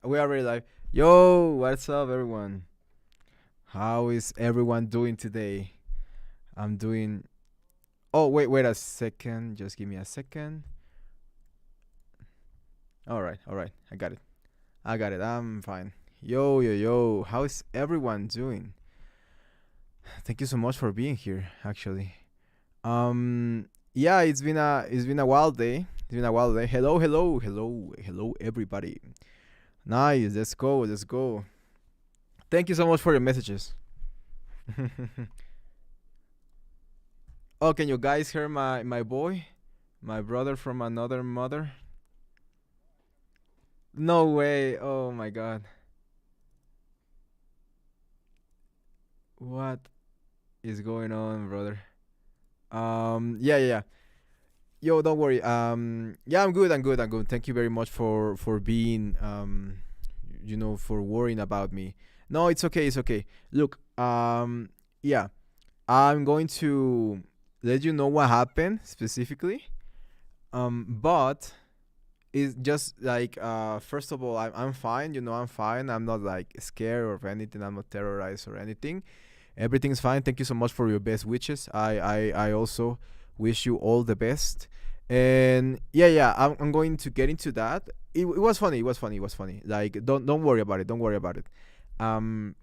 We are already live. Yo, what's up, everyone? How is everyone doing today? I'm doing. Oh, wait a second. Just give me a second. All right. I got it. I got it. I'm fine. Yo. How is everyone doing? Thank you so much for being here. Actually, yeah, it's been a wild day. It's been a wild day. Hello, everybody. Nice. Let's go. Let's go. Thank you so much for your messages. Oh, can you guys hear my boy, my brother from another mother? No way! Oh my god! What is going on, brother? Yeah. Yo, don't worry. Yeah, I'm good. Thank you very much for being for worrying about me. No, it's okay. It's okay. Look, yeah, I'm going to let you know what happened specifically. But it's just like first of all, I'm fine. I'm fine. I'm not like scared or anything. I'm not terrorized or anything. Everything's fine. Thank you so much for your best wishes. I also wish you all the best. And yeah, I'm going to get into that. It was funny. It was funny. Like don't worry about it. Don't worry about it.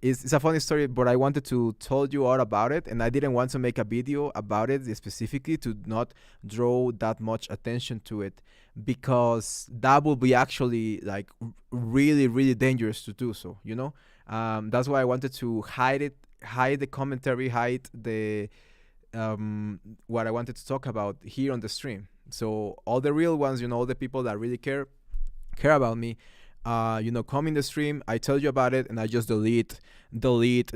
It's a funny story, but I wanted to tell you all about it, and I didn't want to make a video about it specifically to not draw that much attention to it, because that would be actually like really dangerous to do so. That's why I wanted to hide the commentary, hide the what I wanted to talk about here on the stream. So all the real ones, all the people that really care about me, come in the stream. I tell you about it, and I just delete the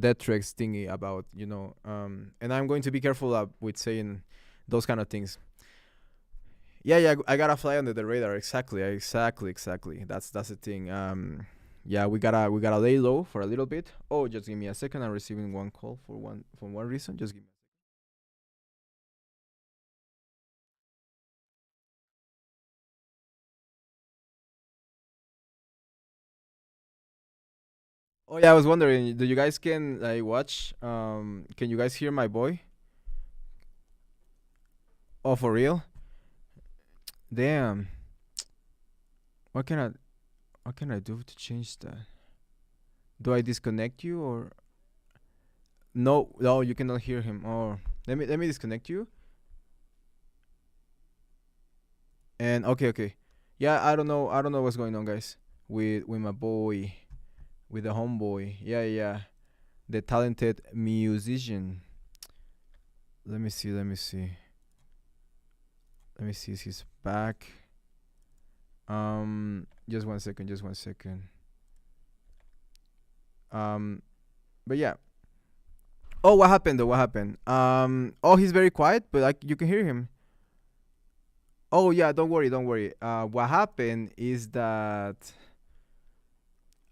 death threats thingy about and I'm going to be careful with saying those kind of things. Yeah, I gotta fly under the radar. Exactly. That's the thing. Yeah, we gotta lay low for a little bit. Oh, just give me a second. I'm receiving one call for one reason. Just give me. Oh yeah, I was wondering, do you guys can like watch? Can you guys hear my boy? Oh, for real? Damn. What can I what can I do to change that? Do I disconnect you or no? No, you cannot hear him. Oh, let me disconnect you. And okay. Yeah, I don't know what's going on, guys. With my boy, with the homeboy. Yeah. The talented musician. Let me see. Let me see if he's back. Just one second. Um, but yeah. Oh, what happened though? What happened? Oh, he's very quiet, but like you can hear him. Oh yeah, don't worry. What happened is that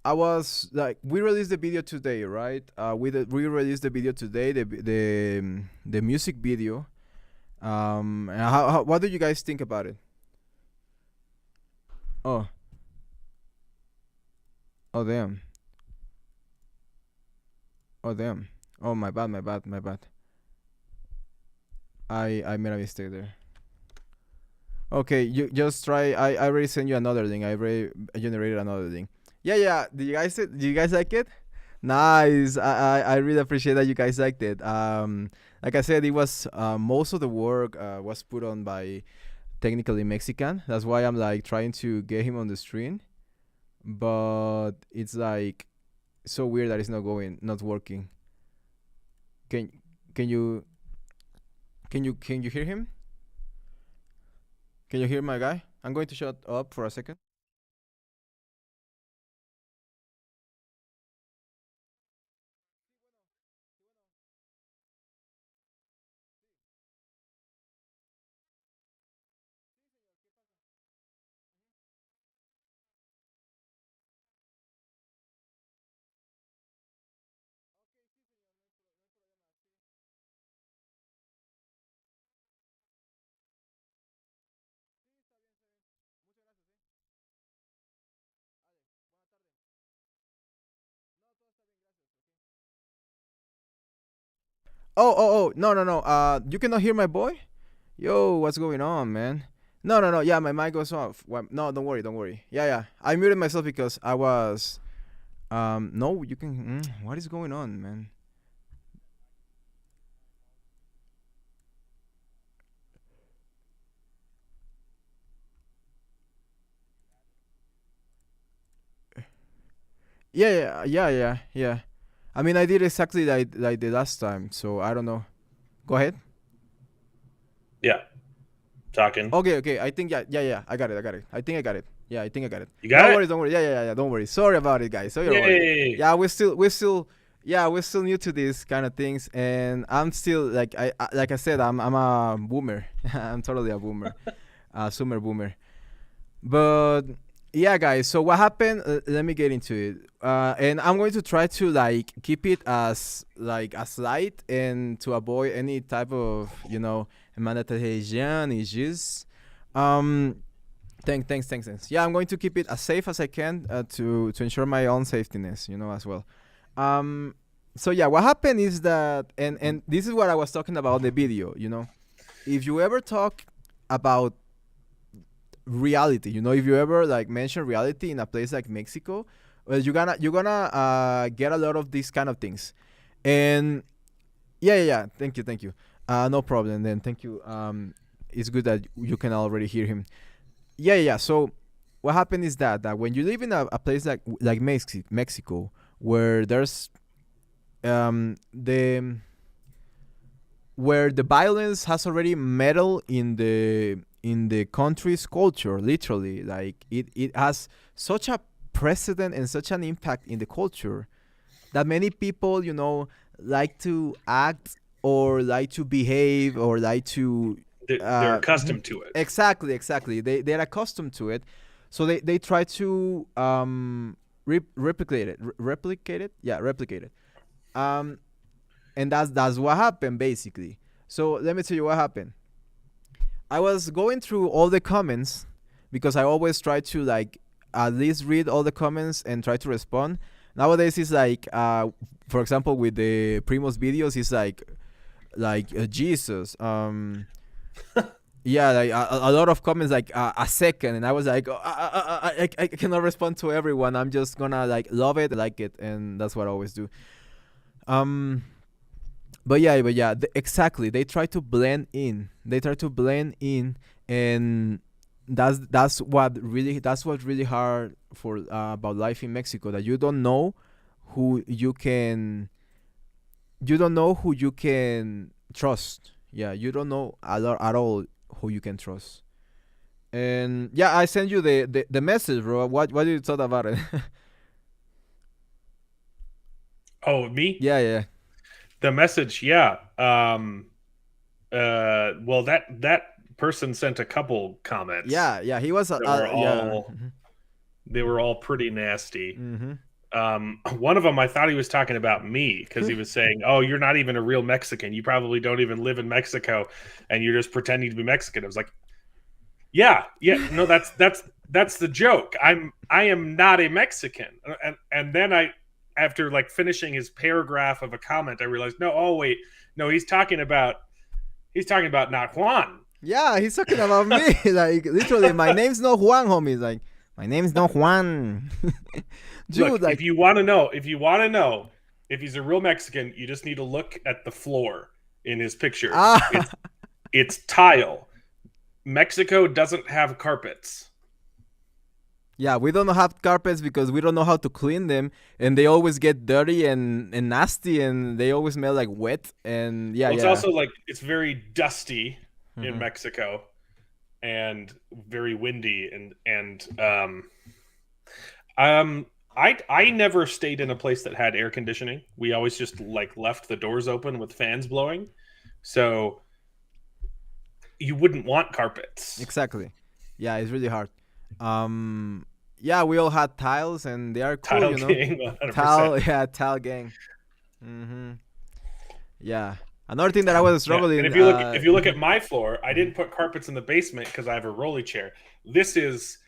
I was like, we released the video today, right? We released the video today, the music video. And what do you guys think about it? Oh, oh damn, oh damn. Oh my bad. I made a mistake there. Okay, you just try. I already sent you another link. I already generated another link. Yeah. Did you guys like it? Nice. I really appreciate that you guys liked it. Like I said, it was most of the work was put on by technically Mexican. That's why I'm like trying to get him on the screen, but it's like so weird that it's not working. Can can you can you hear him? Can you hear my guy? I'm going to shut up for a second. No, no, no. You cannot hear my boy? Yo, what's going on, man? No, no, no. Yeah, my mic goes off. No, don't worry, don't worry. Yeah, yeah. I muted myself because I was. No, you can. What is going on, man? Yeah, yeah, yeah, yeah, yeah. I mean, I did exactly like the last time, so I don't know. Go ahead. Yeah, talking. Okay, okay. I think yeah. I got it. I got it. I think I got it. Yeah, I think I got it. You No got it? worries, don't worry. Yeah. Don't worry. Sorry about it, guys. Sorry about it. Yay! Yeah, we're still new to these kind of things, and I'm still like like I said, I'm a boomer. I'm totally a boomer, a summer boomer. But yeah, guys. So what happened? Let me get into it. And I'm going to try to like keep it as light and to avoid any type of monetization issues. Um, thanks. Yeah, I'm going to keep it as safe as I can to ensure my own safetyness, as well. Um, so yeah, what happened is that, and this is what I was talking about in the video. If you ever talk about reality, if you ever like mention reality in a place like Mexico, well, you're gonna get a lot of these kind of things, and yeah. Thank you. No problem. Then thank you. It's good that you can already hear him. Yeah. So what happened is that when you live in a place like Mexico, where there's the where the violence has already meddled in the country's culture, literally, like it has such a precedent and such an impact in the culture that many people like to act or like to behave or like to They're accustomed to it. exactly they're accustomed to it, so they try to replicate it, yeah, replicate it. um and that's what happened basically. So let me tell you what happened. I was going through all the comments because I always try to like at least read all the comments and try to respond. Nowadays it's like for example with the Primos videos, it's like Jesus. Yeah, like a lot of comments like a second, and I was like, oh, I cannot respond to everyone. I'm just gonna like love it, like it, and that's what I always do. Um, but yeah, exactly. They try to blend in. They try to blend in, and that's what really hard for about life in Mexico. That who you can you don't know who you can trust. Yeah, you don't know a lot at all who you can trust. And yeah, I sent you the message, bro. What did you thought about it? Oh, me? Yeah. The message, yeah. Well, that person sent a couple comments Yeah. He was that were yeah. all they were all pretty nasty. Mm-hmm. One of them, I thought he was talking about me because he was saying, "Oh, you're not even a real Mexican. You probably don't even live in Mexico, and you're just pretending to be Mexican." I was like, "Yeah, no, that's the joke. I am not a Mexican." And then after like finishing his paragraph of a comment, I realized, no, oh wait, no, he's talking about not Juan. Yeah, he's talking about me. Like literally, my name's not Juan, homies. Like my name's not Juan. Dude, Look, like if you want to know if he's a real Mexican, you just need to look at the floor in his picture. ah. It's tile. Mexico doesn't have carpets. Yeah, we don't have carpets because we don't know how to clean them, and they always get dirty and nasty, and they always smell like wet. And yeah, Well, it's yeah. also like it's very dusty in Mhm. Mexico and very windy and I never stayed in a place that had air conditioning. We always just like left the doors open with fans blowing. So you wouldn't want carpets. Exactly. Yeah, it's really hard. Um, yeah, we all had tiles, and they are cool, Tile king, 100%. Tile, yeah, tile gang. Mm-hmm. Yeah. Another thing that I was Yeah, and struggling. if you look at my floor, I didn't put carpets in the basement because I have a rolly chair. This is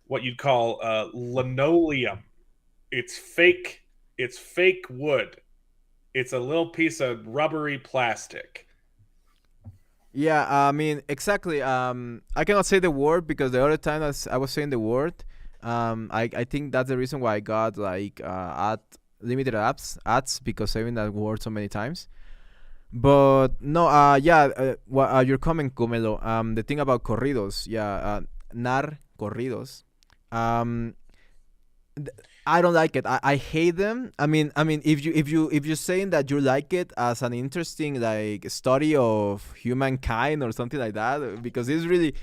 what you'd call linoleum. It's fake. It's fake wood. It's a little piece of rubbery plastic. Yeah, I mean exactly. I cannot say the word because the other time as I was saying the word, I think that's the reason why I got like ad limited ads because saying that word so many times. But no, yeah, your comment, Gomelo. The thing about corridos, yeah, nar corridos. Um, I don't like it. I hate them. I mean, if you're saying that you like it as an interesting like study of humankind or something like that, because it's really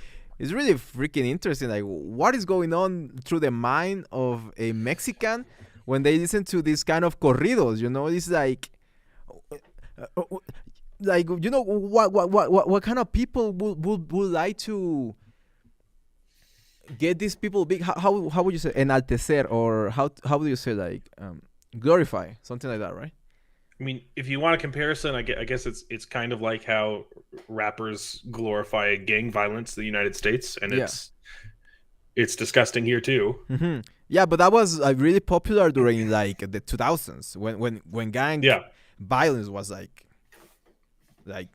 freaking interesting. Like, what is going on through the mind of a Mexican when they listen to this kind of corridos? It's uh, uh, like what kind of people would like to get these people big. How would you say enaltecer, or how do you say like glorify something like that, right? I mean, if you want a comparison, I guess it's kind of like how rappers glorify gang violence in the United States, and Yeah. it's disgusting here too. Yeah, but that was really popular during like the 2000s when gang Yeah, violence was like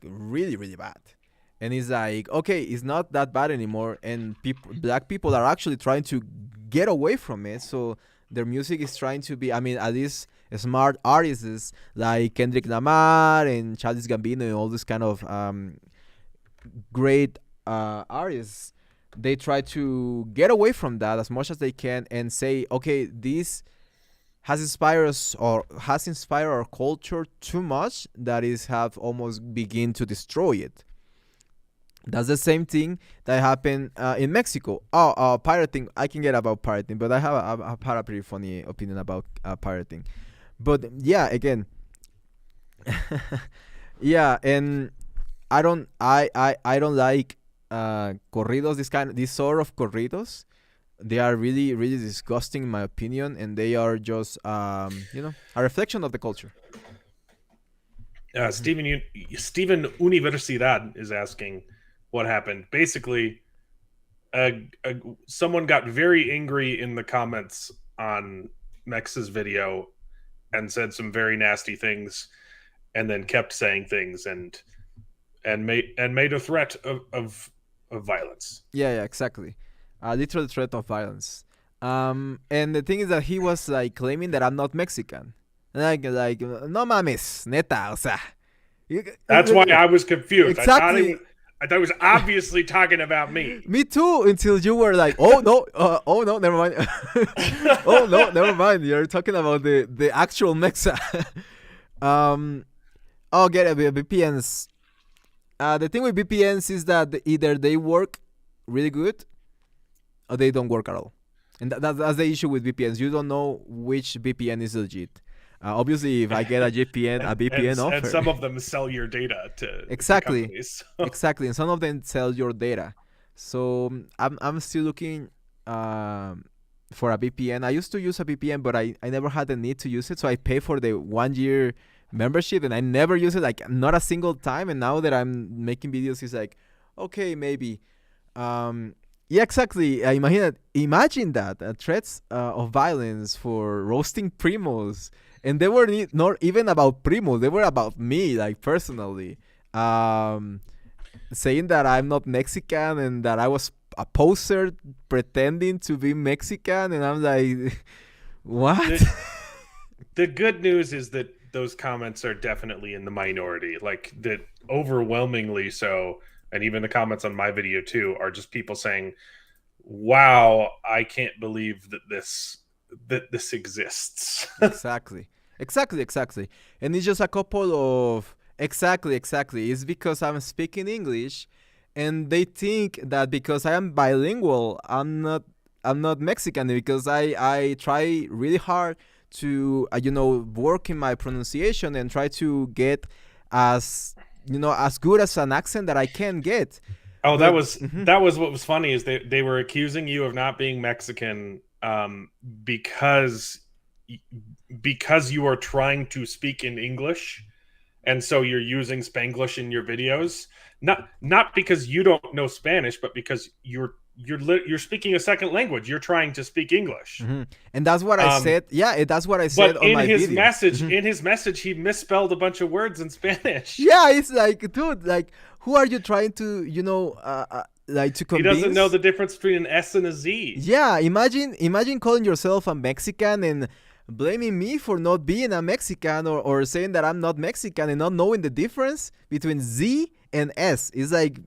really really bad. And it's like, okay, it's not that bad anymore, and black people are actually trying to get away from it. So their music is trying to be, I mean, at least smart artists like Kendrick Lamar and Childish Gambino and all this kind of great artists, they try to get away from that as much as they can and say, okay, this has inspired us or has inspired our culture too much that is have almost begin to destroy it. That's the same thing that happened in Mexico. Oh, pirating. I can get about pirating, but I have I've had a pretty funny opinion about pirating. But yeah, again, yeah, and I don't like corridos. This sort of corridos. They are really really disgusting in my opinion, and they are just a reflection of the culture. Mhm. Steven Universidad is asking what happened. Basically, someone got very angry in the comments on Mex's video and said some very nasty things, and then kept saying things and made a threat of violence. Yeah, yeah, exactly. A literal threat of violence. And the thing is that he was like claiming that I'm not Mexican. No mames, neta, o sea. That's why I was confused. Exactly. I thought he was obviously talking about me. Me too. Until you were like, oh no, never mind. Oh no, never mind. You're talking about the actual Mexa. um, get it. VPNs. The thing with VPNs is that either they work really good or they don't work at all. And that's the issue with VPNs. You don't know which VPN is legit. Obviously, if I get a VPN And offer, some of them sell your data to exactly, companies. exactly, and some of them sell your data. So I'm still looking for a VPN. I used to use a VPN, but I never had the need to use it. So I pay for the 1 year membership, and I never use it, like not a single time. And now that I'm making videos, it's like, okay, maybe. Yeah, exactly. Imagine that threats of violence for roasting primos, and they were not even about primos. They were about me, like personally, saying that I'm not Mexican and that I was a poser pretending to be Mexican, and I'm like, what? The good news is that those comments are definitely in the minority, like that overwhelmingly so. And even the comments on my video too are just people saying, "Wow, I can't believe that this exists." Exactly. Exactly, exactly. And it's just a couple of exactly. It's because I'm speaking English and they think that because I am bilingual, I'm not Mexican because I try really hard to work in my pronunciation and try to get as as good as an accent that I can get. Oh, that But was mhm, that was what was funny is they were accusing you of not being Mexican because because you are trying to speak in English, and so you're using Spanglish in your videos. Not because you don't know Spanish, but because you're speaking a second language. You're trying to speak English. And that's what I said. Yeah, that's what I said But on my video. in his message, he misspelled a bunch of words in Spanish. Yeah, it's like, dude, like, who are you trying to, like, to convince? He doesn't know the difference between an S and a Z. Yeah, imagine calling yourself a Mexican and blaming me for not being a Mexican, or saying that I'm not Mexican and not knowing the difference between Z and S. It's like,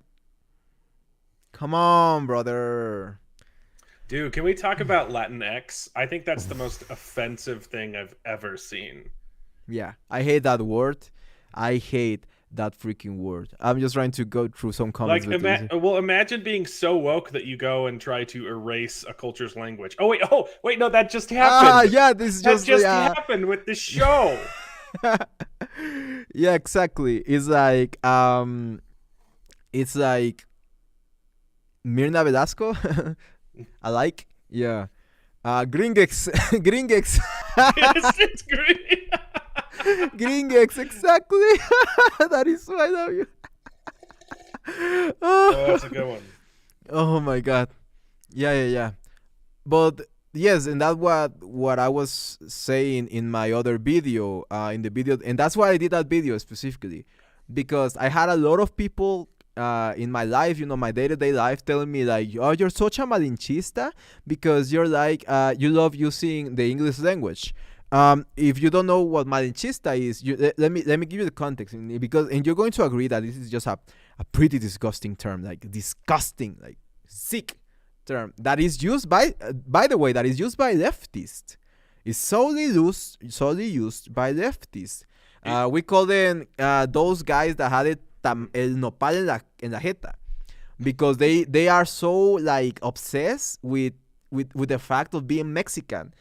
come on, brother. Dude, can we talk about Latinx? I think that's the most offensive thing I've ever seen. Yeah, I hate that word. I hate that freaking word. I'm just trying to go through some comments. Like, imagine being so woke that you go and try to erase a culture's language. Oh wait, no, that just happened. Yeah, this just happened with this show. Yeah, exactly. It's like Mirna Velasco. I like. Yeah. Gringex. Gringex. Yes, it's great. Gringex, exactly. That is why I love you. Oh, that's a good one. Oh my god. Yeah. But yes, and that's what I was saying in my other video, and that's why I did that video specifically, because I had a lot of people in my life, my day-to-day life, telling me like, oh, you're such a malinchista because you're like, you love using the English language. If you don't know what malinchista is, let me give you the context, because you're going to agree that this is just a pretty disgusting term, like disgusting, like sick term that is used by the way, that is used by leftists. It's solely used by leftists. We call them those guys that had el nopal en la jeta, because they are so like obsessed with the fact of being Mexican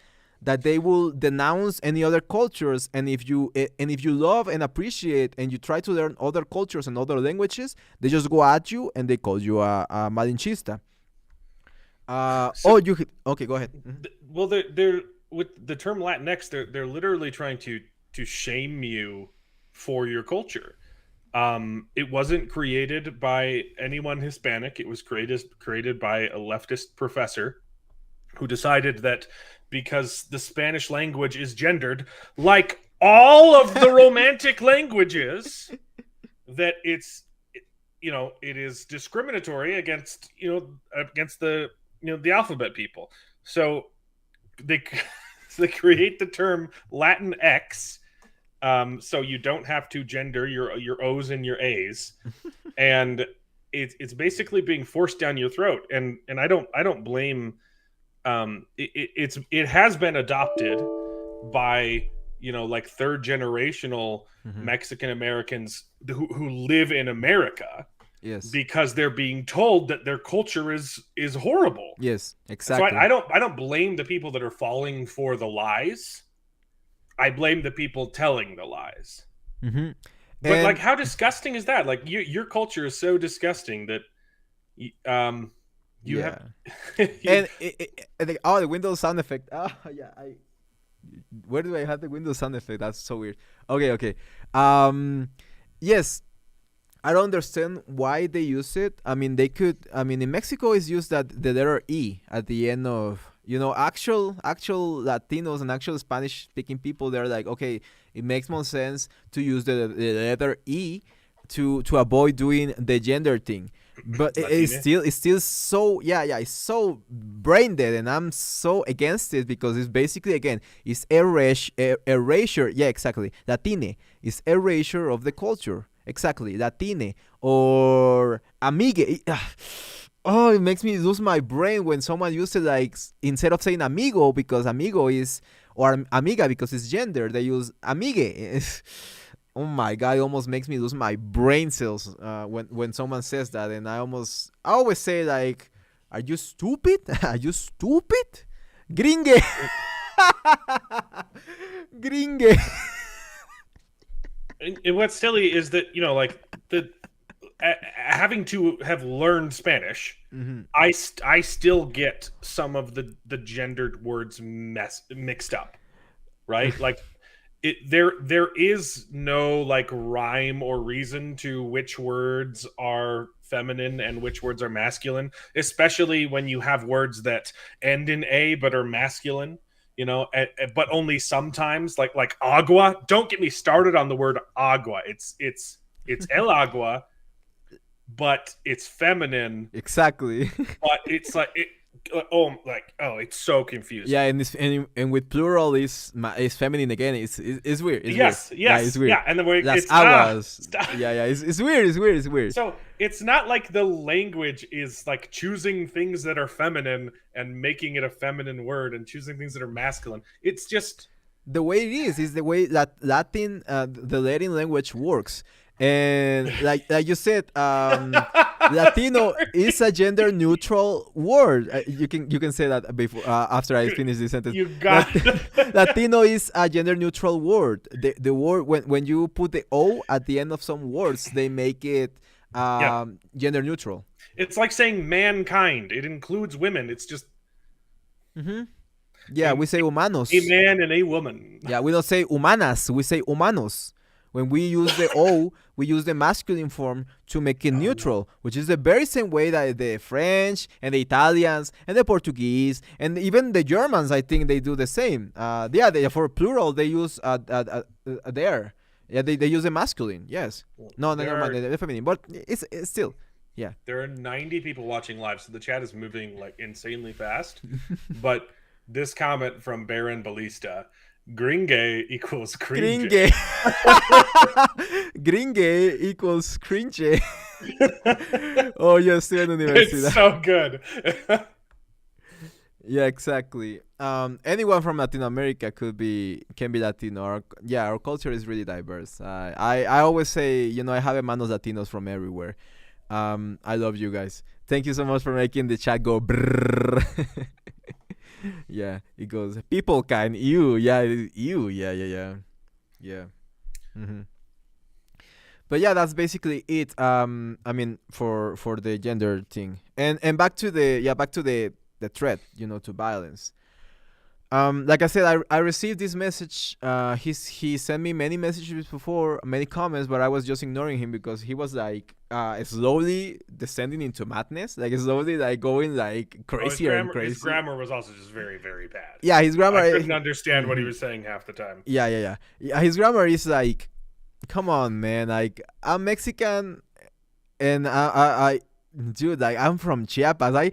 that they will denounce any other cultures, and if you love and appreciate and you try to learn other cultures and other languages, they just go at you and they call you a malinchista. Okay, go ahead. Well, they're with the term Latinx, they're literally trying to shame you for your culture. It wasn't created by anyone Hispanic. It was created by a leftist professor who decided that because the Spanish language is gendered, like all of the Romantic languages, that it is discriminatory against the alphabet people. So they create the term Latinx. So you don't have to gender your O's and your A's, and it's basically being forced down your throat. And I don't blame. It has been adopted by like third generational Mexican Americans who live in America. Yes, because they're being told that their culture is horrible. Yes, exactly. So I don't blame the people that are falling for the lies. I blame the people telling the lies. But like, how disgusting is that? Like, your culture is so disgusting that you have. And the Windows sound effect. Where do I have the Windows sound effect? That's so weird. Okay. Yes. I don't understand why they use it. I mean, in Mexico it's used that the letter E at the end of, actual Latinos and actual Spanish speaking people, they're like, okay, it makes more sense to use the letter E to avoid doing the gender thing. But it's still so, it's so brain dead, and I'm so against it, because it's basically, again, it's erasure. Yeah, exactly. Latine is erasure of the culture. Exactly, Latine or amigue. Oh, it makes me lose my brain when someone uses, like, instead of saying amigo, because amigo is, or amiga because it's gender, they use amigue. Oh my god, it almost makes me lose my brain cells when someone says that, and I always say, like, are you stupid? Are you stupid? Gringe. Gringe. And what's silly is that, like, having to have learned Spanish, I still get some of the gendered words mixed up, right? Like, there is no like rhyme or reason to which words are feminine and which words are masculine, especially when you have words that end in a but are masculine, but only sometimes, like agua. Don't get me started on the word agua. It's el agua, but it's feminine. Exactly. But it's like it's so confusing. Yeah, and with plural is feminine again. It's weird. It's yes, weird. yes, yeah, it's weird. Yeah, and then Las aguas. Yeah, it's weird. It's weird. So it's not like the language is like choosing things that are feminine and making it a feminine word and choosing things that are masculine. It's just the way it is the way that the Latin language works. And like you said, Latino is a gender neutral word. You can say that before after I finish this sentence. You got Latino is a gender neutral word. The word when you put the O at the end of some words, they make it gender neutral. It's like saying mankind. It includes women. It's just yeah. We say humanos. A man and a woman. Yeah, we don't say humanas. We say humanos. When we use the O, we use the masculine form to make it neutral, which is the very same way that the French and the Italians and the Portuguese and even the Germans, I think they do the same. For plural, they use there. Yeah, they use the masculine. Yes. No, never mind. The feminine. But it's still, yeah. There are 90 people watching live, so the chat is moving like insanely fast. But this comment from Baron Ballista: Gringe equals cringe. Gringe. Gringe equals cringe. Oh, yo estoy en universidad. It's so good. Yeah, exactly. Anyone from Latin America can be Latino. Our culture is really diverse. I always say, I have hermanos Latinos from everywhere. I love you guys. Thank you so much for making the chat go brrrr. Yeah, it goes people kind you. Yeah. Mm-hmm. But yeah, that's basically it. I mean, for the gender thing, and back to the threat, to violence. Like I said, I received this message. He sent me many messages before, many comments, but I was just ignoring him because he was like slowly descending into madness, like slowly like going like crazier and crazy. His grammar was also just very, very bad. Yeah, his grammar. I couldn't understand what he was saying half the time. Yeah. His grammar is like, come on, man. Like I'm Mexican, and I dude, like I'm from Chiapas.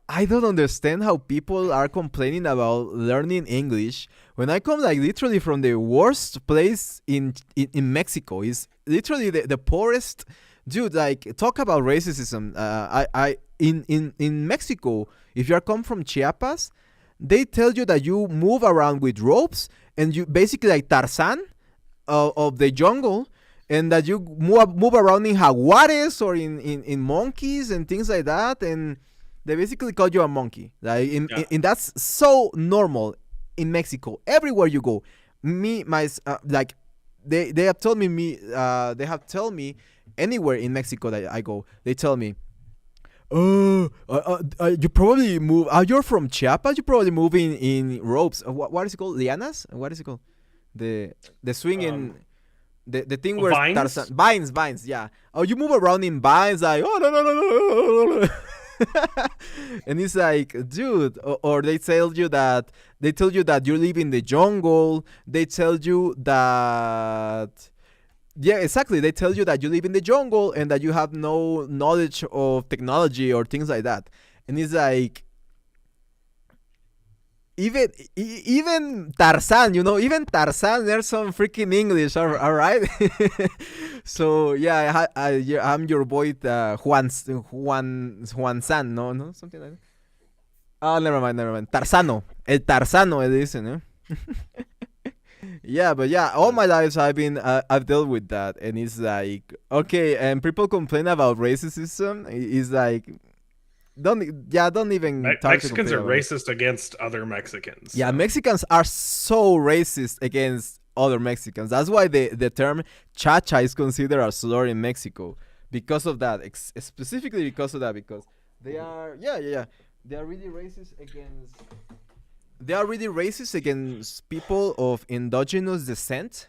I don't understand how people are complaining about learning English when I come like literally from the worst place in Mexico. Is literally the poorest. Dude, like talk about racism. In Mexico, if you come from Chiapas, they tell you that you move around with ropes and you basically like Tarzan of the jungle, and that you move around in jaguares or in monkeys and things like that, and they basically call you a monkey. Like and that's so normal in Mexico. Everywhere you go, they have told me anywhere in Mexico that I go, they tell me, you probably move. You're from Chiapas. You probably move in ropes. What is it called? Lianas? What is it called? The swing in the thing where vines? Tarzan, vines. Yeah. Oh, you move around in vines. Like no. And it's like, dude, or they tell you that you live in the jungle. They tell you that, yeah, exactly. They tell you that you live in the jungle and that you have no knowledge of technology or things like that. And it's like, even Tarzan, even Tarzan, there's some freaking English, all right? So yeah, I'm your boy Juan San, no, something like that. Oh, never mind. El Tarzano, dicen, eh? Yeah, but yeah, all my lives I've dealt with that, and it's like, okay, and people complain about racism. It's like, don't even Mexicans are racist against other Mexicans. Yeah, Mexicans are so racist against other Mexicans. That's why the term chacha is considered a slur in Mexico, because of that. Specifically because of that, because they are they are really racist against they are really racist against people of indigenous descent.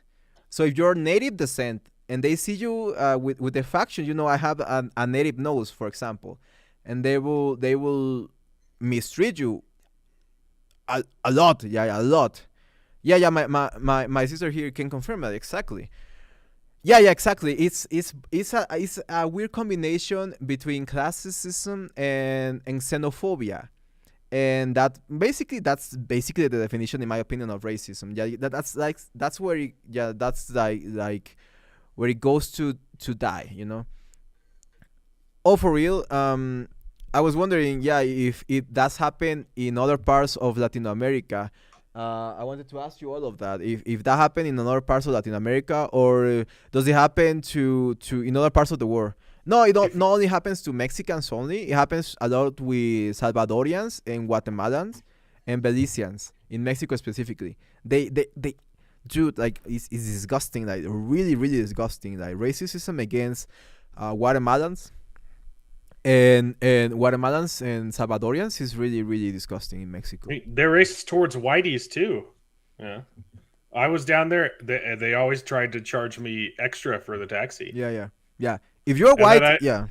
So if you're native descent and they see you with the faction, I have a native nose, for example, and they will mistreat you a lot. Yeah, a lot. Yeah. My sister here can confirm that exactly. Yeah, exactly. It's a weird combination between classicism and xenophobia, and that's basically the definition, in my opinion, of racism. Yeah, that's where that's like where it goes to die. Oh, for real. I was wondering, yeah, if it does happen in other parts of Latin America. I wanted to ask you all of that. If that happened in other parts of Latin America, or does it happen to in other parts of the world? No, it don't, If not only happens to Mexicans only. It happens a lot with Salvadorians and Guatemalans and Belizeans in Mexico specifically. They dude, like it's disgusting, like really really disgusting, like racism against Guatemalans and Guatemalans and Salvadorians is really really disgusting in Mexico. they're racist towards whiteys too. Yeah, I was down there. They always tried to charge me extra for the taxi, Yeah. If you're and then white, yeah.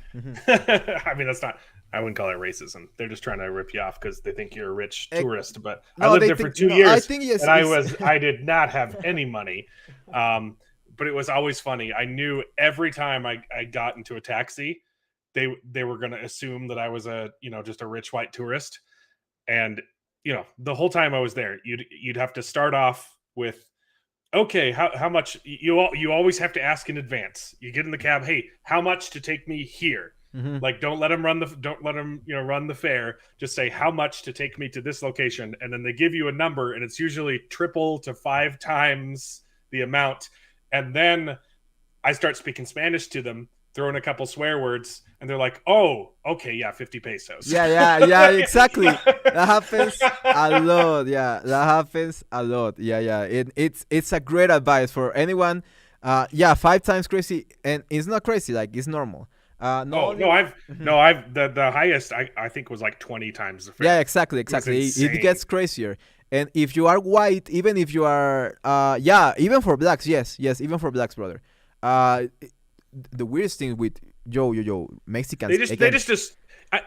I mean, that's not. I wouldn't call it racism. They're just trying to rip you off because they think you're a rich Eh, tourist. But I no, lived they there for think two I years, think yes, and it's I did not have any money. Um, but it was always funny. I knew every time I got into a taxi, they were going to assume that I was just a rich white tourist, and the whole time I was there, you'd have to start off with, okay, how much, you always have to ask in advance. You get in the cab, hey, how much to take me here? Mhm. Like, don't let them run the fare. Just say how much to take me to this location, and then they give you a number, and it's usually triple to five times the amount. And then I start speaking Spanish to them, throw in a couple swear words, and they're like, "Oh, okay, yeah, 50 pesos." Yeah, exactly. That happens a lot. Yeah, that happens a lot. Yeah. It's a great advice for anyone. Yeah, five times crazy, and it's not crazy. Like it's normal. Not Oh no, only. I've Mhm. no, I've the highest I think was like 20 times the Yeah, fare. exactly, It was exactly. It insane. gets crazier. And if you are white, even if you are, yeah, even for blacks, yes, even for blacks, brother. The weirdest thing with yo They Mexicans just they again. just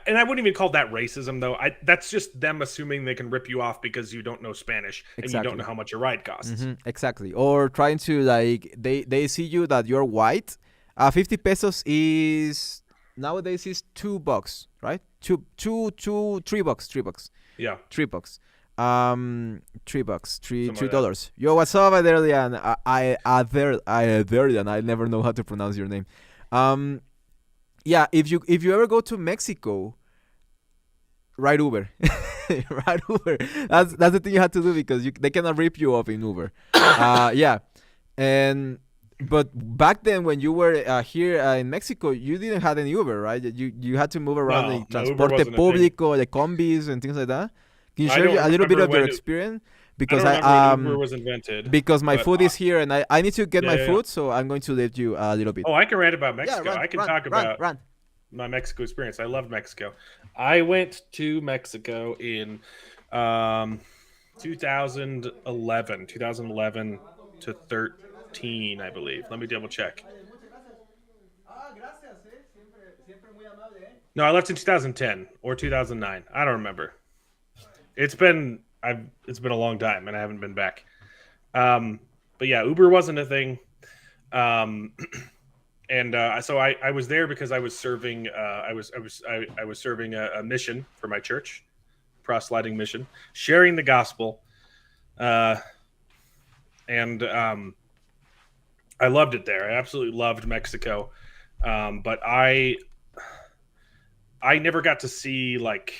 and I wouldn't even call that racism though. That's just them assuming they can rip you off because you don't know Spanish and you don't know Exactly. how much a ride costs. Exactly. Or trying to like they see you that you're white. 50 pesos is nowadays is $2, right? $3, Yeah, $3. $3, something three like that. dollars. Yo, what's up, Adelian? Adelian. I never know how to pronounce your name. Um, yeah. If you ever go to Mexico, ride Uber. Ride Uber. That's the thing you have to do because they cannot rip you off in Uber. Yeah, and but back then when you were here in Mexico, you didn't have any Uber, right? You had to move around No, in no, Uber transporte wasn't a thing. público, the combis and things like that. Can you I share don't a little bit remember of your when experience? I Because don't remember when Uber was invented, because my but food is here and I need to get yeah, my yeah, yeah. food, so I'm going to let you a little bit. Oh, I can rant about Yeah, Mexico. run, I can run, talk run, about run. my Mexico experience. I loved Mexico. I went to Mexico in um 2011 to 13, I believe. Let me double check. No, I left in 2010 or 2009. I don't remember. It's been a long time and I haven't been back. Um but yeah, Uber wasn't a thing. Um and so I was there because I was serving I was serving a mission for my church, proselyting mission, sharing the gospel, uh, and I loved it there. I absolutely loved Mexico, but I never got to see like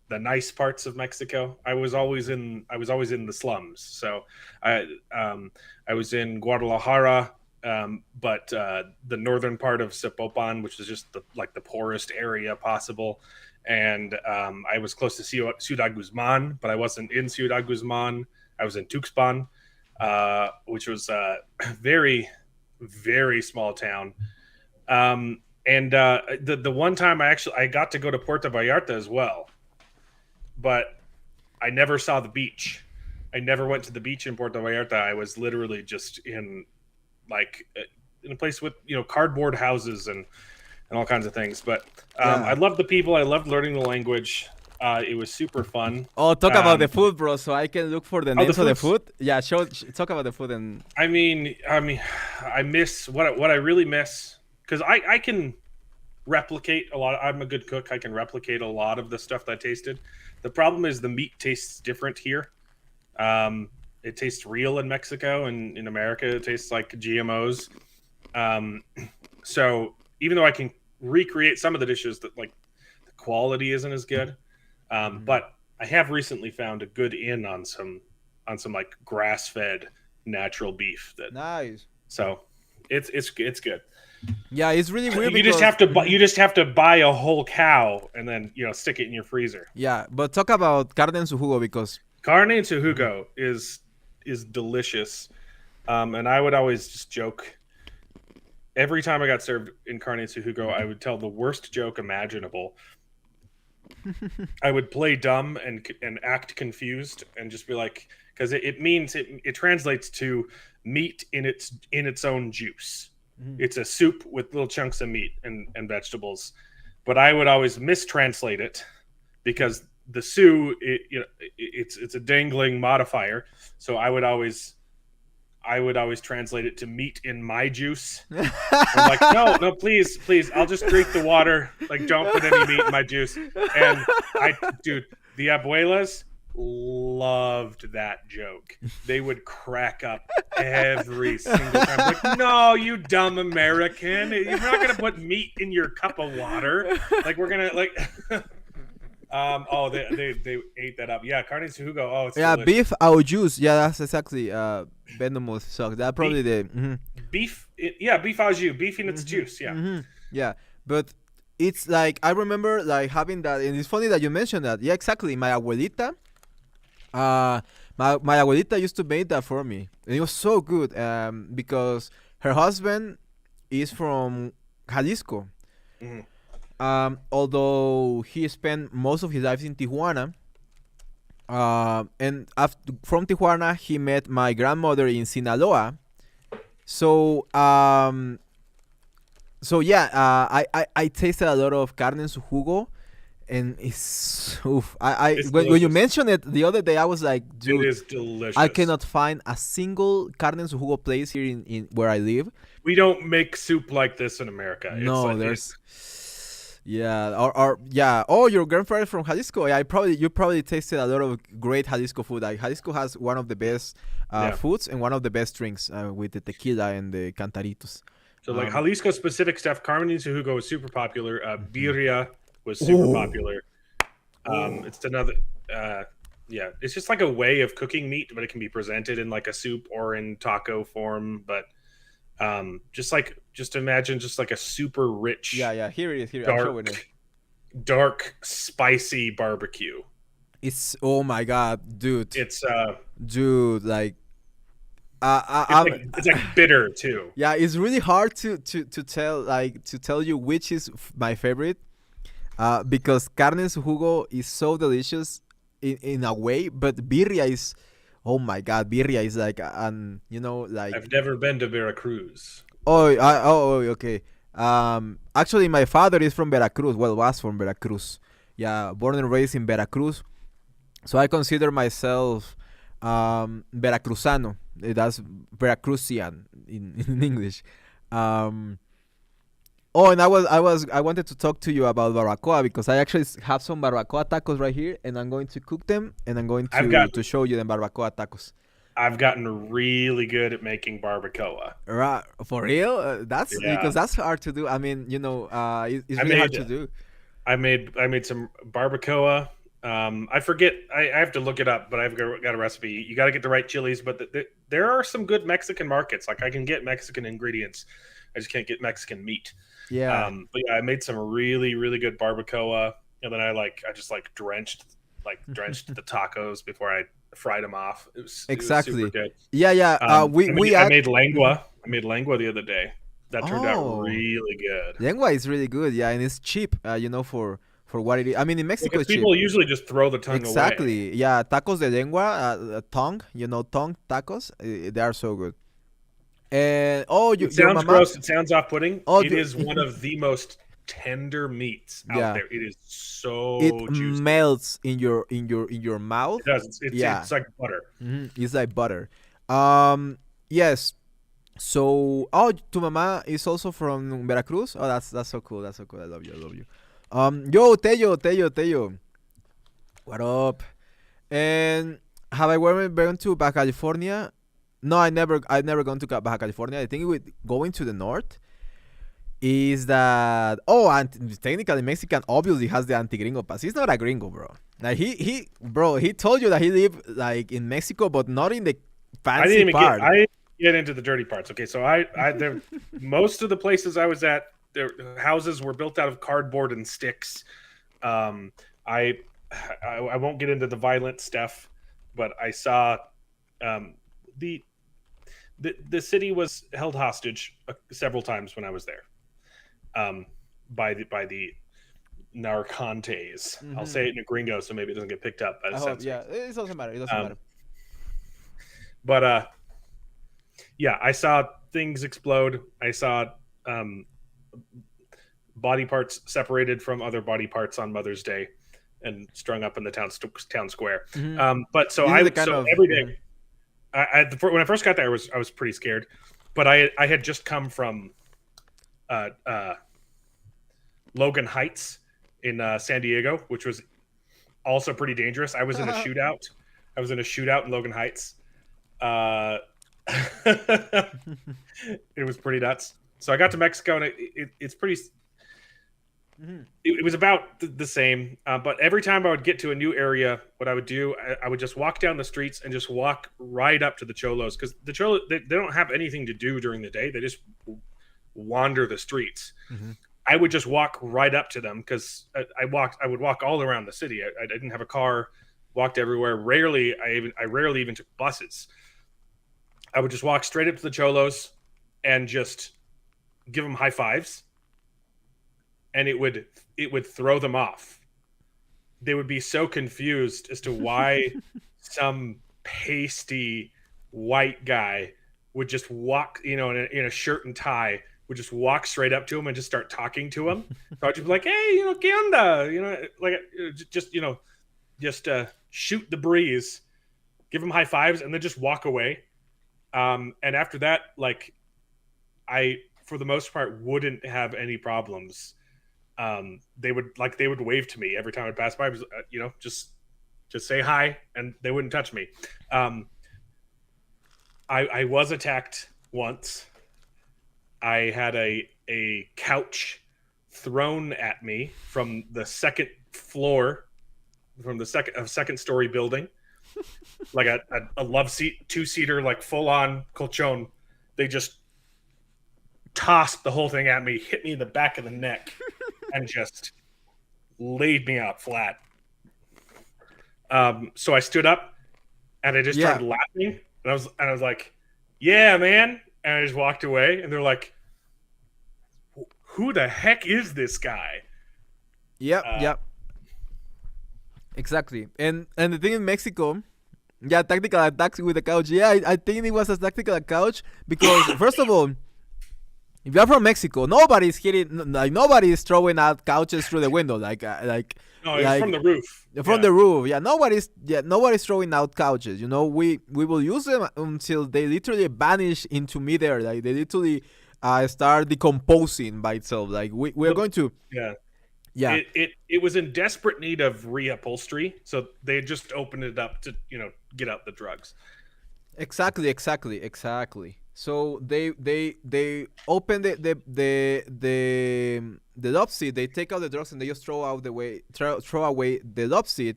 the nice parts of Mexico. I was always in the slums. So I I was in Guadalajara, but the northern part of Zapopan, which is just the poorest area possible. And I was close to Ciudad Guzman, but I wasn't in Ciudad Guzman. I was in Tuxpan, which was a very, very small town. And the one time I got to go to Puerto Vallarta as well, but I never saw the beach. I never went to the beach in Puerto Vallarta. I was literally just in like in a place with cardboard houses and all kinds of things. But I Yeah. loved the people. I loved learning the language. It was super fun. Oh, talk about the food, bro. So I can look for the Oh, the names of the food's food. Yeah, talk about the food and. I miss what I really miss because I can replicate a lot. I'm a good cook. I can replicate a lot of the stuff that I tasted. The problem is the meat tastes different here. It tastes real in Mexico, and in America it tastes like GMOs. So even though I can recreate some of the dishes, that like the quality isn't as good. But I have recently found a good inn on some like grass fed natural beef that Nice. so it's good. Yeah, it's really weird. You just have to buy, a whole cow and then stick it in your freezer. Yeah, but talk about carne en su jugo because. Carne en su jugo is delicious, and I would always just joke. Every time I got served in carne en su jugo, I would tell the worst joke imaginable. I would play dumb and act confused and just be like, because it means it translates to meat in its own juice. It's a soup with little chunks of meat and vegetables, but I would always mistranslate it because the su it's a dangling modifier, so I would always translate it to meat in my juice. I'm like, no, please, I'll just drink the water. Like, don't put any meat in my juice. And the abuelas loved that joke. They would crack up every single time. Like, no, you dumb American. You're not going to put meat in your cup of water. Like, we're going to, like... they ate that up. Yeah, carne en su jugo. Oh, it's delicious. Beef au juice. Yeah, that's exactly venomous sucks. That probably beef. Beef au jus. Beef in its juice. Yeah. Yeah, but it's like I remember like having that, and it's funny that you mentioned that. Yeah, exactly. My abuelita, my abuelita used to make that for me, and it was so good. Because her husband is from Jalisco. Although he spent most of his life in Tijuana, and from Tijuana he met my grandmother in Sinaloa. So I tasted a lot of carne en su jugo, and it's when you mentioned it the other day, I was like, dude, it is delicious. I cannot find a single carne en su jugo place here in where I live. We don't make soup like this in America. There's. Yeah, Oh, your grandfather from Jalisco. Yeah, you probably tasted a lot of great Jalisco food. Like Jalisco has one of the best foods and one of the best drinks with the tequila and the cantaritos. So like Jalisco specific stuff, carne en su jugo was super popular. Birria was super popular. It's another. It's just like a way of cooking meat, but it can be presented in like a soup or in taco form. But just imagine just like a super rich here it is dark spicy barbecue. It's oh my god, dude, it's like it's like bitter too. Yeah, it's really hard to tell you which is my favorite, because carne en su jugo is so delicious in a way, but birria is, oh my god, birria is like like I've never been to Veracruz. Okay. Actually, my father is from Veracruz. Well, was from Veracruz. Yeah, born and raised in Veracruz. So I consider myself Veracruzano. That's Veracruzian in English. And I wanted to talk to you about barbacoa because I actually have some barbacoa tacos right here, and I'm going to cook them, and I'm going to show you the barbacoa tacos. I've gotten really good at making barbacoa. Right, for real? Because that's hard to do. I mean, it's really hard to do. I made some barbacoa. I forget. I have to look it up, but I've got a recipe. You got to get the right chilies, but there are some good Mexican markets. Like I can get Mexican ingredients. I just can't get Mexican meat. Yeah. But yeah, I made some really, really good barbacoa, and then I just drenched the tacos before I fried them off. It was super good. Yeah. I made lengua. I made lengua the other day. That turned out really good. Lengua is really good. Yeah, and it's cheap. For for what it is. I mean, in Mexico, Because it's cheap. people usually just throw the tongue away. Exactly. Yeah, tacos de lengua, tongue. Tongue tacos. They are so good. And It your sounds mama. gross. It sounds off-putting. Oh, It is one of the most tender meats out Yeah. there. It is so It juicy. melts in your mouth. It does. It's like butter. It's like butter. Yes. So, tu mama is also from Veracruz. Oh, that's so cool. That's so cool. I love you. I love you. Yo, Tello. What up? And have I ever been to Baja California? No, I've never gone to Baja California. I think with going to the north is that and technically Mexican obviously has the anti-gringo pass. He's not a gringo, bro. Like he told you that he lived like in Mexico, but not in the fancy part. I didn't get into the dirty parts. Okay, so most of the places I was at, their houses were built out of cardboard and sticks. I won't get into the violent stuff, but I saw the city was held hostage several times when I was there, by the narcantes. I'll say it in a gringo, so maybe it doesn't get picked up. Yeah, it doesn't matter. It doesn't matter. But yeah, I saw things explode. I saw body parts separated from other body parts on Mother's Day and strung up in the town square. But so every day, when I first got there, I was pretty scared. But I had just come from Logan Heights in San Diego, which was also pretty dangerous. I was in a shootout. In Logan Heights. It was pretty nuts. So I got to Mexico, and it's pretty. It was about the same, but every time I would get to a new area, what I would do, I would just walk down the streets and just walk right up to the cholos, because the cholos they don't have anything to do during the day; they just wander the streets. I would just walk right up to them because I would walk all around the city. I didn't have a car, walked everywhere. I rarely even took buses. I would just walk straight up to the cholos and just give them high fives. And it would throw them off. They would be so confused as to why some pasty white guy would just walk, in a shirt and tie, would just walk straight up to him and just start talking to him. So I'd just be like, "Hey, ¿qué onda?" Just shoot the breeze, give him high fives, and then just walk away. And after that, like, I, for the most part, wouldn't have any problems. They would wave to me every time I passed by. Just say hi, and they wouldn't touch me. I was attacked once. I had a couch thrown at me from the second floor, from the second story building, like a love seat, 2-seater, like full on colchon. They just tossed the whole thing at me, hit me in the back of the neck, and just laid me out flat. So I stood up and I just started laughing, and I was like, "Yeah, man!" And I just walked away, and they're like, "Who the heck is this guy?" Yep. Exactly. And the thing in Mexico, tactical attacks with the couch. Yeah, I think it was a tactical couch because first of all, if you're from Mexico, nobody's throwing out couches through the window, no, it's from the roof. The roof, nobody's throwing out couches. We will use them until they literally vanish into midair. Like they literally start decomposing by itself. Like we're going to. Yeah. It was in desperate need of reupholstery, so they just opened it up to get out the drugs. Exactly. So they open the love seat. They take out the drugs and they just throw away the love seat.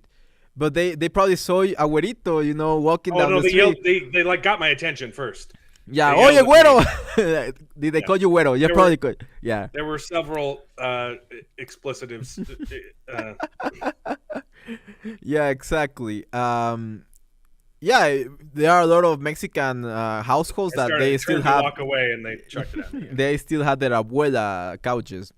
But they probably saw a güerito, walking down the street. They like got my attention first. Yeah, Oye Güero. Did they call you Güero? Yeah, probably could. Yeah. There were several explicitives. Yeah, exactly. There are a lot of Mexican households that they still have. Walk away and they chucked it at me. They still have their abuela couches.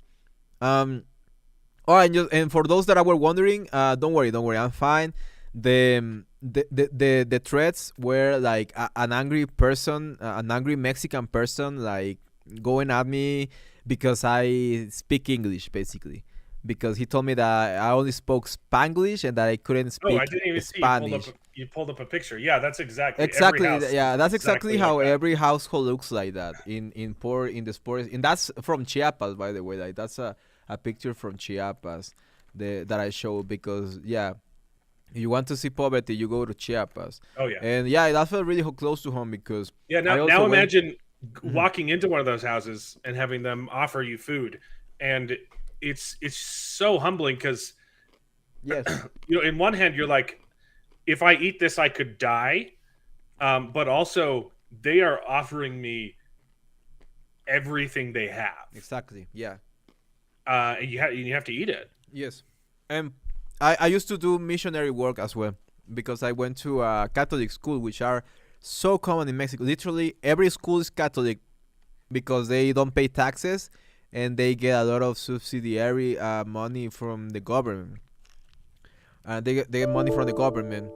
Oh, and for those that were wondering, don't worry, don't worry, I'm fine. The threats were like an angry person, an angry Mexican person, like going at me because I speak English, basically. Because he told me that I only spoke Spanglish and that I couldn't Oh, I speak didn't even see Spanish. you pulled up a picture. Yeah, that's exactly every Exactly, house yeah, is that's exactly exactly like how that. every household looks like that in the sports, and that's from Chiapas, by the way. Like that's a picture from Chiapas, that I showed because yeah, you want to see poverty, you go to Chiapas, Oh yeah. and yeah, that felt really close to home because Yeah, I also now went. imagine Mhm. walking into one of those houses and having them offer you food, and it's so humbling because Yes, in one hand you're like, if I eat this, I could die, but also they are offering me everything they have, exactly, yeah. and you have to eat it. Yes, and I used to do missionary work as well because I went to a Catholic school, which are so common in Mexico. Literally, every school is Catholic because they don't pay taxes and they get a lot of subsidiary money from the government. They get money from the government.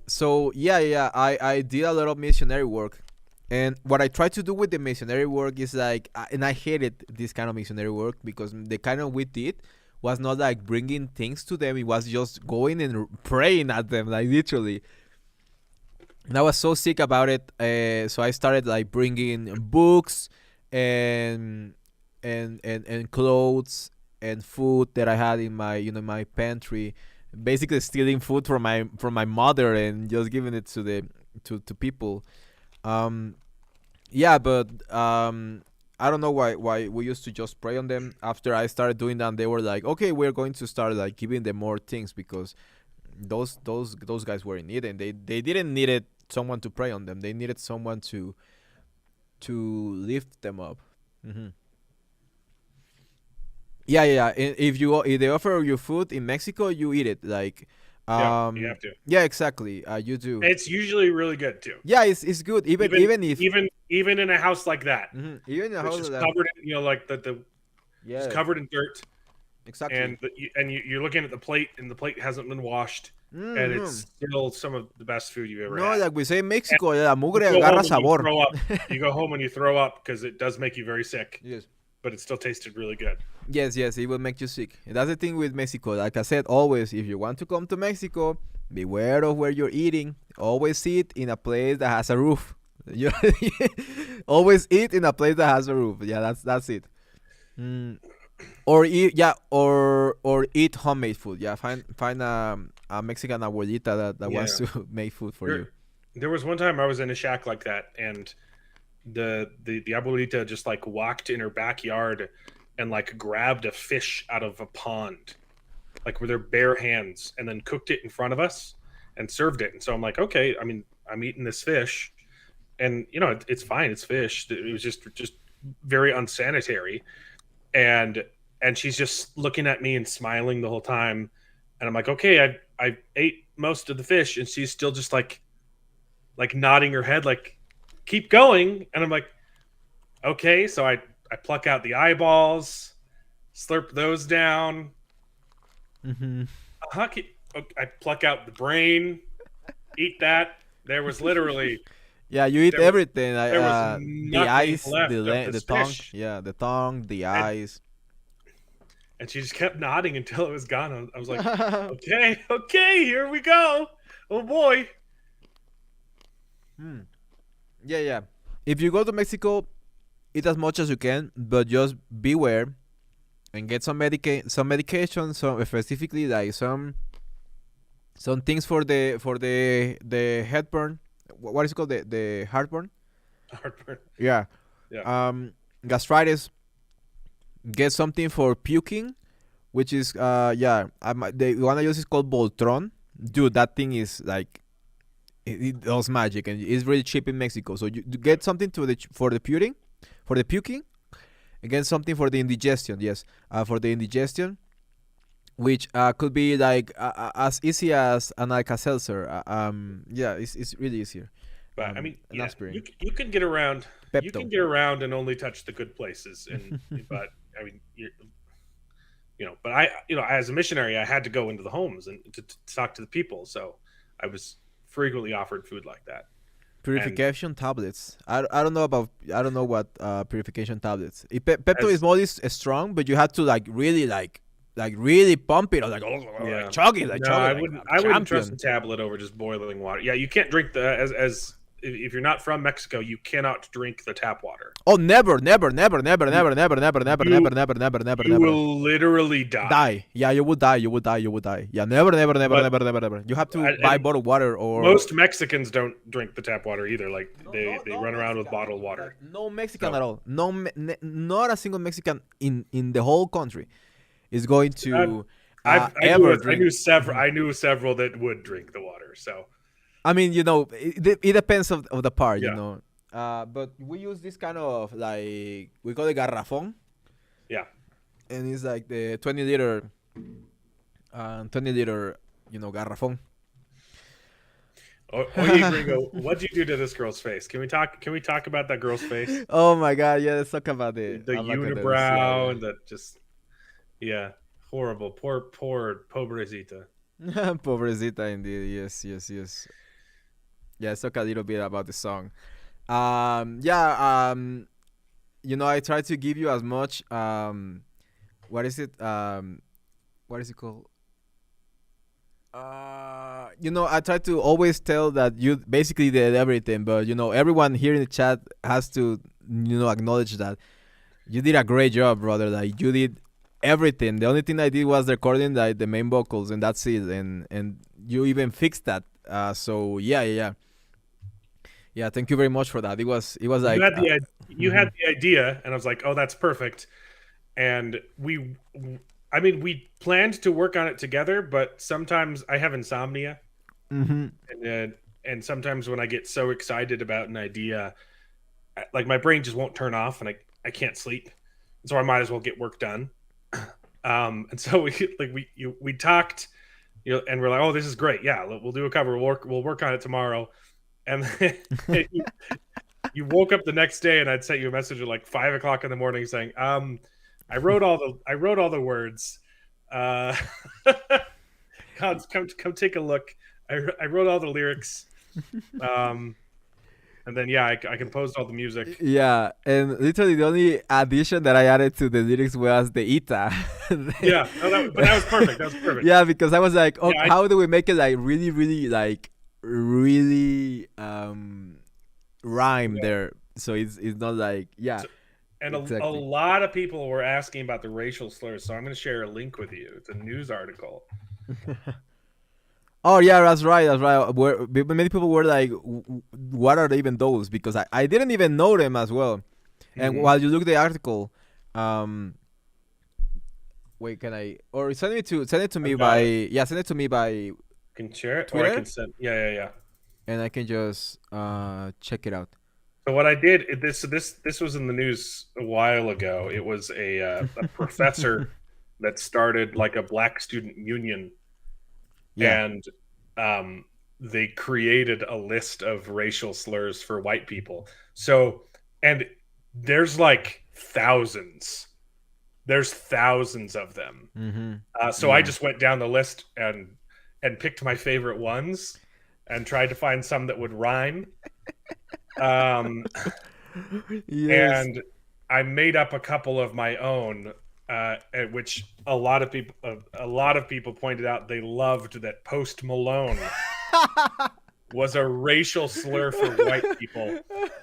So yeah, I did a lot of missionary work. And what I try to do with the missionary work is like, and I hated this kind of missionary work because the kind of we did was not like bringing things to them. It was just going and praying at them, like literally. And I was so sick about it. So I started like bringing books and and clothes and food that I had in my my pantry, basically stealing food from my mother and just giving it to the to people. Um, yeah, but I don't know why we used to just pray on them. After I started doing that, they were like, okay, we're going to start like giving them more things because those guys were in need and they didn't needed someone to pray on them. They needed someone to lift them up. Hmm. Yeah. If they offer you food in Mexico, you eat it. Like, Yeah, you have to. yeah, exactly. You do. It's usually really good too. Yeah, it's good. Even Even if even in a house like that, even in a which house is that. covered in, like the just Yeah, covered in dirt, exactly. and you're looking at the plate, and the plate hasn't been washed, and Hmm. it's still some of the best food you've ever No, had. like we say in And Mexico, la you mugre go agarra home and you sabor. throw up. You go home and you throw up because it does make you very sick, Yes. but it still tasted really good. Yes, it will make you sick. And that's the thing with Mexico. Like I said, always, if you want to come to Mexico, beware of where you're eating. Always eat in a place that has a roof. You always eat in a place that has a roof. Yeah, that's it. Mm. Or eat, yeah, or eat homemade food. Yeah, find a Mexican abuelita that wants Yeah, to make food for you. there there was one time I was in a shack like that, and the abuelita just like walked in her backyard and like grabbed a fish out of a pond, like with her bare hands, and then cooked it in front of us and served it. And so I'm like, okay, I mean, I'm eating this fish, and it's fine, it's fish. It was just very unsanitary, and she's just looking at me and smiling the whole time, and I'm like, okay, I ate most of the fish, and she's still just like nodding her head, like keep going, and I'm like, okay, so I pluck out the eyeballs, slurp those down. Hmm. I pluck out the brain, eat that. There was literally Yeah, you eat there was everything. Like, there was the nothing eyes, left of the this tongue. fish, Yeah, the tongue, the and eyes. she just kept nodding until it was gone. I was like, okay, okay, here we go. Oh boy. Hmm. Yeah. If you go to Mexico, eat as much as you can, but just beware and get some medication, some specifically like some things for the heartburn. What is it called? The heartburn. Heartburn. Yeah. Yeah. Gastritis. Get something for puking, which is yeah. The one I use is called Voltron. Dude, that thing is like it does magic and it's really cheap in Mexico. So you get something for the puking, and get something for the indigestion. Yes, for the indigestion, which could be like as easy as an Alka-Seltzer. Yeah, it's really easier. But I mean, An yeah, aspirin, you can get around. You can Pepto. get around and only touch the good places, and but I mean, but I, as a missionary, I had to go into the homes and to talk to the people. So I was frequently offered food like that. Purification tablets. I don't know about, I don't know what purification tablets. Pepto Bismol is strong, but you have to like really really pump it, or like chug it, no, I wouldn't trust a tablet over just boiling water. Yeah, you can't drink as if you're not from Mexico, you cannot drink the tap water. Oh, never. You will literally die. Yeah, you would die. Yeah, never. You have to buy bottled water, or most Mexicans don't drink the tap water either. Like they run around with bottled water. No Mexican at all. Not a single Mexican in the whole country is going to I knew several that would drink the water. So I mean, it depends of the part, but we use this kind of, like, we call it garrafón. Yeah. And it's like the 20 liter, garrafón. Oye Gringo, what'd you do to this girl's face? Can we talk about that girl's face? Oh my God, yeah, let's talk about the unibrow and the horrible, poor pobrecita. Pobrecita indeed. Yes. Yeah, let's talk a little bit about the song. I try to give you as much what is it called? I try to always tell that you basically did everything, but everyone here in the chat has to acknowledge that you did a great job, brother. Like, you did everything. The only thing I did was recording the main vocals, and that's it. And you even fixed that. So yeah. Thank you very much for that. It was like you had the idea, and I was like, oh, that's perfect. And we planned to work on it together, but sometimes I have insomnia, and sometimes when I get so excited about an idea, like, my brain just won't turn off, and I can't sleep, and so I might as well get work done. And so we talked, and we're like, oh, this is great. Yeah, we'll do a cover. We'll work on it tomorrow. And then you woke up the next day, and I'd sent you a message at like 5 o'clock in the morning saying, I wrote all the words. Come take a look. I wrote all the lyrics. And then I composed all the music. Yeah, and literally the only addition that I added to the lyrics was the ita. Yeah, but that was perfect. That was perfect. Yeah, because I was like, how do we make it like really like really rhyme there, so it's not like exactly. A lot of people were asking about the racial slurs, so I'm going to share a link with you. It's a news article. Oh yeah, that's right. Many people were like, what are even those, because I didn't even know them as well. And while you look at the article, wait, can I, or send it to me by send it to me by can share it, Twitter? Or I can send. Yeah. And I can just check it out. So what I did, this was in the news a while ago. It was a professor that started like a black student union, and they created a list of racial slurs for white people. So, and there's like thousands. There's thousands of them. So I just went down the list and picked my favorite ones and tried to find some that would rhyme. And I made up a couple of my own, which a lot of people pointed out they loved that Post Malone was a racial slur for white people,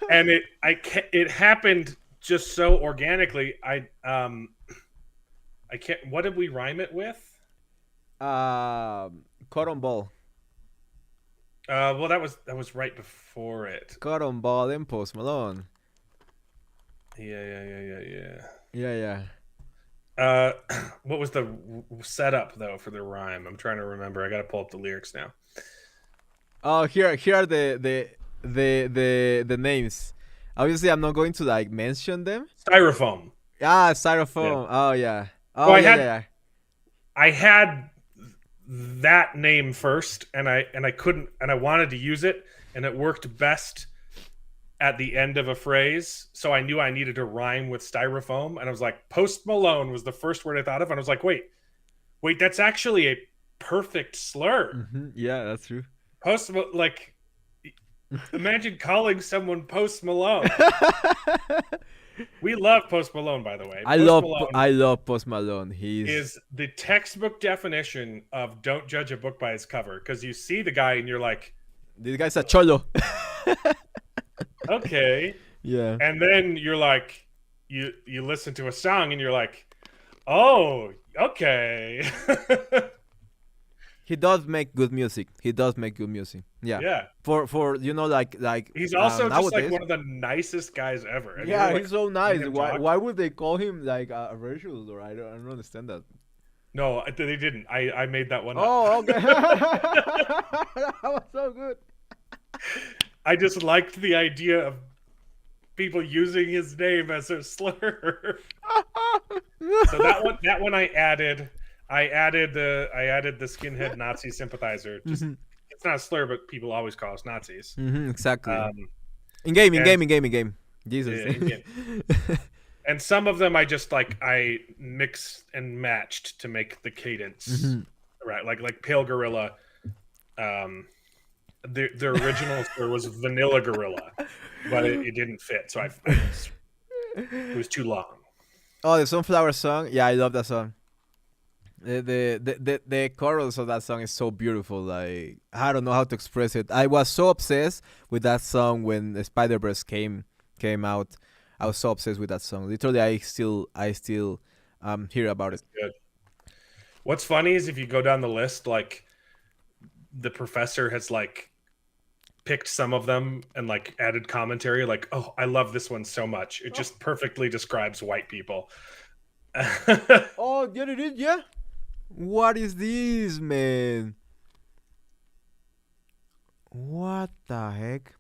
and it happened just so organically. I can't. What did we rhyme it with? Cotton ball. Well, that was right before it. Cotton ball and Post Malone. Yeah. What was the setup though for the rhyme? I'm trying to remember. I got to pull up the lyrics now. Oh, here are the names. Obviously, I'm not going to like mention them. Styrofoam. Styrofoam. Yeah. Oh yeah. Oh well, yeah. I had that name first, and I couldn't, and I wanted to use it, and it worked best at the end of a phrase, so I knew I needed to rhyme with styrofoam, and I was like, Post Malone was the first word I thought of, and I was like, wait, that's actually a perfect slur. Yeah, that's true. Like, imagine calling someone Post Malone. We love Post Malone, by the way. I love Post Malone. Is the textbook definition of don't judge a book by its cover, because you see the guy and you're like, this guy's a cholo. Okay. Yeah. And then you're like, you listen to a song and you're like, oh, okay. He does make good music. Yeah. Yeah. For like he's also just nowadays, like one of the nicest guys ever. And yeah, like, he's so nice. Why would they call him like a virtual? Or I don't understand that. No, they didn't. I made that one up. Oh, okay. That was so good. I just liked the idea of people using his name as a slur. So that one I added the skinhead Nazi sympathizer. Just it's not a slur, but people always call us Nazis. Exactly. In game. Jesus. Yeah, in game. And some of them I mixed and matched to make the cadence right. Like Pale Gorilla. The original slur was Vanilla Gorilla, but it didn't fit, so it was too long. Oh, the Sunflower song. Yeah, I love that song. The chorus of that song is so beautiful. Like, I don't know how to express it. I was so obsessed with that song when the Spider-Verse came out. I was so obsessed with that song. Literally, I still hear about it. Good. What's funny is if you go down the list, like the professor has like picked some of them and like added commentary. Like, oh, I love this one so much. It just perfectly describes white people. Oh, yeah, it is. Yeah. What is this, man? What the heck?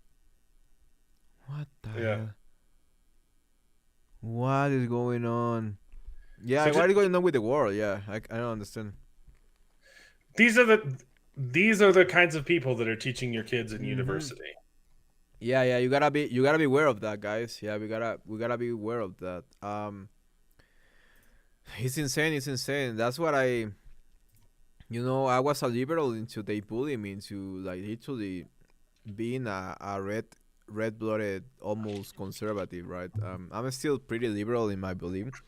Hell? What is going on? Yeah, So what is going on with the world? Yeah, I don't understand. These are the kinds of people that are teaching your kids in university. Yeah, you gotta be aware of that, guys. Yeah, we gotta be aware of that. It's insane. That's what I was a liberal until they bullied me into like literally being a red-blooded, almost conservative, right? I'm still pretty liberal in my belief.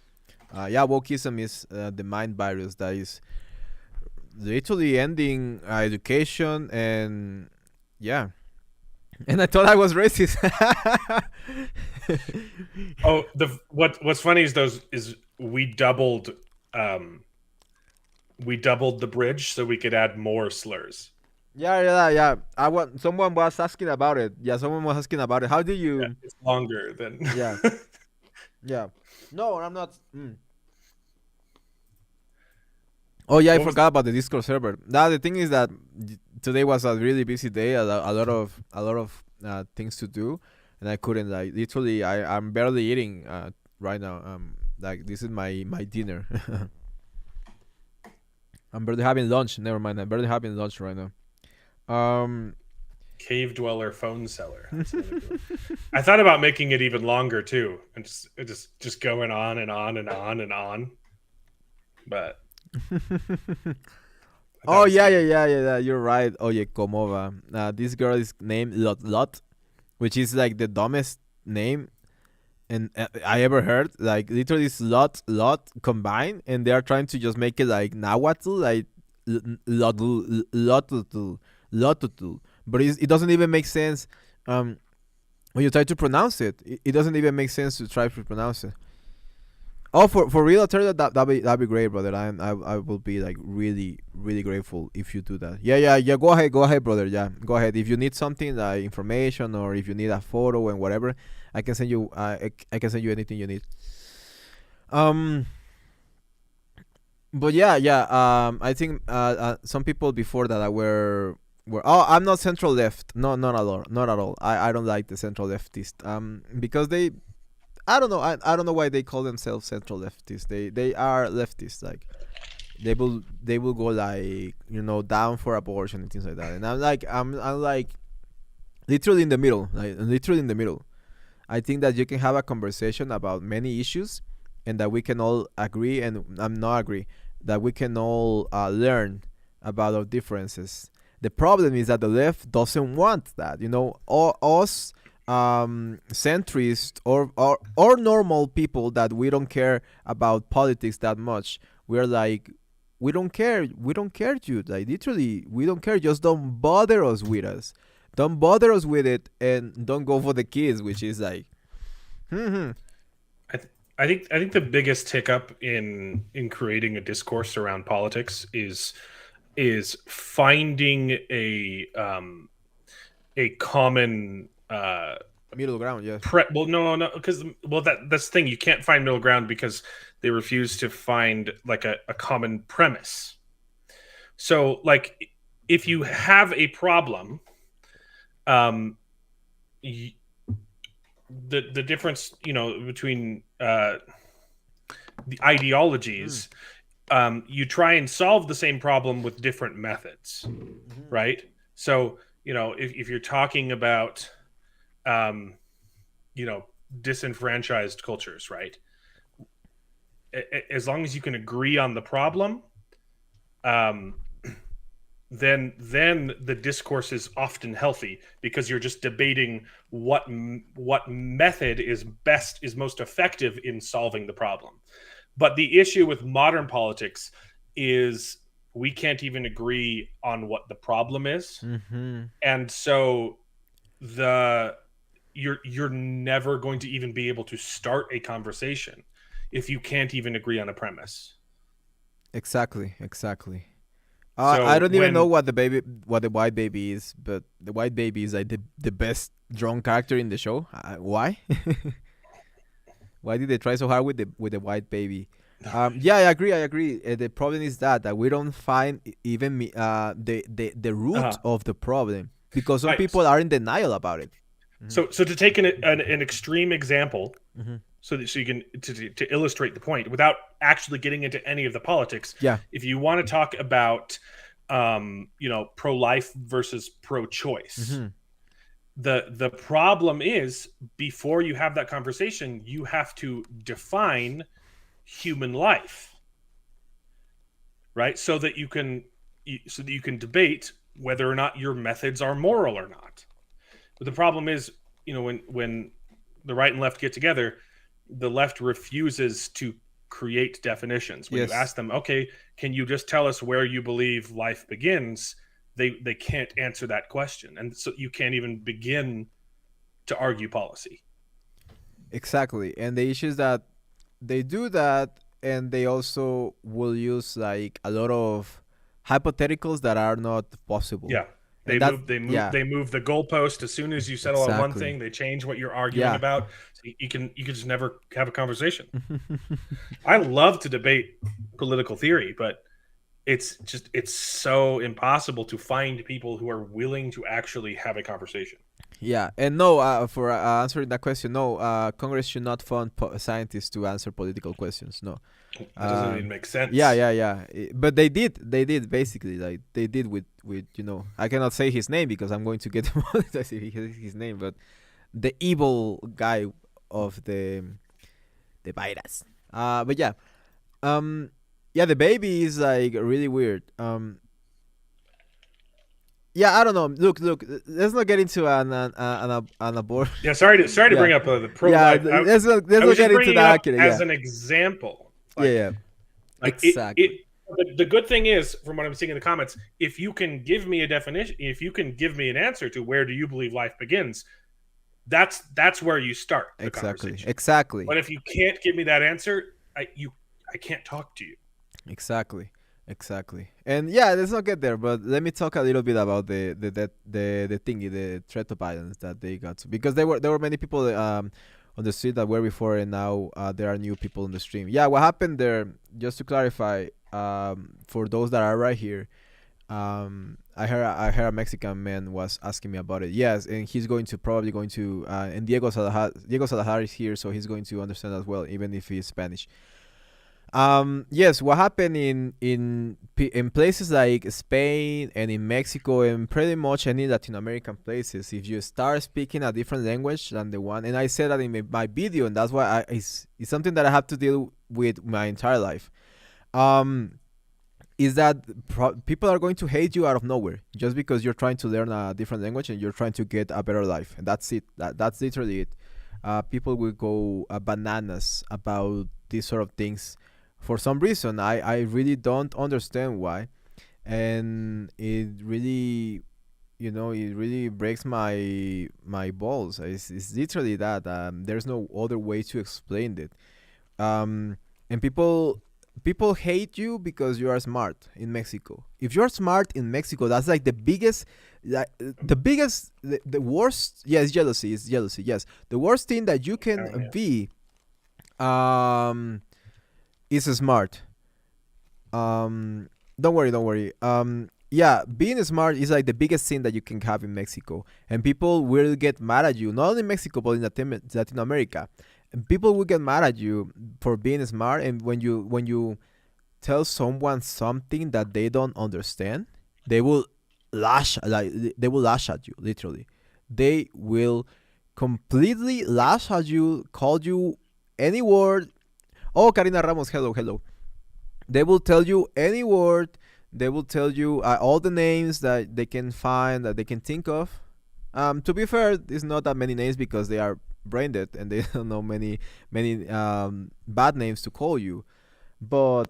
Wokeism is the mind virus that is literally ending education, and yeah. And I thought I was racist. Oh, what's funny is we doubled the bridge so we could add more slurs. Yeah. Someone was asking about it. Yeah, someone was asking about it. How do you? Yeah, it's longer than. Yeah. Yeah. No, I'm not. Oh yeah, I forgot about the Discord server. Now the thing is that today was a really busy day. A lot of things to do, and I couldn't like literally. I'm barely eating right now. Like this is my dinner. I'm barely having lunch. Never mind. I'm barely having lunch right now. Cave dweller phone seller. I thought about making it even longer too, and just going on and on and on and on. But oh yeah. You're right. Oye Komova. This girl is named Lot, which is like the dumbest name and I ever heard. Like literally, it's lot combined, and they are trying to just make it like Nahuatl, like Lotutul. But it doesn't even make sense. When you try to pronounce it, it doesn't even make sense to try to pronounce it. Oh, for real, I'll tell you that'd be great, brother. I will be like really grateful if you do that. Yeah. Go ahead, brother. Yeah, go ahead. If you need something like information or if you need a photo and whatever, I can send you. I can send you anything you need. But yeah. I think some people before that were. I'm not central left. No, not at all. I don't like the central leftist. Because they. I don't know. I don't know why they call themselves central leftists. They are leftists. Like they will go like down for abortion and things like that. And I'm like literally in the middle. Like literally in the middle. I think that you can have a conversation about many issues, and that we can all agree, and I'm not agree, that we can all learn about our differences. The problem is that the left doesn't want that. All, us centrist or normal people that we don't care about politics that much. We're like, we don't care. We don't care, dude. Like literally, we don't care. Just don't bother us with us. Don't bother us with it, and don't go for the kids, which is like, hmm. I think the biggest hiccup in creating a discourse around politics is finding a common Middle ground, yes. well, no, because that's the thing. You can't find middle ground because they refuse to find like a common premise. So, like, if you have a problem, the difference, between the ideologies, you try and solve the same problem with different methods, right? So, if you're talking about, disenfranchised cultures, right? As long as you can agree on the problem, then the discourse is often healthy because you're just debating what method is most effective in solving the problem. But the issue with modern politics is we can't even agree on what the problem is, and so you're never going to even be able to start a conversation if you can't even agree on a premise. Exactly. I don't even know what the white baby is, but the white baby is like the best drunk character in the show. Why? Why did they try so hard with the white baby? Yeah, I agree. The problem is that we don't find even the root of the problem, because some people are in denial about it. So to take an extreme example, so you can to illustrate the point without actually getting into any of the politics. Yeah. If you want to talk about, pro-life versus pro-choice, the problem is, before you have that conversation, you have to define human life, right? So that you can debate whether or not your methods are moral or not. But the problem is, when the right and left get together, the left refuses to create definitions. When you ask them, okay, can you just tell us where you believe life begins? They can't answer that question. And so you can't even begin to argue policy. Exactly. And the issue is that they do that, and they also will use like a lot of hypotheticals that are not possible. Yeah. They move the goalpost. As soon as you settle on one thing, they change what you're arguing about. So you can just never have a conversation. I love to debate political theory, but it's so impossible to find people who are willing to actually have a conversation. Yeah, and no, for answering that question, no, Congress should not fund scientists to answer political questions. No, that doesn't even make sense. Yeah. But they did basically, like they did with I cannot say his name because I'm going to get monetized if his name, but the evil guy of the virus. But yeah, the baby is like really weird. Yeah, I don't know. Look. Let's not get into an abortion. Yeah, sorry to bring up the pro. Yeah, let's not get into that as an example. Like, exactly. The good thing is, from what I'm seeing in the comments, if you can give me a definition, if you can give me an answer to where do you believe life begins, that's where you start the conversation. Exactly. But if you can't give me that answer, I can't talk to you. Exactly. And yeah, let's not get there, but let me talk a little bit about the thingy, the threat of violence that they got to, because there were many people on the street that were before, and now there are new people on the stream. Yeah, what happened there, just to clarify, for those that are right here, I heard a Mexican man was asking me about it. Yes, and he's probably going to and Diego Salazar is here, so he's going to understand as well, even if he's Spanish. Yes, what happened in places like Spain and in Mexico and pretty much any Latin American places, if you start speaking a different language than the one, and I said that in my video, and that's why it's something that I have to deal with my entire life. Um, is that people are going to hate you out of nowhere just because you're trying to learn a different language and you're trying to get a better life, and that's it. That's literally it. People will go bananas about these sort of things for some reason. I really don't understand why, and it really, it really breaks my balls. It's literally that. There's no other way to explain it. And people hate you because you are smart in Mexico. If you're smart in Mexico, that's like the biggest, the worst. Yeah, it's jealousy. It's jealousy. Yes, the worst thing that you Oh, can yeah. be, is smart. Don't worry, don't worry. Yeah, being smart is like the biggest thing that you can have in Mexico, and people will get mad at you. Not only in Mexico, but in Latin America, and people will get mad at you for being smart. And when you tell someone something that they don't understand, they will they will lash at you. Literally, they will completely lash at you, call you any word. Oh, Karina Ramos, hello, hello. They will tell you any word. They will tell you all the names that they can find, that they can think of. To be fair, it's not that many names because they are brain dead and they don't know many bad names to call you. But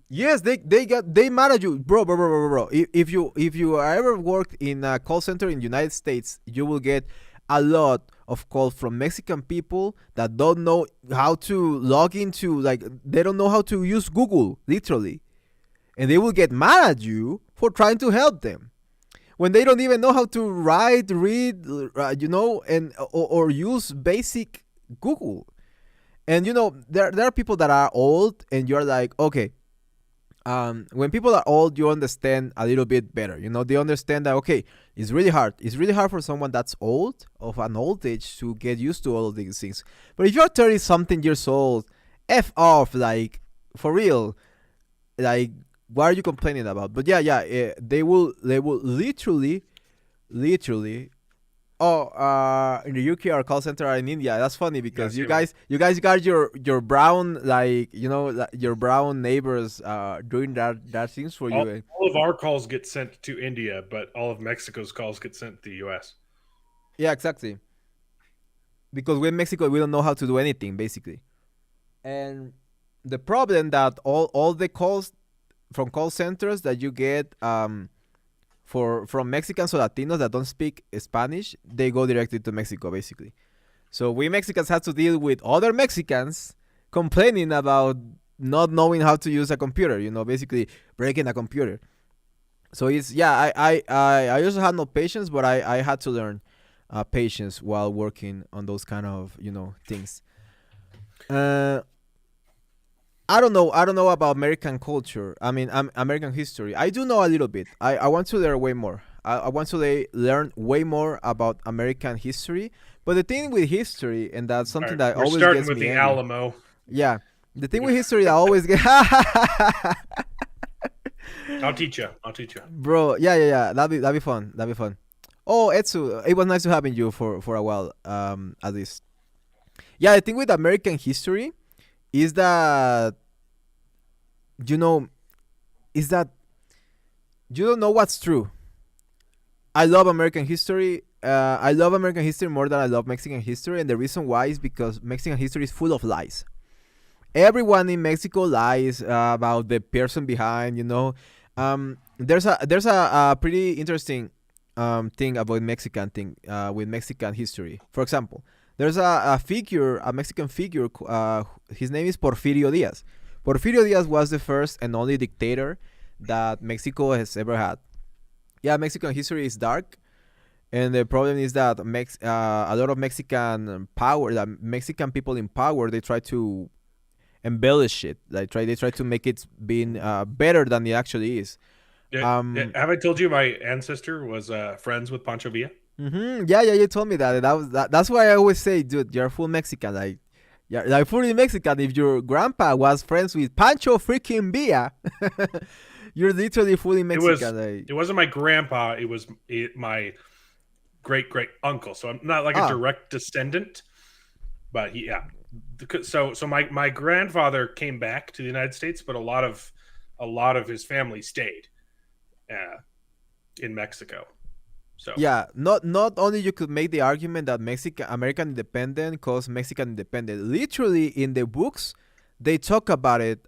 yes, they mad at you, bro. If you ever worked in a call center in the United States, you will get a lot of calls from Mexican people that don't know how to log into, like, they don't know how to use Google, literally, and they will get mad at you for trying to help them when they don't even know how to write, read, and or use basic Google. And there are people that are old, and you're like, okay, when people are old, you understand a little bit better. They understand that, okay, it's really hard. It's really hard for someone that's old, of an old age, to get used to all of these things. But if you're 30 something years old, F off, like, for real, like, what are you complaining about? But yeah, they will literally. Oh, in the UK, our call center are in India. That's funny Yeah, because you same here. guys got your brown, like, your brown neighbors doing that things for All, you. And all of our calls get sent to India, but all of Mexico's calls get sent to the U.S. yeah, exactly. Because we're in Mexico, we don't know how to do anything basically. And the problem that all the calls from call centers that you get, from Mexicans or Latinos that don't speak Spanish, they go directly to Mexico basically. So we Mexicans have to deal with other Mexicans complaining about not knowing how to use a computer. Basically breaking a computer. So it's, yeah. I also had no patience, but I had to learn patience while working on those kind of things. Uh, I don't know. I don't know about American culture. I mean, American history. I do know a little bit. I want to learn way more. I want to learn way more about American history. But the thing with history, and that's All something right, that we're always starting gets with me the angry. Alamo. Yeah, the thing You with know, history that always get I'll teach you. I'll teach you. bro. Yeah. That'd be fun. That'd be fun. Oh, Etsu, it was nice to having you for a while. At least. Yeah, the thing with American history is that you know is that you don't know what's true. I love American history. I love American history more than I love Mexican history, and the reason why is because Mexican history is full of lies. Everyone in Mexico lies about the person behind. There's a pretty interesting thing about Mexican thing with Mexican history. For example, there's a Mexican figure. His name is Porfirio Diaz. Porfirio Diaz was the first and only dictator that Mexico has ever had. Yeah, Mexican history is dark, and the problem is that a lot of Mexican power, that Mexican people in power, they try to embellish it. They try to make it being better than it actually is. Um, Have I told you my ancestor was friends with Pancho Villa? yeah, you told me that. That's why I always say, dude, you're full Mexican. Like, Yeah, like fully Mexican. If your grandpa was friends with Pancho freaking Villa, you're literally fully Mexican. It wasn't my grandpa. It was my great uncle. So I'm not like a direct descendant, but yeah. So my grandfather came back to the United States, but a lot of his family stayed in Mexico. So yeah, not only you could make the argument that American independence caused Mexican independence. Literally in the books, they talk about it.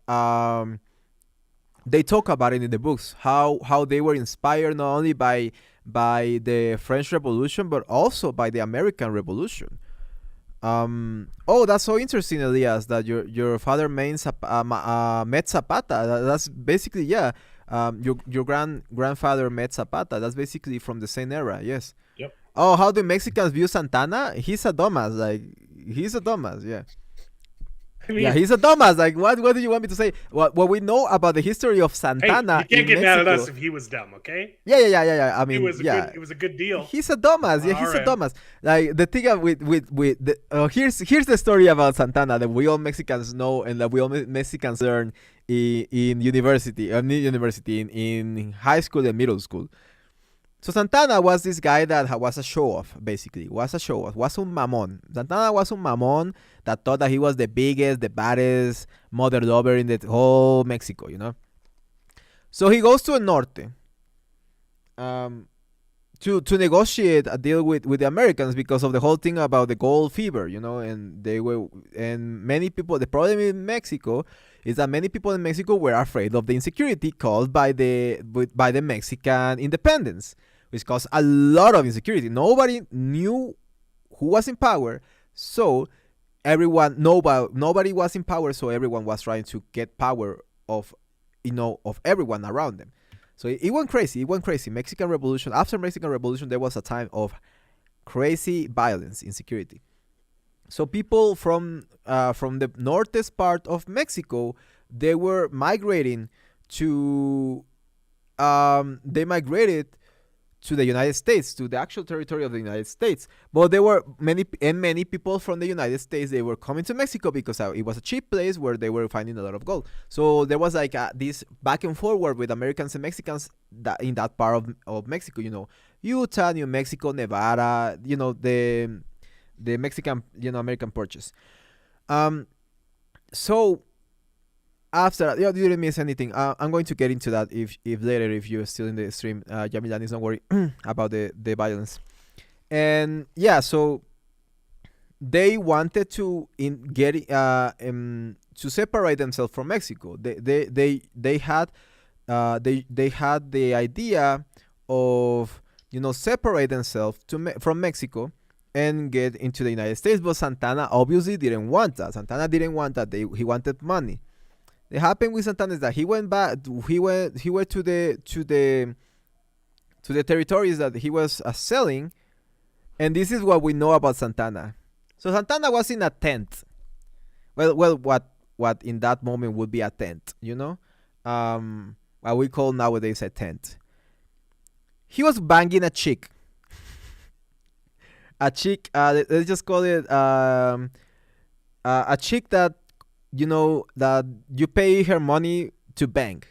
They talk about it in the books how they were inspired not only by the French Revolution but also by the American Revolution. Oh, that's so interesting, Elias, that your father met Zapata. That's basically, yeah. Your grandfather met Zapata. That's basically from the same era. Yes. Yep. Oh, how do Mexicans view Santana? He's a dumbass. Like, he's a dumbass. Yeah. I mean, yeah, he's a dumbass. Like, what do you want me to say? What we know about the history of Santana? Hey, you can't get mad at us if he was dumb, okay? Yeah. I mean, it was a good deal. He's a dumbass. Yeah, he's a dumbass. Like, the thing with the here's the story about Santana that we all Mexicans know and that we all Mexicans learn in university, in high school and middle school. So Santana was this guy that was a show-off, basically. Was a show-off. Was un mamón. Santana was un mamón that thought that he was the biggest, the baddest mother lover in the whole Mexico, you know? So he goes to the norte to negotiate a deal with the Americans because of the whole thing about the gold fever, you know? And many people, the problem in Mexico is that many people in Mexico were afraid of the insecurity caused by the Mexican independence, which caused a lot of insecurity. Nobody knew who was in power, so nobody was in power, so everyone was trying to get power of everyone around them. So it went crazy. Mexican Revolution. After Mexican Revolution, there was a time of crazy violence, insecurity. So people from the northeast part of Mexico, they were migrating to they migrated to the United States, to the actual territory of the United States. But there were many people from the United States, they were coming to Mexico because it was a cheap place where they were finding a lot of gold. So there was like this back and forward with Americans and Mexicans in that part of Mexico, Utah, New Mexico, Nevada, the Mexican, American purchase. So after you didn't miss anything. I'm going to get into that if later, if you're still in the stream, Jamilanis, don't worry about the violence. And yeah, so they wanted to to separate themselves from Mexico. They had the idea of separate themselves from Mexico and get into the United States, but Santana obviously didn't want that. He wanted money. What happened with Santana is that he went back. He went to the territories that he was selling, and this is what we know about Santana. So Santana was in a tent. Well, what in that moment would be a tent, what we call nowadays a tent. He was banging a chick. Let's just call it a chick that that you pay her money to bang.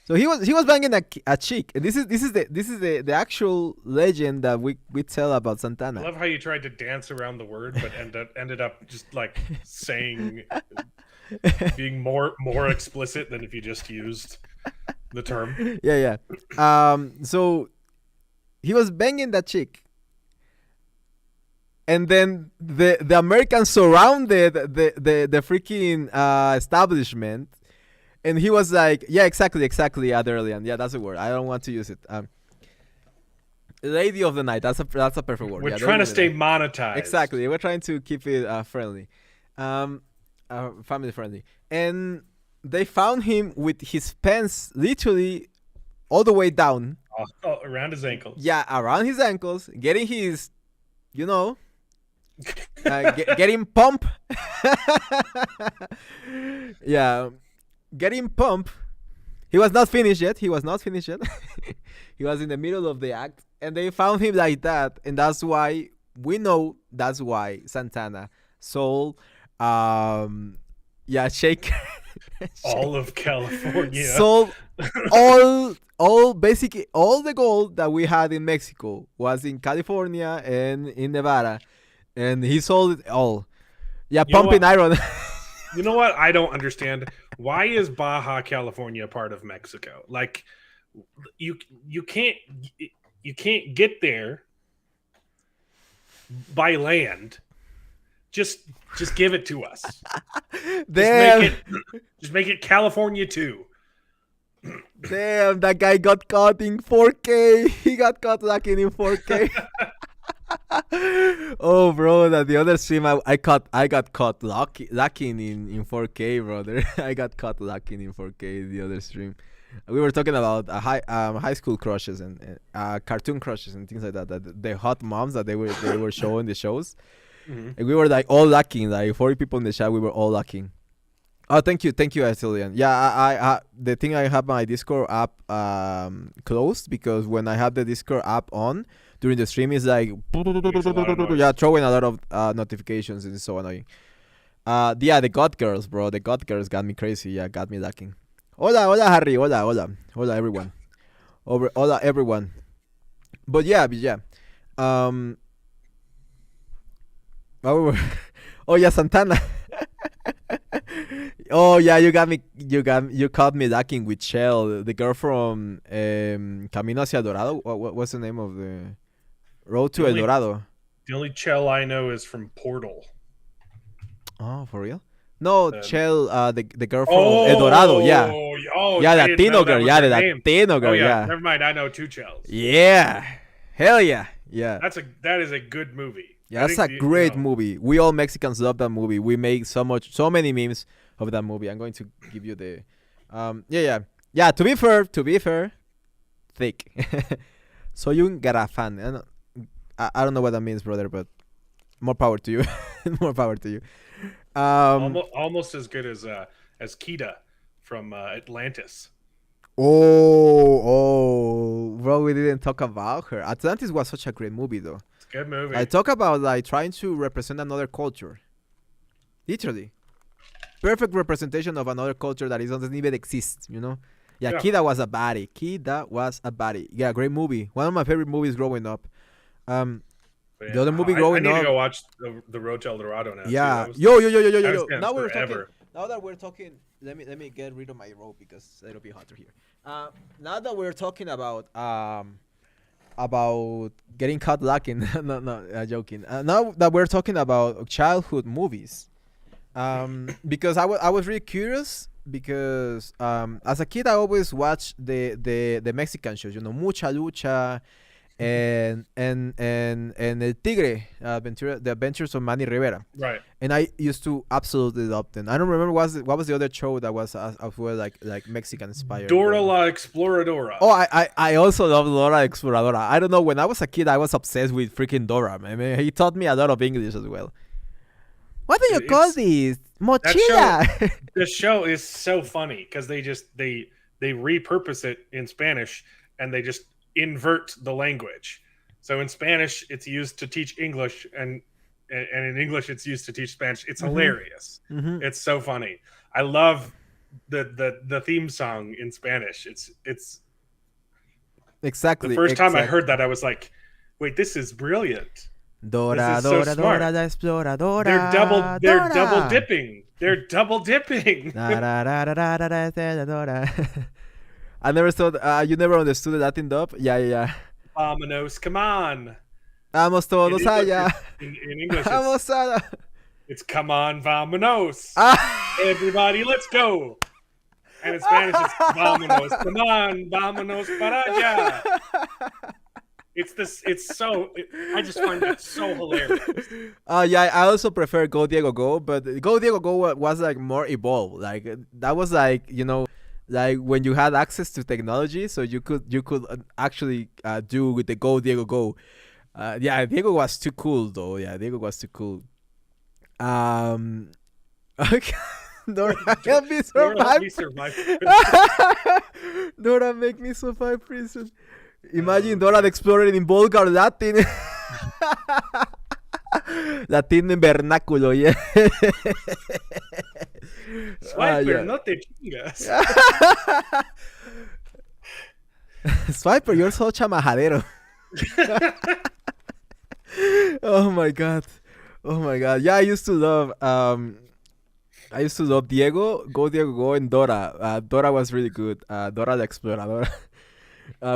So he was banging a chick, and this is the actual legend that we tell about Santana. I love how you tried to dance around the word, but ended up just like saying, being more explicit than if you just used the term. Yeah. So he was banging that chick. And then the Americans surrounded the freaking establishment, and he was like, "Yeah, exactly, Adderlian. Yeah, that's a word. I don't want to use it. Lady of the night. That's a perfect word. We're trying to stay monetized. Exactly. We're trying to keep it friendly, family friendly. And they found him with his pants literally all the way down, around his ankles. Yeah, around his ankles, getting his, getting pump. Yeah, getting pump. He was not finished yet. He was in the middle of the act, and they found him like that, and that's why Santana sold Yeah, shake. All of California. Sold basically all the gold that we had in Mexico was in California and in Nevada, and he sold it all. Yeah, You know pumping what? iron. You know what? I don't understand. Why is Baja California a part of Mexico? Like, you can't get there by land. Just give it to us. Damn. Just make it California too. Damn, that guy got caught in 4K. He got caught lacking in 4K. Oh, bro, that the other stream I got caught lacking in 4K, brother. I got caught lacking in 4K the other stream. We were talking about high school crushes and cartoon crushes and things like that. That the hot moms that they were showing the shows. Mm-hmm. And we were like all lacking, like 40 people in the chat. We were all lacking. Oh, thank you, Astilian. Yeah, I the thing I have my Discord app closed because when I have the Discord app on during the stream, it's like yeah, throwing a lot of notifications and it's so annoying. Yeah, the God Girls, bro. The God Girls got me crazy. Yeah, got me lacking. Hola, Harry. Hola, everyone. Hola, everyone. But yeah. Oh yeah, Santana. Oh yeah, you caught me lacking with Shell, the girl from Camino hacia El Dorado. What's the name of the Road to El Dorado? The only Chell I know is from Portal. Oh, for real? No, Chell, the girl from El Dorado. Yeah. Oh, yeah, Latino girl. Yeah, the Latino girl. Yeah. Never mind. I know two Chells. Yeah. Hell yeah. Yeah. That is a good movie. Yeah, that's a great movie. We all Mexicans love that movie. We make so many memes of that movie. I'm going to give you the, yeah. To be fair, thick. Soy un garafán. I don't know what that means, brother, but more power to you. More power to you. Almost as good as Kida from Atlantis. Oh, bro, we didn't talk about her. Atlantis was such a great movie, though. It's a good movie. I talk about like trying to represent another culture. Literally. Perfect representation of another culture that doesn't even exist, you know? Yeah, Kida was a baddie. Yeah, great movie. One of my favorite movies growing up. The other movie growing up. I need to go watch the Road to El Dorado now. Yeah. Too. Yo. Now we're talking. Now that we're talking, let me get rid of my robe because it'll be hotter here. Now that we're talking about getting caught lacking, no, joking. Now that we're talking about childhood movies, because I was really curious because as a kid I always watched the Mexican shows, you know, Mucha Lucha. And El Tigre, the Adventures of Manny Rivera. Right. And I used to absolutely love them. I don't remember what was the other show that was as well like Mexican inspired. Dora la Exploradora. Oh, I also love Dora la Exploradora. I don't know. When I was a kid, I was obsessed with freaking Dora. Man, he taught me a lot of English as well. What do you call these? Mochila. The show is so funny because they repurpose it in Spanish and they just invert the language. So in Spanish it's used to teach English and in English it's used to teach Spanish. It's hilarious. It's so funny. I love the theme song in Spanish. It's exactly the first time I heard that I was like, wait, this is brilliant. Dora Dora Dora la Exploradora. They're double dipping. They're double dipping. I never thought you never understood the Latin dub. Yeah. Vámonos, come on. Vamos todos allá. In English, it's come on, vámonos. Everybody, let's go. And in Spanish, it's vámonos, come on, vámonos para allá. I just find that so hilarious. Yeah, I also prefer Go Diego Go, but Go Diego Go was like more evolved. Like that was like, you know, like when you had access to technology, so you could actually do with the Go Diego Go. Yeah, Diego was too cool though. Yeah, Diego was too cool. Okay. Dora, help me survive. Dora, make me survive prison. Imagine Dora the Explorer in Bulgar Latin. Latin vernáculo, yeah. Swiper, no te chingas. Swiper, you're such a majadero. Oh my god. Oh my god. Yeah, I used to love Diego, Go, and Dora. Dora was really good. Dora la Exploradora.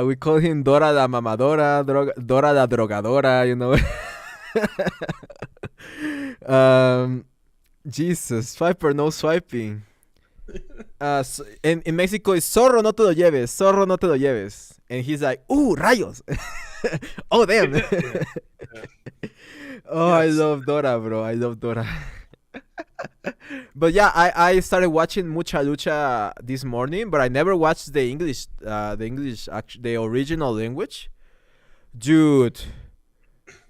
We call him Dora la Mamadora, Dora la Drogadora, you know. Jesus, swiper, no swiping. In Mexico, it's zorro, no te lo lleves, zorro, no te lo lleves. And he's like, ooh, rayos. Oh, damn. Oh, I love Dora, bro. I love Dora. But yeah, I started watching Mucha Lucha this morning, but I never watched the English, the original language. Dude.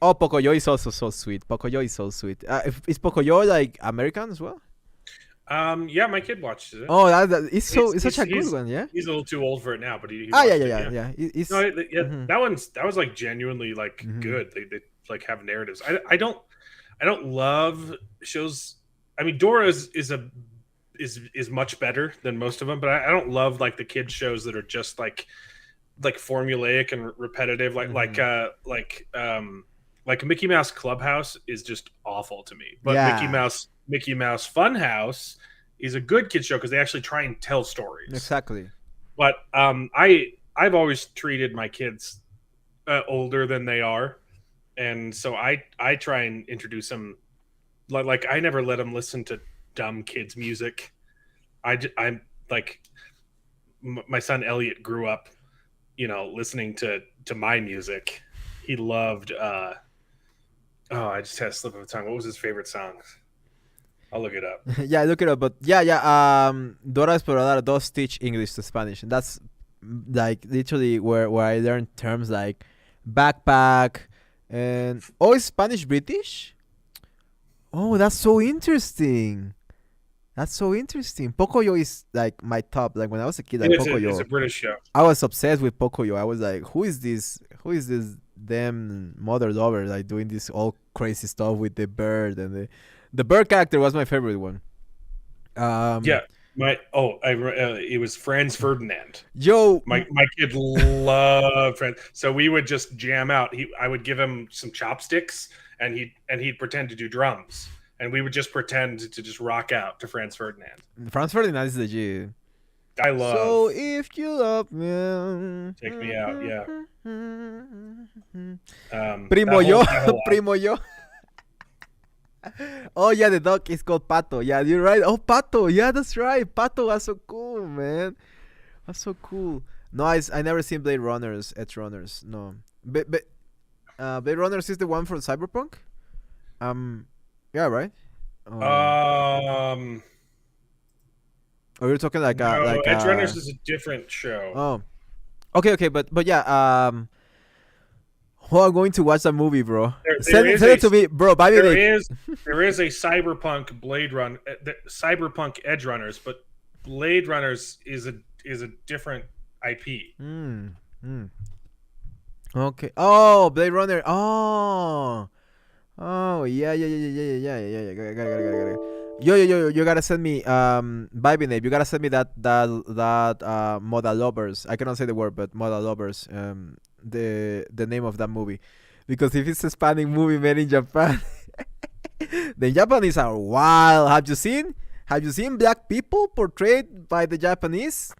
Oh, Pocoyo is also so sweet. Pocoyo is so sweet. Is Pocoyo like American as well? Yeah, my kid watches it. Oh, it's such a good one. Yeah, he's a little too old for it now, but he yeah. That was like genuinely like good. They like have narratives. I don't love shows. I mean, Dora is much better than most of them, but I don't love like the kids shows that are just like formulaic and repetitive, like Mickey Mouse Clubhouse is just awful to me. But yeah. Mickey Mouse Funhouse is a good kid show because they actually try and tell stories. Exactly. But I've always treated my kids older than they are, and so I try and introduce them. Like I never let them listen to dumb kids music. I'm like my son Elliot grew up, listening to my music. He loved. I just had a slip of the tongue. What was his favorite song? I'll look it up. Yeah, look it up. But yeah. Dora Exploradora does teach English to Spanish, and that's like literally where I learned terms like backpack and is Spanish British? Oh, that's so interesting. Pocoyo is like my top. Like when I was a kid, like Pocoyo. It's a British show. I was obsessed with Pocoyo. I was like, who is this damn mother lover like doing this all crazy stuff with the bird, and the bird character was my favorite one. It was Franz Ferdinand. Yo, my kid loved Franz. So we would just jam out. I would give him some chopsticks, and he'd pretend to do drums, and we would just pretend to just rock out to Franz Ferdinand. Franz Ferdinand is legit. I love. So if you love me, take me out. Yeah. Primo yo. Oh yeah, the dog is called Pato. Yeah, you're right. Oh, Pato. Yeah, that's right. Pato was so cool, man. That's so cool. No, I never seen Blade Runners, Edge Runners. No, but Blade Runners is the one from Cyberpunk. Yeah, right. Or you're talking like Edge Runners is a different show. Oh, okay, but yeah. I'm going to watch that movie, bro. Send it to me, bro. There is a Cyberpunk Blade Run, Cyberpunk Edge Runners, but Blade Runners is a different IP. Okay. Oh, Blade Runner. Oh, yeah. Got it. Yo, you gotta send me Vibe name. You gotta send me that Moda Lovers. I cannot say the word, but Moda Lovers. The name of that movie, because if it's a Spanish movie made in Japan, the Japanese are wild. Have you seen black people portrayed by the Japanese?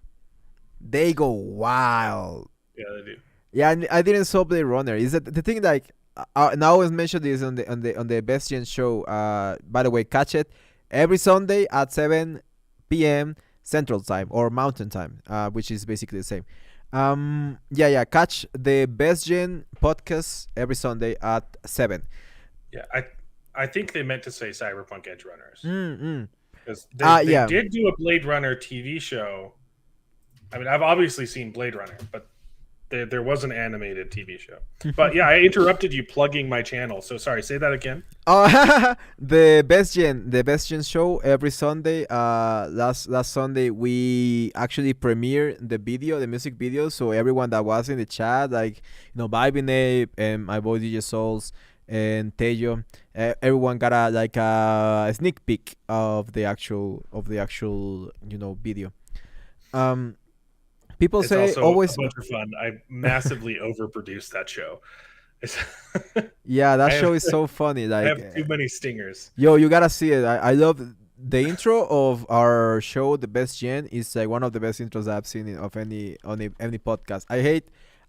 They go wild. Yeah, they do. Yeah, I didn't saw Blade Runner. Is that the thing? Like, and I always mention this on the Best Gen show. By the way, catch it every Sunday at 7 p.m. Central Time or Mountain Time, which is basically the same. Catch the Best Gen podcast every Sunday at 7. Yeah, I think they meant to say Cyberpunk Edge Runners. Because they did do a Blade Runner TV show. I mean, I've obviously seen Blade Runner, but there was an animated TV show. But yeah, I interrupted you plugging my channel. So sorry, say that again. The Best Gen show every Sunday. Last Sunday we actually premiered the music video. So everyone that was in the chat, like Vibinate and my boy DJ Souls and Tello. Everyone got a like a sneak peek of the actual video. Um, People It's say also a always, bunch of fun. I massively overproduced that show. It's yeah, I that have show is so funny. I Like, have too many stingers. yo, you gotta see it. I love the intro of our show, The Best Gen. Is like one of the best intros I've seen of any podcast.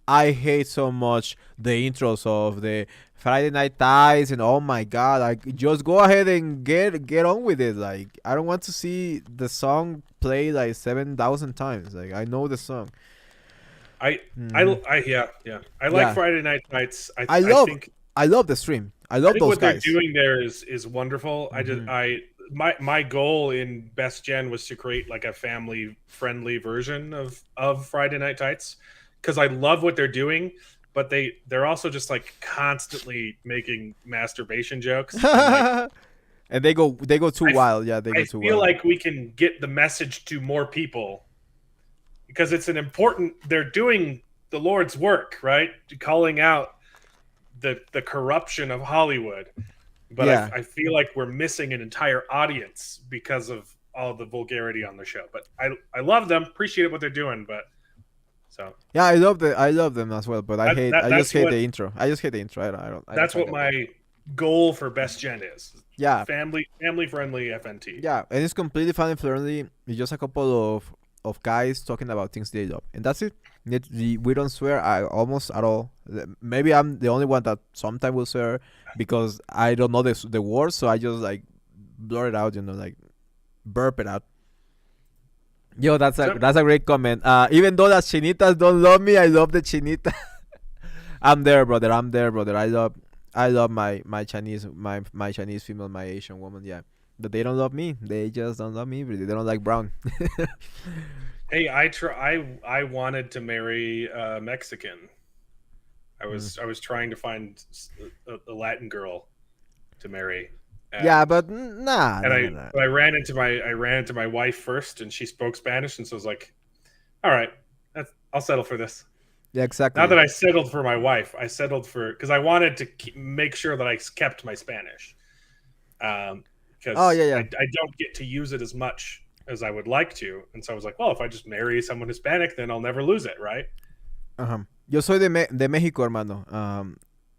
I hate so much the intros of the Friday Night Ties, and oh my god, like just go ahead and get on with it. Like, I don't want to see the song play like 7,000 times. Like, I know the song. I Mhm. yeah. I like Yeah, Friday Night Nights. I I love think I love the stream. I I love think those what they're guys. doing there is wonderful. Hmm. My goal in Best Gen was to create like a family friendly version of Friday Night Tights, because I love what they're doing, but they're also just like constantly making masturbation jokes, and like And they go too I f- wild. Yeah, they go I too feel wild. like we can get the message to more people, because it's an important, they're doing the Lord's work, right? Calling out the corruption of Hollywood. But Yeah. I feel like we're missing an entire audience because of all the vulgarity on the show. But I love them, appreciate what they're doing, but so Yeah, I love them as well, but I just hate the intro. I just hate the intro. I don't that's find what it well. my goal for Best Gen is. Yeah, Family friendly FNT. yeah, and it's completely family friendly. It's just a couple of guys talking about things they love, and that's it. We don't swear almost at all. Maybe I'm the only one that sometimes will swear because I don't know the words, so I just like blur it out, like burp it out. Yo, that's a So that's a great comment. Even though the chinitas don't love me, I love the chinita. I'm there, brother. I'm there, brother. I love my Chinese my Chinese female, my Asian woman. Yeah, but they don't love me. They just don't love me. Really. They don't like brown. hey, I wanted to marry a Mexican. Mm. I was trying to find a Latin girl to marry, Yeah, and but nah, and nah, nah, nah. I ran into my wife first, and she spoke Spanish, and so I was like, all right, I'll settle for this. Yeah, Not exactly. that I settled for my wife, I settled for, because I wanted to make sure that I kept my Spanish, Oh because yeah, yeah. I don't get to use it as much as I would like to, and so I was like, well, if I just marry someone Hispanic, then I'll never lose it, right? Yo soy de México, hermano.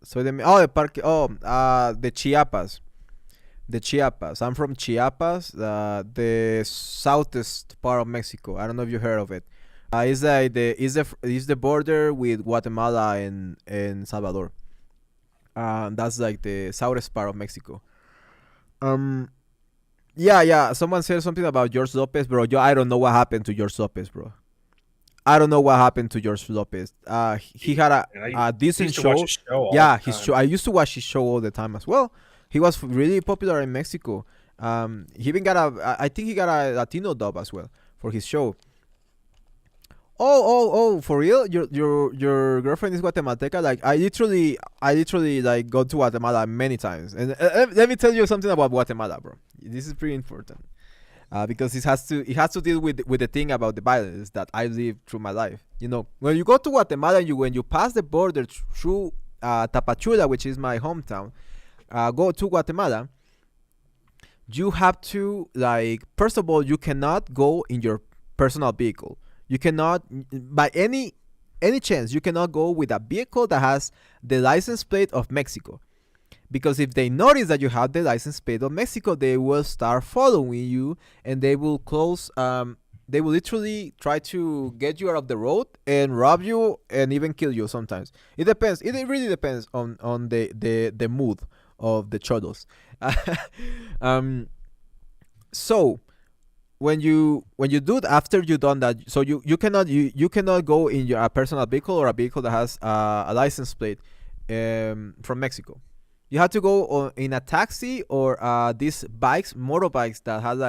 Soy oh, de Parque. Oh, de Chiapas. De Chiapas. I'm from Chiapas, the southeast part of Mexico. I don't know if you heard of it. It's like the border with Guatemala and Salvador. That's like the southeast part of Mexico. Um, yeah, yeah. Someone said something about George Lopez, bro. Yo, I don't know what happened to George Lopez, bro. I don't know what happened to George Lopez. He had And I a decent used to watch show. his show all Yeah, the his time. show. I used to watch his show all the time as well. He was really popular in Mexico. He even got I think he got a Latino dub as well for his show. Oh! For real? Your girlfriend is Guatemalteca? Like, I literally like go to Guatemala many times. And let me tell you something about Guatemala, bro. This is pretty important. Because it has to deal with the thing about the violence that I lived through my life. When you go to Guatemala, when you pass the border through Tapachula, which is my hometown, go to Guatemala, you have to, like, first of all, you cannot go in your personal vehicle. You cannot, by any chance, you cannot go with a vehicle that has the license plate of Mexico, because if they notice that you have the license plate of Mexico, they will start following you, and they will close. They will literally try to get you out of the road and rob you and even kill you. Sometimes it depends. It really depends on the mood of the cholos. um. So when you do it after you done that, so you cannot go in your a personal vehicle or a vehicle that has a license plate from Mexico. You have to go in a taxi or these motorbikes that have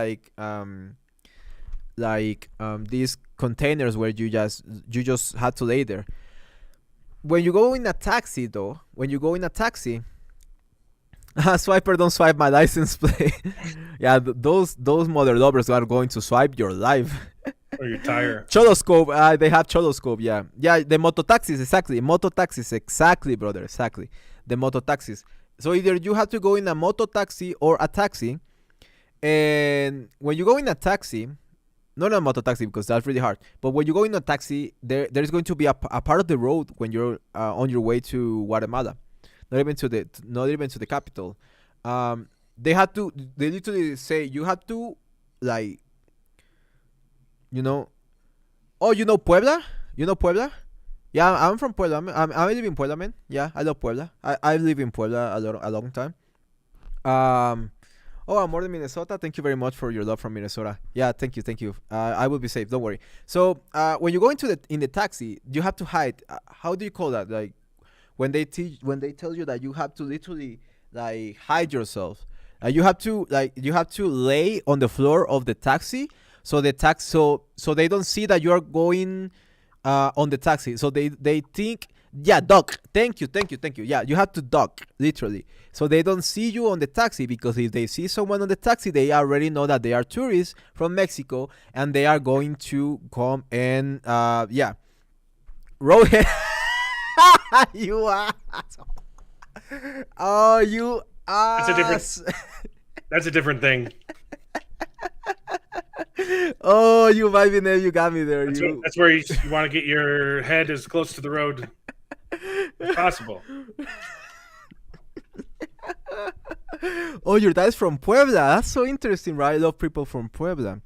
these containers where you just had to lay there. When you go in a taxi, though, swiper don't swipe my license plate. Yeah, those mother lovers are going to swipe your life. Or your tire. Choloscope, they have Choloscope, yeah, the moto taxis, exactly, brother, exactly, the moto taxis. So either you have to go in a moto taxi or a taxi, and when you go in a taxi, not a moto taxi because that's really hard. But when you go in a taxi, there's going to be a part of the road when you're on your way to Guatemala, not even to the capital. They had to. They literally say you have to, like, you know. Oh, you know Puebla? You know Puebla? Yeah, I'm from Puebla. I live in Puebla, man. Yeah, I love Puebla. I live in Puebla a long time. Um, Oh, I'm more than Minnesota. Thank you very much for your love from Minnesota. Yeah, thank you, thank you. I will be safe. Don't worry. So when you go into the taxi, you have to hide. How do you call that? Like when they tell you that you have to literally like hide yourself. You have to lay on the floor of the taxi, so so they don't see that you are going on the taxi. So they think, yeah, duck. Thank you, thank you, thank you. Yeah, you have to duck literally, so they don't see you on the taxi, because if they see someone on the taxi, they already know that they are tourists from Mexico and they are going to come and yeah, Rohit. You ass. Oh, you That's a different. ass. That's a different thing. Oh, you might be there. You got me there. That's where you want to get your head as close to the road as possible. Oh, your dad is from Puebla. That's so interesting, right? I love people from Puebla.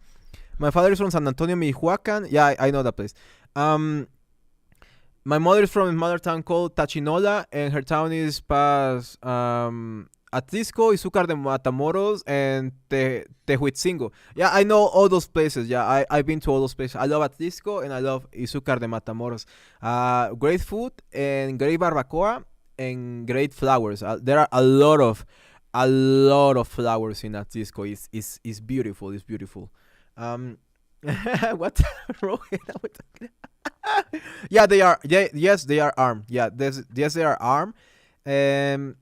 My father is from San Antonio, Michoacan. Yeah, I know that place. My mother is from a mother town called Tachinola, and her town is past Atlisco, Izúcar de Matamoros, and Tehuitzingo. Yeah, I know all those places. Yeah, I've been to all those places. I love Atlisco and I love Izúcar de Matamoros. Great food and great barbacoa and great flowers. There are a lot of flowers in Atlisco. It's beautiful. It's beautiful. What? Yeah, they are. Yeah, yes, they are armed. Yeah, yes, they are armed. Um,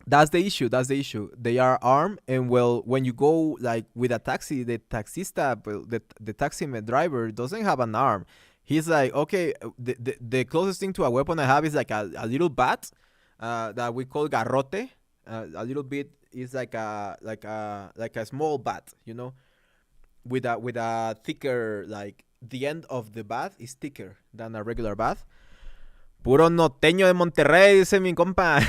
that's the issue. That's the issue. They are armed, and well, when you go like with a taxi, the taxista, well, the taxi driver doesn't have an arm. He's like, okay, the closest thing to a weapon I have is like a little bat, that we call garrote. A little bit is like a small bat, with a thicker, like the end of the bat is thicker than a regular bat. Puro norteño de Monterrey, dice mi compa.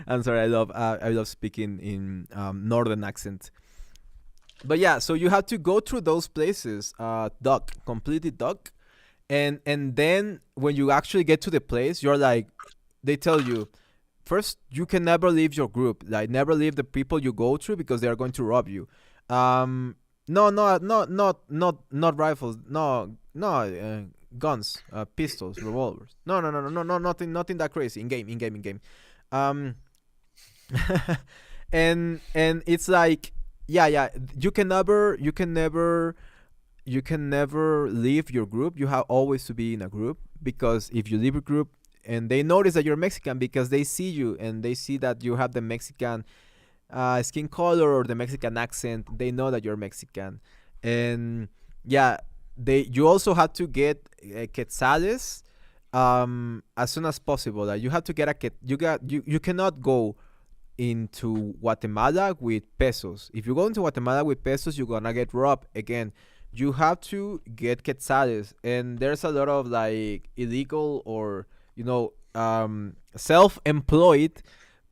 I'm sorry, I love speaking in northern accent. But yeah, so you have to go through those places, duck, completely duck, and then when you actually get to the place, you're like, they tell you, first you can never leave your group, like never leave the people you go through, because they are going to rob you. No, not rifles. No, guns, pistols, revolvers. No, nothing that crazy. In game. Um, and it's like, yeah. You can never leave your group. You have always to be in a group, because if you leave a group and they notice that you're Mexican, because they see you and they see that you have the Mexican skin color or the Mexican accent, they know that you're Mexican. And yeah, you also have to get quetzales as soon as possible. Like you have to get you cannot go into Guatemala with pesos. If you go into Guatemala with pesos, you're gonna get robbed again. You have to get quetzales, and there's a lot of like illegal or self-employed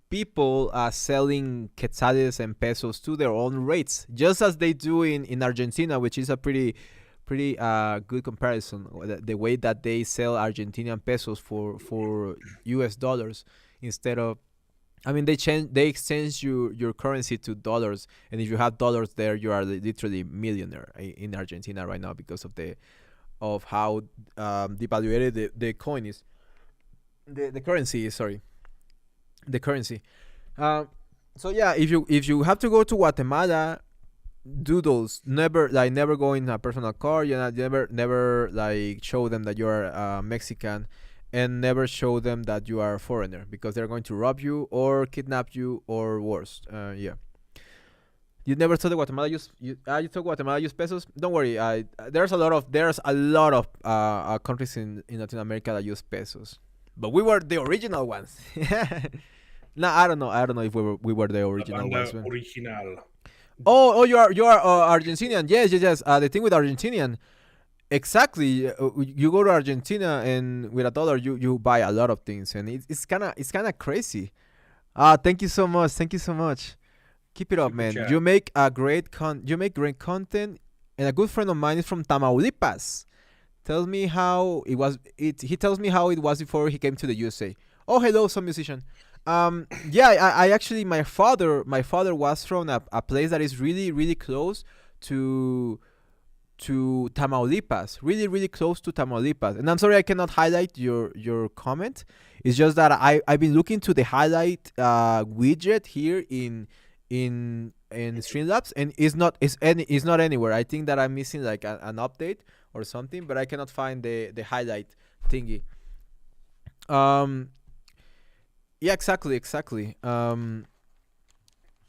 people selling quetzales and pesos to their own rates, just as they do in Argentina, which is a pretty good comparison. The way that they sell Argentinian pesos for US dollars, instead of, I mean, they exchange your currency to dollars, and if you have dollars there, you are literally millionaire in Argentina right now, because of how devaluated the coin is, the currency is, sorry, the currency. So yeah, if you have to go to Guatemala, do those. Never go in a personal car. Never like show them that you are Mexican, and never show them that you are a foreigner, because they're going to rob you or kidnap you, or worse. Yeah. You never saw the Guatemala use you saw Guatemala use pesos. Don't worry. There's a lot of countries in Latin America that use pesos, but we were the original ones. No, I don't know. I don't know if we were the La original banda ones. Man. original. Oh, you are Argentinian. Yes, yes, yes. The thing with Argentinian, exactly. You go to Argentina and with $1, you buy a lot of things, and it's kind of crazy. Thank you so much. Thank you so much. Keep it up, Super man. chat. You make great content, and a good friend of mine is from Tamaulipas. Tells me how it was. He tells me how it was before he came to the USA. Oh, hello, some musician. Yeah, I actually my father was from a place that is really really close to Tamaulipas, really really close to Tamaulipas. And I'm sorry I cannot highlight your comment. It's just that I've been looking to the highlight widget here in Streamlabs, and it's not anywhere. I think that I'm missing like an update or something, but I cannot find the highlight thingy. Um, yeah, exactly.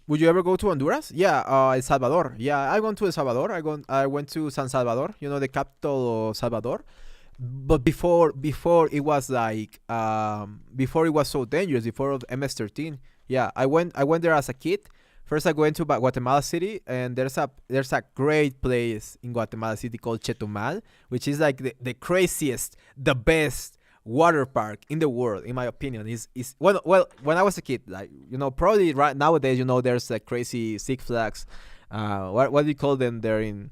Would you ever go to Honduras? Yeah, El Salvador. Yeah, I went to El Salvador. I went to San Salvador. You know, the capital of Salvador. But before it was like before it was so dangerous. Before of MS-13. Yeah, I went there as a kid. First, I went to Guatemala City, and there's a great place in Guatemala City called Chetumal, which is like the craziest, the best water park in the world, in my opinion. Is well when I was a kid, like probably right nowadays, there's like crazy Six Flags. What do you call them there in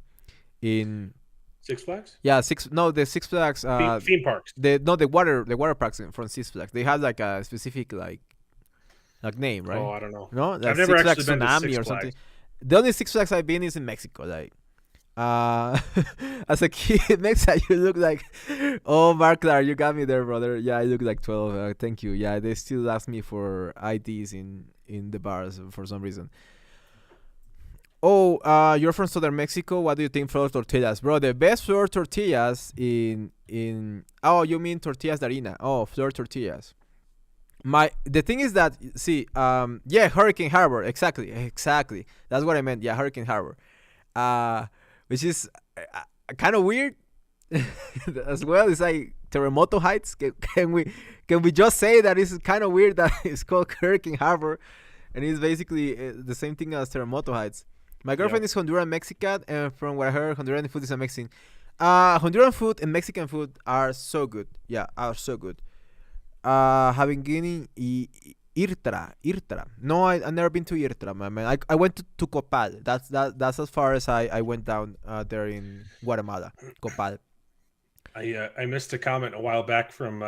Six Flags? yeah, the Six Flags Theme parks. the water parks from Six Flags. They have like a specific like name, right? Oh, I don't know. No, like I've never Six Flags actually been to Tsunami Six or Flags. something. The only Six Flags I've been is in Mexico. Like, as a kid, Mexico, you look like, oh, Mark Clark, you got me there, brother. Yeah, I look like 12. Thank you. Yeah, they still ask me for IDs in the bars for some reason. Oh, you're from Southern Mexico. What do you think flour tortillas, bro? The best flour tortillas in oh, you mean tortillas de harina? Oh, flour tortillas. The thing is that see yeah, Hurricane Harbor, exactly, that's what I meant. Yeah, Hurricane Harbor, which is kind of weird as well. It's like Terremoto Heights. Can we just say that it's kind of weird that it's called Hurricane Harbor, and it's basically the same thing as Terremoto Heights. My girlfriend is Honduran Mexican, and from what I heard, Honduran food is amazing. Honduran food and Mexican food are so good. Yeah, are so good. Having Guinea Irtra. No, I've never been to Irtra, my man. I went to Copal. That's as far as I went down there in Guatemala. Copal. I missed a comment a while back from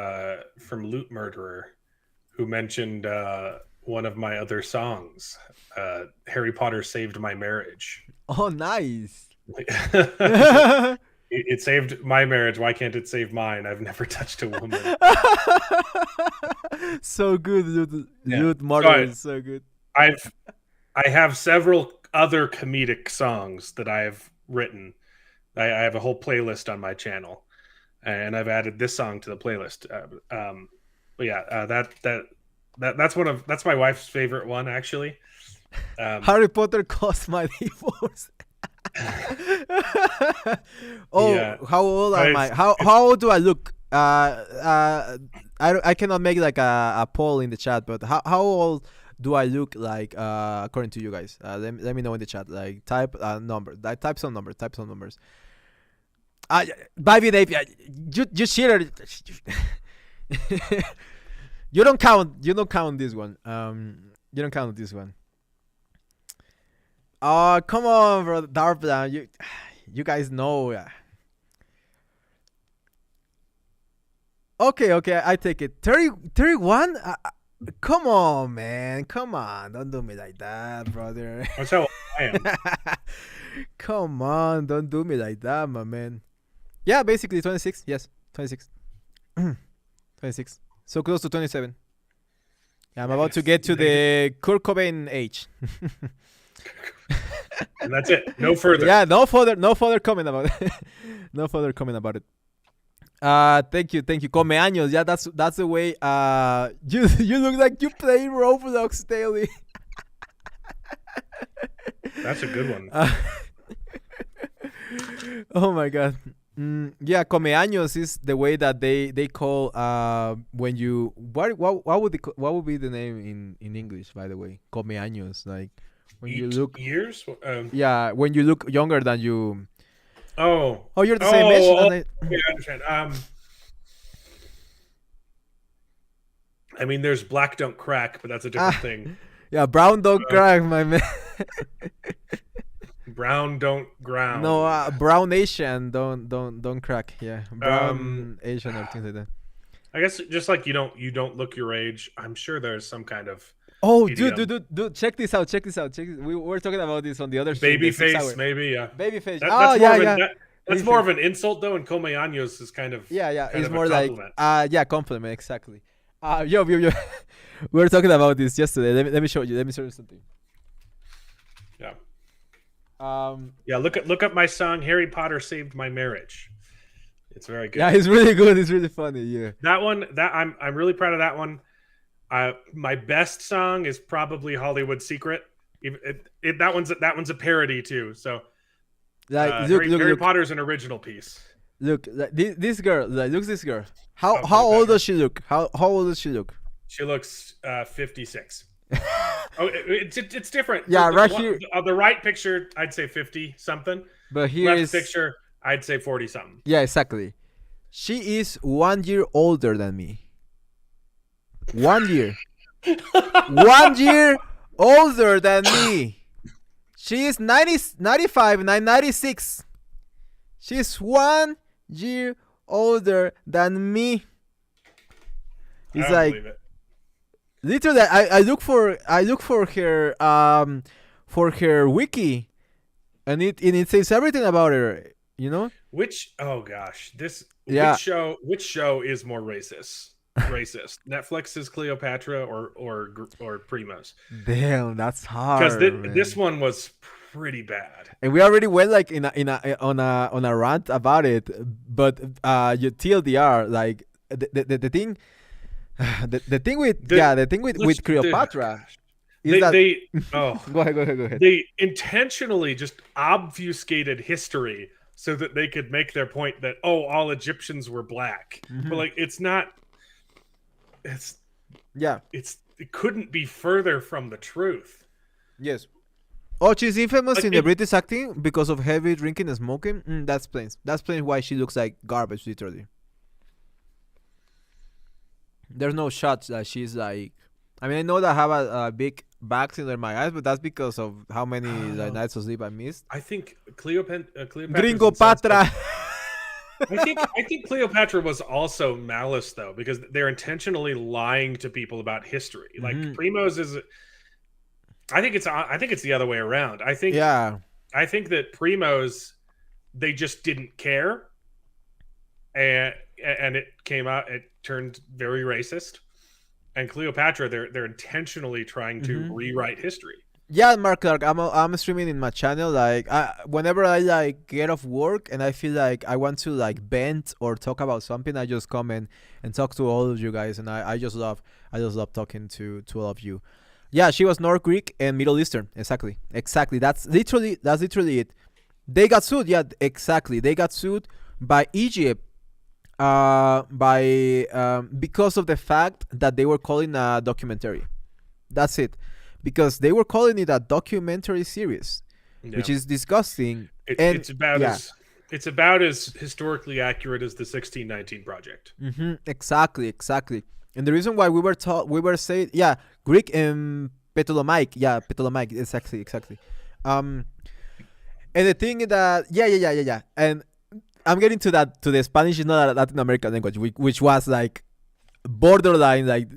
Loot Murderer, who mentioned one of my other songs, Harry Potter Saved My Marriage. Oh, nice. It saved my marriage. Why can't it save mine? I've never touched a woman. So good, Yeah. Loot Murderer is so good. I have several other comedic songs that I've written. I have a whole playlist on my channel, and I've added this song to the playlist. But yeah, that's my wife's favorite one, actually. Harry Potter caused my divorce. Oh, Yeah. how old am I? How old do I look? I cannot make like a poll in the chat, but how old do I look like according to you guys? Let me know in the chat. Like type number. Like type some numbers. Type some numbers. Baby Dave, you cheated. You don't count. You don't count this one. You don't count this one. Oh, come on, bro. Darplan, you guys know. Okay, I take it. 31? Come on, man. Come on. Don't do me like that, brother. That's how I am. Come on. Don't do me like that, my man. Yeah, basically 26. Yes, 26. 26. So close to 27. Yeah, I'm about to get to the Kurt Cobain age. And that's it. No further. Yeah, no further comment about it. No further comment about it. Thank you. Come años. Yeah, that's the way. You look like you play Roblox daily. That's a good one. Oh my god. Yeah, comeaños is the way that they call when you what would be the name in English, by the way? Comeaños, like when you look, years. yeah, when you look younger than you. Oh, Oh, you're the same age. yeah, I understand. I mean, there's black don't crack, but that's a different thing. Yeah, brown don't crack, my man. Brown don't ground. No, brown Asian don't crack. Yeah, brown Asian or things like that. I guess just like you don't look your age. I'm sure there's some kind of. Oh, idiom. dude! Check this out. We were talking about this on the other stream, Baby the 6 face, hour. maybe, yeah. Baby face. That's more of an insult though, and comeaños is kind of It's more like compliment, exactly. Yo, we were talking about this yesterday. Let me show you something. Yeah. Yeah, look up my song Harry Potter Saved My Marriage. It's very good. Yeah, it's really good. It's really funny. Yeah. That one, I'm really proud of that one. My best song is probably Hollywood Secret. That one's a parody too. So like Harry Potter's an original piece. Look, this girl. Look, this girl. How old does she look? How old does she look? She looks 56. It's different. Yeah, right here. The right picture, I'd say 50 something. But here left picture, I'd say 40 something. Yeah, exactly. She is 1 year older than me. 1 year. 1 year older than me. She is 95, 96. She's 1 year older than me. It's like believe it. Literally, I look for her wiki, and it says everything about her. You know. Which show is more racist? Netflix's Cleopatra or Primo's? Damn, that's hard. Because this one was pretty bad. And we already went like on a rant about it, but you TLDR, like the thing. The thing with Cleopatra is go ahead. They intentionally just obfuscated history so that they could make their point that all Egyptians were black. But like it couldn't be further from the truth. Yes. Oh, she's infamous in the British acting because of heavy drinking and smoking. That's plain why she looks like garbage, literally. There's no shots that she's like. I mean, I know that I have a big bags under my eyes, but that's because of how many nights of sleep I missed. I think Cleopatra. Gringo Patra. I think Cleopatra was also malice though, because they're intentionally lying to people about history. Like Primo's is. I think it's the other way around. I think that Primo's, they just didn't care, and it came out. It turned very racist, and Cleopatra, they're intentionally trying to rewrite history. Yeah, Mark Clark, I'm streaming in my channel. Like, whenever I like get off work and I feel like I want to like vent or talk about something, I just come in and talk to all of you guys, and I just love talking to all of you. Yeah, she was North Greek and Middle Eastern. Exactly. That's literally it. They got sued. Yeah, exactly. They got sued by Egypt. Because of the fact that they were calling a documentary. That's it. Because they were calling it a documentary series, which is disgusting. It's about as historically accurate as the 1619 Project. Exactly. And the reason why we were saying, Greek and Ptolemaic. Yeah, Ptolemaic. Exactly. And the thing is that, and I'm getting to the Spanish is not a Latin American language, which was like borderline, like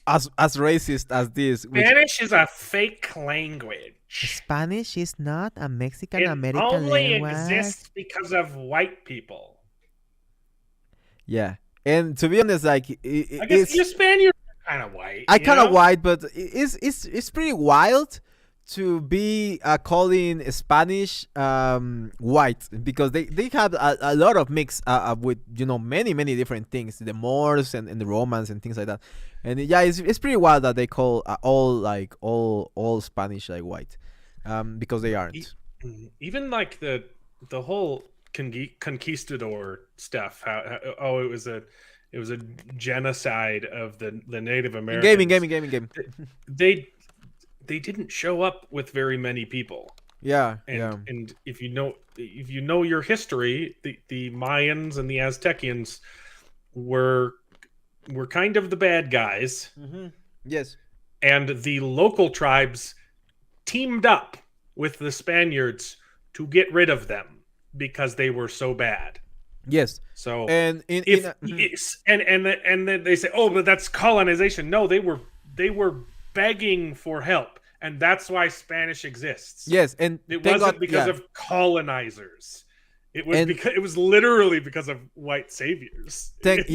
as racist as this. Spanish is a fake language. Spanish is not a Mexican American language. It only exists because of white people. Yeah, and to be honest, like I guess you Spaniards are kind of white. I kind of white, but it's pretty wild to be calling Spanish white, because they have a lot of mix with many different things, the Moors and the Romans and things like that, and it's pretty wild that they call all Spanish like white, because they aren't. Even like the whole conquistador stuff. Oh, it was a genocide of the Native Americans. Gaming. They didn't show up with very many people. Yeah, and if you know your history, the Mayans and the Aztecians were kind of the bad guys. Mm-hmm. Yes. And the local tribes teamed up with the Spaniards to get rid of them because they were so bad. Yes. So and then they say, oh, but that's colonization. No, they were begging for help, and that's why Spanish exists. Yes, and it wasn't because of colonizers. It was literally because of white saviors. Thank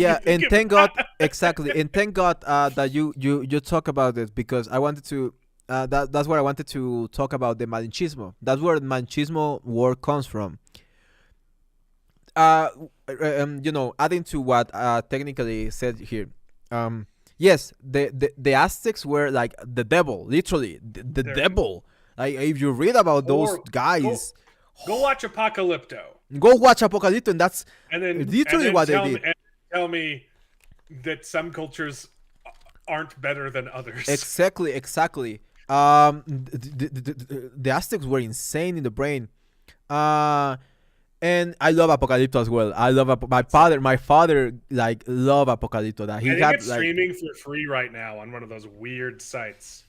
God exactly, and thank God that you talk about it, because I wanted to. That's what I wanted to talk about, the Malinchismo. That's where the Malinchismo word comes from. Adding to what technically said here. Yes, the Aztecs were like the devil, literally the devil. Like, if you read about those guys, go watch Apocalypto. Go watch Apocalypto, and that's literally what they did. And tell me that some cultures aren't better than others. Exactly. The Aztecs were insane in the brain. And I love Apocalypto as well. I love my father like love Apocalypto. That he got, it's streaming for free right now on one of those weird sites.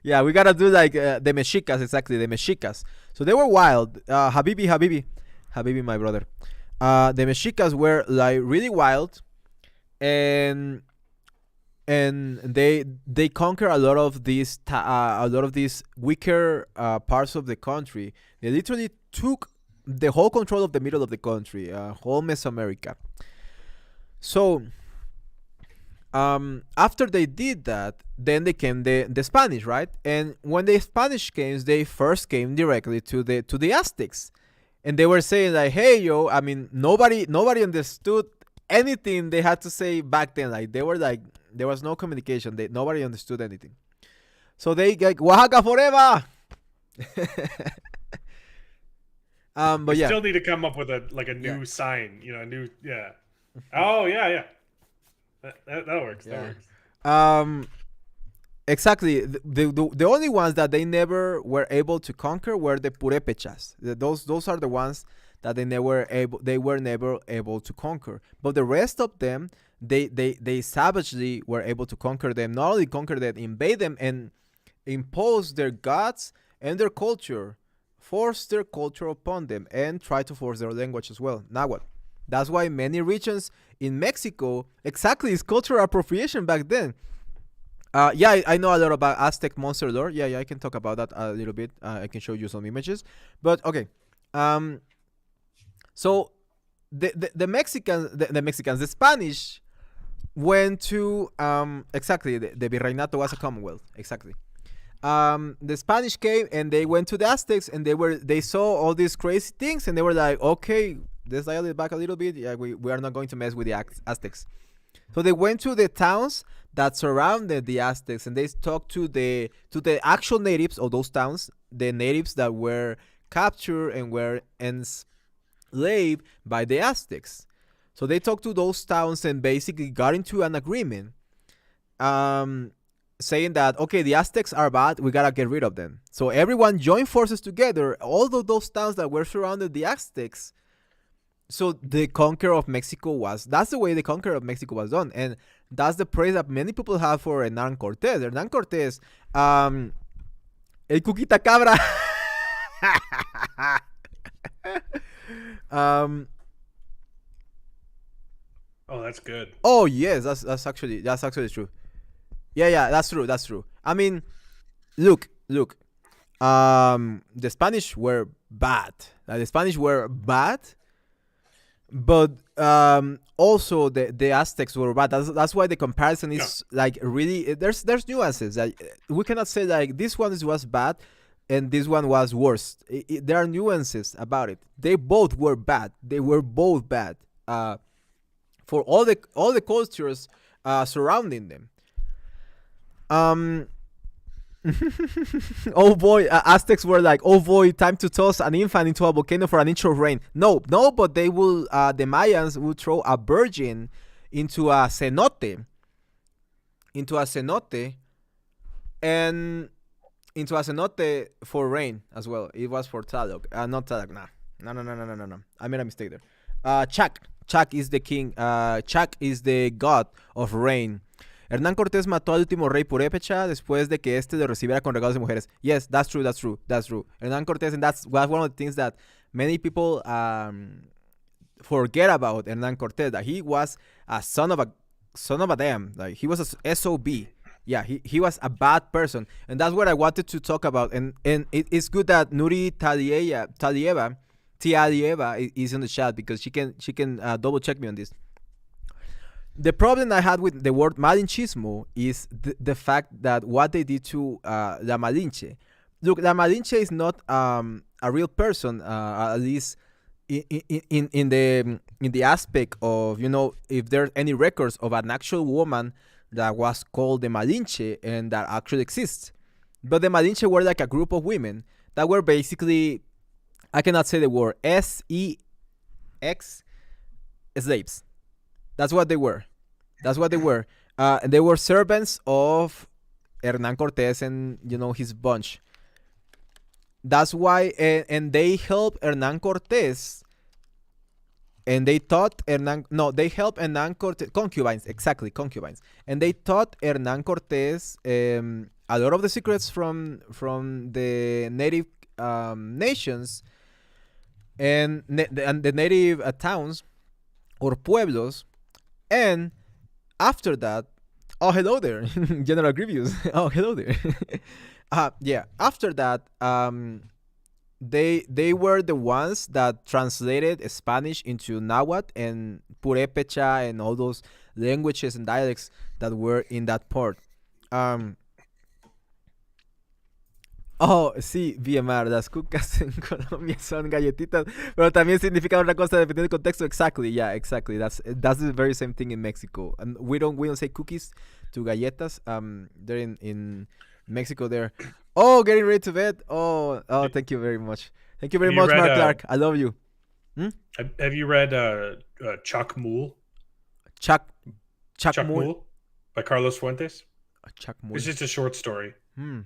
Yeah, we gotta do like the Mexicas, exactly, the Mexicas. So they were wild. Habibi, my brother. The Mexicas were like really wild, and they conquer a lot of these weaker parts of the country. They literally took the whole control of the middle of the country, whole Mesoamerica. So after they did that, then they came the Spanish, right? And when the Spanish came, they first came directly to the Aztecs, and they were saying like, "Hey, yo!" I mean, nobody understood anything they had to say back then. Like, they were like, there was no communication. Nobody understood anything. So they like, Oaxaca forever. But you still need to come up with a new sign, a new Oh yeah. That works. That works. Exactly. The only ones that they never were able to conquer were the Purépechas. Those are the ones that they were never able to conquer. But the rest of them, they savagely were able to conquer them. Not only conquer them, invade them, and impose their gods and their culture, force their culture upon them, and try to force their language as well. Nahuatl. That's why many regions in Mexico, exactly, is cultural appropriation back then. I know a lot about Aztec monster lore. Yeah, I can talk about that a little bit. I can show you some images. But okay. So the Mexicans, the Spanish went to exactly, the Virreinato was a commonwealth, exactly. The Spanish came and they went to the Aztecs, and they saw all these crazy things, and they were like, okay, let's dial it back a little bit. Yeah, we are not going to mess with the Aztecs. So they went to the towns that surrounded the Aztecs, and they talked to the actual natives of those towns, the natives that were captured and were enslaved by the Aztecs. So they talked to those towns and basically got into an agreement, saying that, okay, the Aztecs are bad, we gotta get rid of them. So everyone joined forces together, all of those towns that were surrounded the Aztecs. So the conquer of Mexico that's the way the conquer of Mexico was done. And that's the praise that many people have for Hernán Cortés. Hernán Cortés, el Cuquita Cabra. Oh, that's good. Oh yes, that's actually true. Yeah, that's true. I mean, look. The Spanish were bad. But also the Aztecs were bad. That's why the comparison is like really, there's nuances. Like, we cannot say like this one was bad and this one was worse. There are nuances about it. They both were bad. They were both bad. For all the cultures surrounding them. Oh boy, Aztecs were like, oh boy, time to toss an infant into a volcano for an inch of rain. No, no, but they will. The Mayans will throw a virgin into a cenote, into a cenote, and into a cenote for rain as well. It was for Tlaloc, not Tlaloc. Nah, no. I made a mistake there. Chak is the king. Chak is the god of rain. Hernán Cortés mató al último rey Purépecha después de que este lo recibiera con regalos de mujeres. Yes, that's true. Hernán Cortés, and that's one of the things that many people forget about Hernán Cortés, that he was a son of a damn. Like, he was a SOB. Yeah, he was a bad person, and that's what I wanted to talk about. And it's good that Nuri Talieva is in the chat, because she can double check me on this. The problem I had with the word malinchismo is the fact that what they did to La Malinche. Look, La Malinche is not a real person, at least in the aspect of, you know, if there are any records of an actual woman that was called the Malinche and that actually exists. But the Malinche were like a group of women that were basically, I cannot say the word, SEX, slaves. That's what they were. And they were servants of Hernán Cortés and, you know, his bunch. That's why, and they helped Hernán Cortés, and they taught they helped Hernán Cortés, concubines. And they taught Hernán Cortés a lot of the secrets from the native nations and the native towns or pueblos. And after that, oh, hello there, General Grievous. Oh, hello there. Yeah. After that, they were the ones that translated Spanish into Nahuatl and Purépecha and all those languages and dialects that were in that part. Oh, sí, VMR, las cucas en Colombia son galletitas, pero también significa otra cosa dependiendo del contexto. Exactly, yeah, exactly. That's the very same thing in Mexico. And we don't say cookies to galletas. They're in Mexico there. Oh, getting ready to bed. Oh, thank you very much. Thank you very much, Mark Clark. I love you. Have you read Chuck Mool? Chuck Mool by Carlos Fuentes? Chuck Mool. It's just a short story.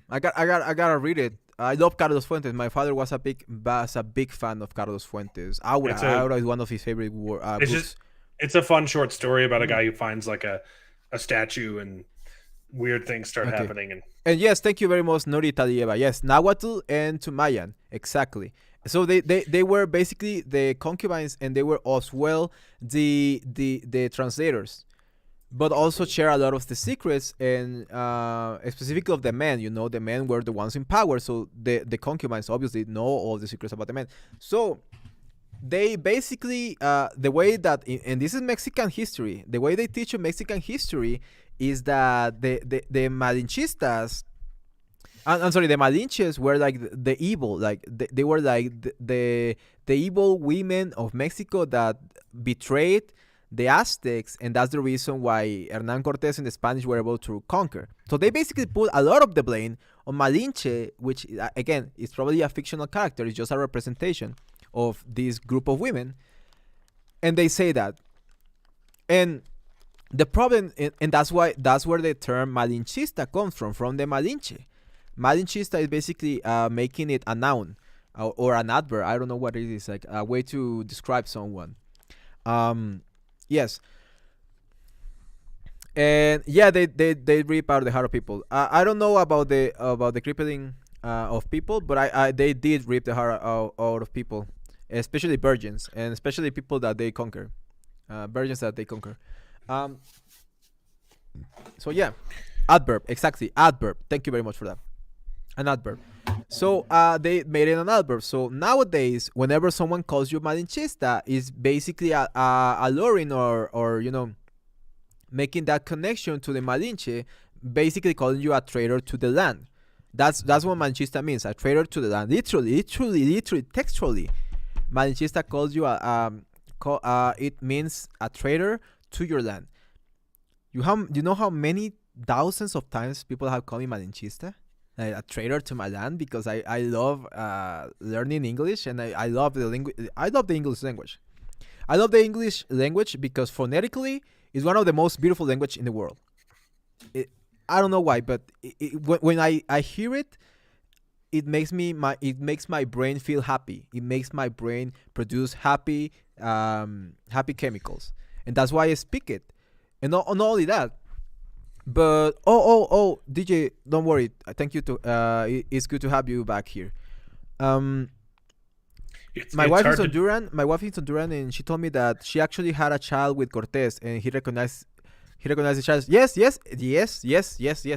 I gotta read it. I love Carlos Fuentes. My father was a big fan of Carlos Fuentes. Aura is one of his favorite books. It's a fun short story about a guy who finds like a statue and weird things start happening. And yes, thank you very much, Nori Talieva. Yes, Nahuatl and to Mayan, exactly. So they were basically the concubines, and they were as well the translators, but also share a lot of the secrets, and specifically of the men. You know, the men were the ones in power, so the concubines obviously know all the secrets about the men. So they basically, the way that, and this is Mexican history, the way they teach you Mexican history is that the Malinchistas, I'm sorry, the Malinches were like the evil, like they were like the evil women of Mexico that betrayed the Aztecs, and that's the reason why Hernán Cortés and the Spanish were able to conquer. So they basically put a lot of the blame on Malinche, which again is probably a fictional character. It's just a representation of this group of women, and they say that. And the problem, and that's where the term Malinchista comes from the Malinche. Malinchista is basically making it a noun or an adverb. I don't know what it is, like a way to describe someone. Yes. And yeah, they rip out the heart of people. I don't know about the crippling of people, but they did rip the heart out of people, especially virgins, and especially people that they conquer, virgins that they conquer. So yeah, adverb, exactly, adverb. Thank you very much for that. An adverb. So they made it an adverb. So nowadays, whenever someone calls you Malinchista, is basically alluring or you know, making that connection to the Malinche, basically calling you a traitor to the land. That's what Malinchista means, a traitor to the land. Literally, textually, Malinchista calls you it means a traitor to your land. You know how many thousands of times people have called me Malinchista? a traitor to my land because I love learning English, and I love I love the English language. I love the English language because phonetically it's one of the most beautiful language in the world. It, I don't know why, but when I hear it, it makes my brain feel happy. It makes my brain produce happy chemicals, and that's why I speak it. And not only that, but DJ, don't worry. Thank you to it's good to have you back here. Um, my it's wife is hard to. Honduran. My wife is Honduran, and she told me that she actually had a child with Cortés, and he recognized the child. Yes.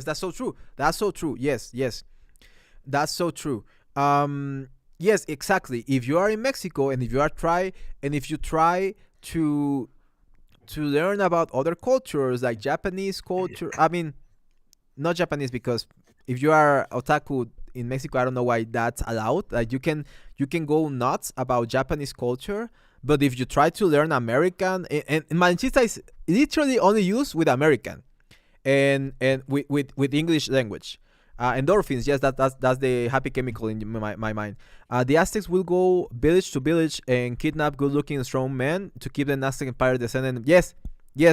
That's so true. That's so true. Yes. That's so true. Yes, exactly. If you are in Mexico and if you try to learn about other cultures like Japanese culture, I mean, not Japanese because if you are otaku in Mexico, I don't know why that's allowed. Like you can go nuts about Japanese culture, but if you try to learn American, and Malinchista is literally only used with American and with English language. Endorphins, yes, that's the happy chemical in my mind. The Aztecs will go village to village and kidnap good-looking strong men to keep the Aztec Empire descendant. Yes,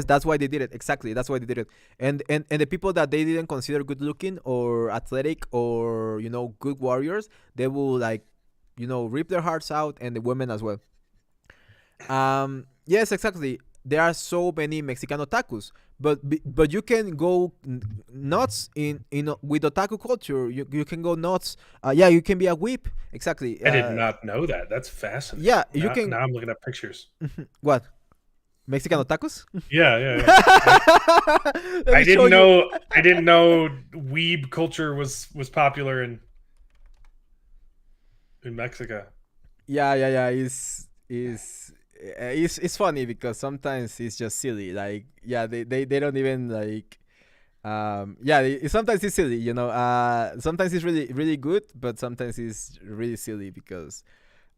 that's why they did it. Exactly, that's why they did it. And the people that they didn't consider good-looking or athletic or good warriors, they will rip their hearts out, and the women as well. Yes, exactly. There are so many Mexican otakus, but you can go nuts in with otaku culture. You can go nuts. Yeah, you can be a whip. Exactly. I did not know that. That's fascinating. Yeah, you Now, can. now I'm looking at pictures. What? Mexican otakus? Yeah. Let I me show didn't you. know. I didn't know weeb culture was popular in Mexico. Yeah. It's funny because sometimes it's just silly. Like yeah, they don't even like. Yeah, sometimes it's silly. Sometimes it's really good, but sometimes it's really silly because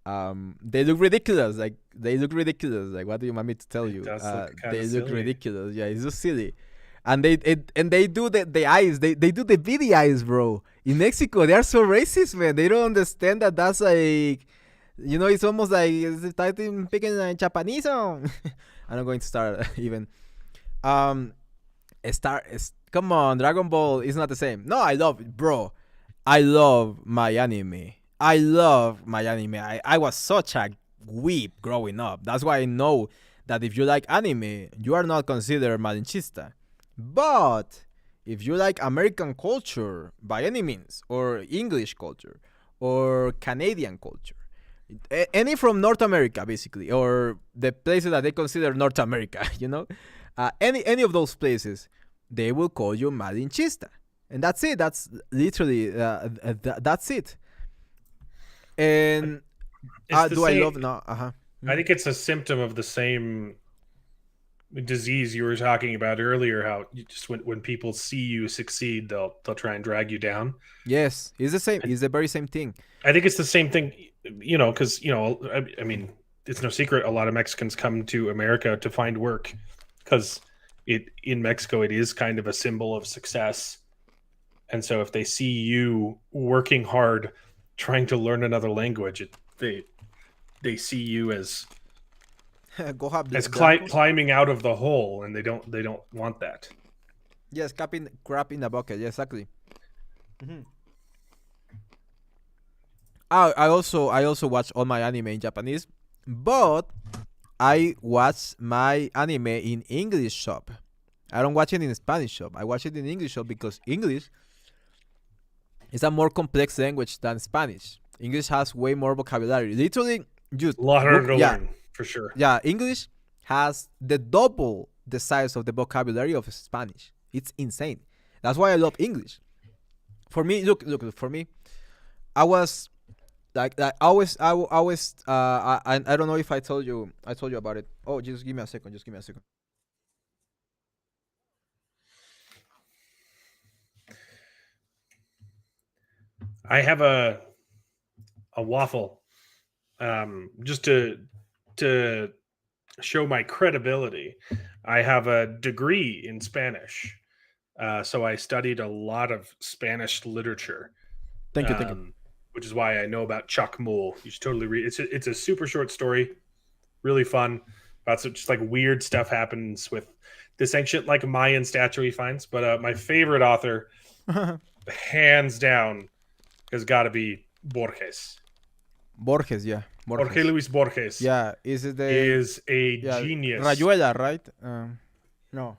they look ridiculous. Like they look ridiculous. Like what do you want me to tell It you? does look kind They of look silly. ridiculous. Yeah, it's just silly. And they do the eyes. They do the beady eyes, bro. In Mexico, they are so racist, man. They don't understand that that's like, it's almost like it's typing picking Japanizo. I'm not going to start even. Um, come on, Dragon Ball is not the same. No, I love it, bro. I love my anime. I love my anime. I was such a weep growing up. That's why I know that if you like anime, you are not considered malinchista. But if you like American culture by any means, or English culture, or Canadian culture, any from North America basically, or the places that they consider North America, any of those places, they will call you malinchista, and that's it. That's literally that's it. And It's the do I same. love no? I think it's a symptom of the same disease you were talking about earlier. How you just when people see you succeed, they'll try and drag you down. Yes, it's the same. It's the very same thing. I think it's the same thing, because I mean, it's no secret a lot of Mexicans come to America to find work because in Mexico it is kind of a symbol of success, and so if they see you working hard, trying to learn another language, they see you Go have as blancos. climbing out of the hole, and they don't want that. Yes, crap in the bucket. Yeah, exactly. Mhm. I also watch all my anime in Japanese, but I watch my anime in English shop. I don't watch it in Spanish shop. I watch it in English shop because English is a more complex language than Spanish. English has way more vocabulary. Literally, just A lot harder to yeah, learn for sure. yeah. English has the double the size of the vocabulary of Spanish. It's insane. That's why I love English. For me, look. For me, I was like I always I always I don't know if I told you about it. Oh, just give me a second. Just give me a second. I have a waffle, just to show my credibility. I have a degree in Spanish, so I studied a lot of Spanish literature. Thank you, thank you. Which is why I know about Chuck Moole. You should totally read. It's a super short story, really fun. About some just like weird stuff happens with this ancient like Mayan statue he finds. But my favorite author, hands down, has got to be Borges. Borges, yeah. Jorge Luis Borges. Yeah, is it a genius. Rayuela, right? No.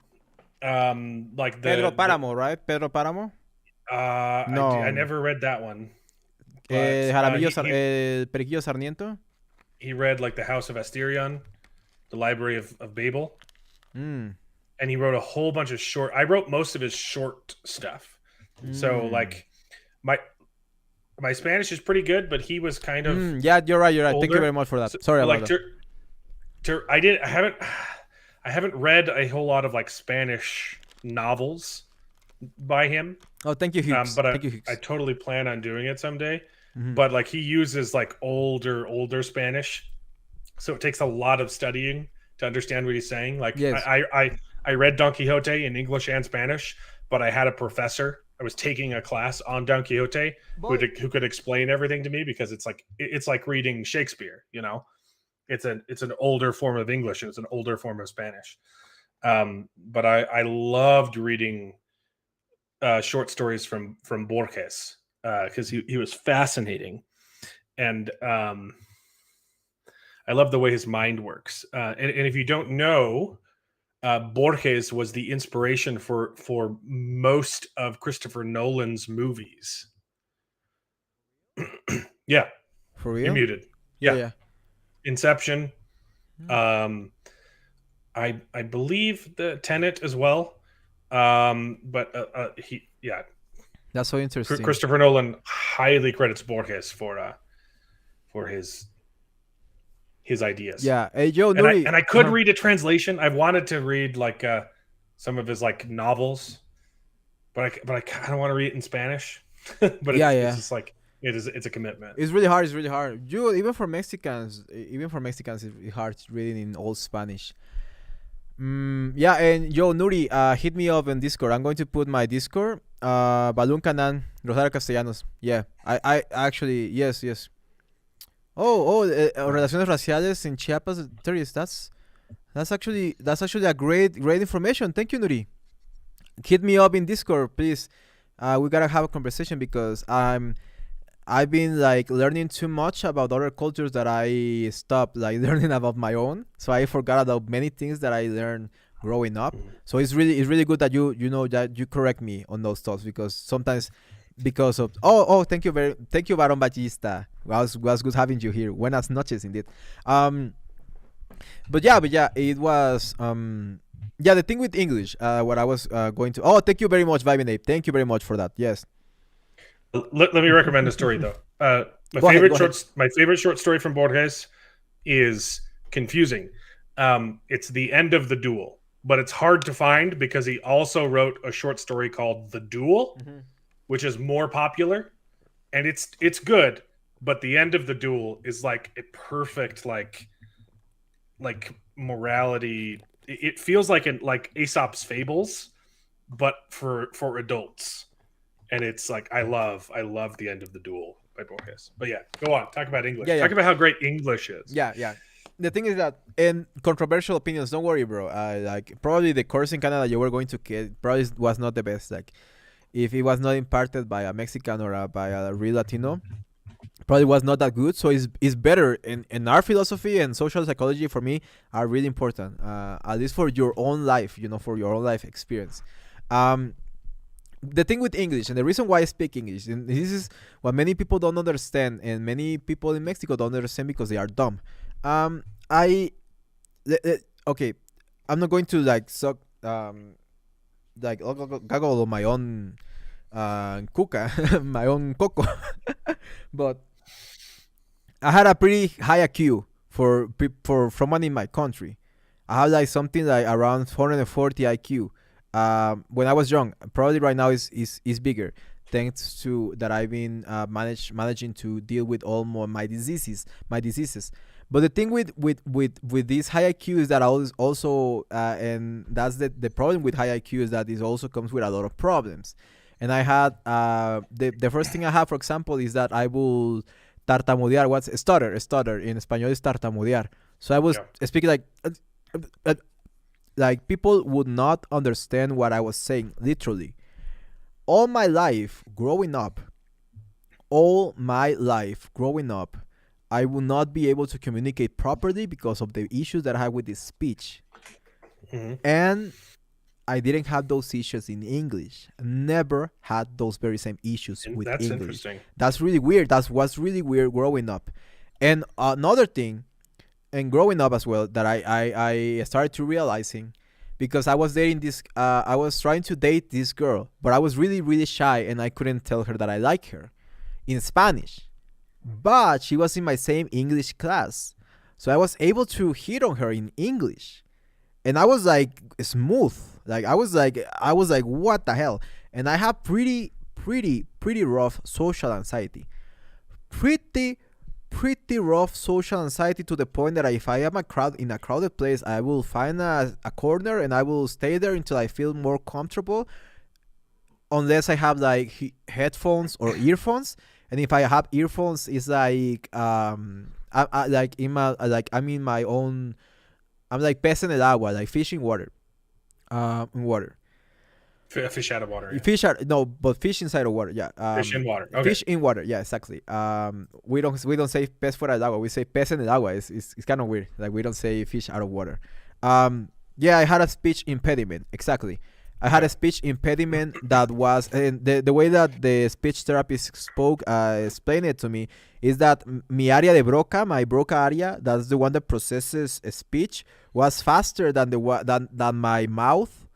Like Pedro Páramo, right? Pedro Páramo. No, I never read that one. Periquillo Sarmiento. He read like the House of Asterion, the Library of Babel, and he wrote a whole bunch of short. I wrote most of his short stuff, so like my Spanish is pretty good, but he was kind of yeah. You're right. older. Thank you very much for that. Sorry about that. I haven't read a whole lot of like Spanish novels by him. Oh, thank you, Hughes. But thank you, Hughes. I totally plan on doing it someday. But like he uses like older Spanish, so it takes a lot of studying to understand what he's saying. Like yes. I read Don Quixote in English and Spanish, but I had a professor. I was taking a class on Don Quixote who could explain everything to me, because it's like reading Shakespeare. You know, it's an older form of English and it's an older form of Spanish. But I loved reading short stories from Borges. Because he was fascinating, and I love the way his mind works. And if you don't know, Borges was the inspiration for most of Christopher Nolan's movies. Yeah, for real. You're muted. Yeah. Inception. I believe the Tenet as well. But yeah. That's so interesting. Christopher Nolan highly credits Borges for his ideas. Yeah. Hey, Joe, Nuri. And I could read a translation. I've wanted to read like some of his like novels, but I kind of want to read it in Spanish. But it's just like it's a commitment. It's really hard. You even for Mexicans, it's hard reading in old Spanish. Yeah, and Joe, Nuri, hit me up on Discord. I'm going to put my Discord. Balloon Canan, Rosario Castellanos. Yeah, I actually yes. Relaciones raciales in Chiapas. That's actually a great information. Thank you, Nuri. Hit me up in Discord, please. We gotta have a conversation, because I've been like learning too much about other cultures that I stopped like learning about my own. So I forgot about many things that I learned growing up. So it's really good that you know that you correct me on those thoughts, because sometimes because of thank you Baron Batista. Was good having you here. Buenas noches indeed. But yeah, it was the thing with English, what I was going to thank you very much, Vibinape. Thank you very much for that. Yes. Let me recommend a story though. My favorite short story from Borges is confusing. It's The End of the Duel, but it's hard to find because he also wrote a short story called The Duel, which is more popular, and it's good. But The End of the Duel is like a perfect like morality. It feels like Aesop's Fables, but for adults. And it's like I love The End of the Duel by Borges. But yeah, go on. Talk about English. Talk about how great English is. Yeah. The thing is that in controversial opinions, don't worry, bro. Like probably the course in Canada you were going to get probably was not the best. Like if it was not imparted by a Mexican or by a real Latino, probably was not that good. So it's better in our philosophy, and social psychology for me are really important. At least for your own life, for your own life experience. The thing with English, and the reason why I speak English, and this is what many people don't understand, and many people in Mexico don't understand because they are dumb. Okay, I'm not going to like suck gaggle on my own kuka, my own coco, but I had a pretty high IQ for someone in my country. I have like something like around 440 IQ. When I was young, probably right now is bigger, thanks to that I've been managing to deal with all my diseases. But the thing with this high IQ is that I also and that's the problem with high IQ is that it also comes with a lot of problems. and I had the first thing I have, for example, is that I will tartamudear. What's stutter in español is tartamudear. So I was Yeah. speaking like people would not understand what I was saying literally. All my life growing up, I will not be able to communicate properly because of the issues that I had with this speech. Hmm. And I didn't have those issues in English. Never had those very same issues with That's English. interesting. That's really weird. That was really weird growing up. And another thing, and growing up as well, that I started to realizing, because I was dating this, I was trying to date this girl, but I was really, really shy and I couldn't tell her that I like her in Spanish. But she was in my same English class. So I was able to hit on her in English. And I was like smooth. Like I was like what the hell? And I have pretty rough social anxiety. Pretty rough social anxiety, to the point that if I am in a crowded place, I will find a corner and I will stay there until I feel more comfortable, unless I have like headphones or earphones. And if I have earphones, it's like I like I'm in my own. I'm like pez en el agua, like fish in water. In water. Fish out of water. Fish are no, but fish inside of water. Yeah. Fish in water. Okay. Fish in water. Yeah, exactly. We don't say pez fuera del agua. We say pez en el agua. It's kind of weird. Like we don't say fish out of water. Yeah, I had a speech impediment. Exactly. I had a speech impediment that was, and the way that the speech therapist explained it to me, is that mi área de Broca, my Broca area, that's the one that processes speech, was faster than than my mouth.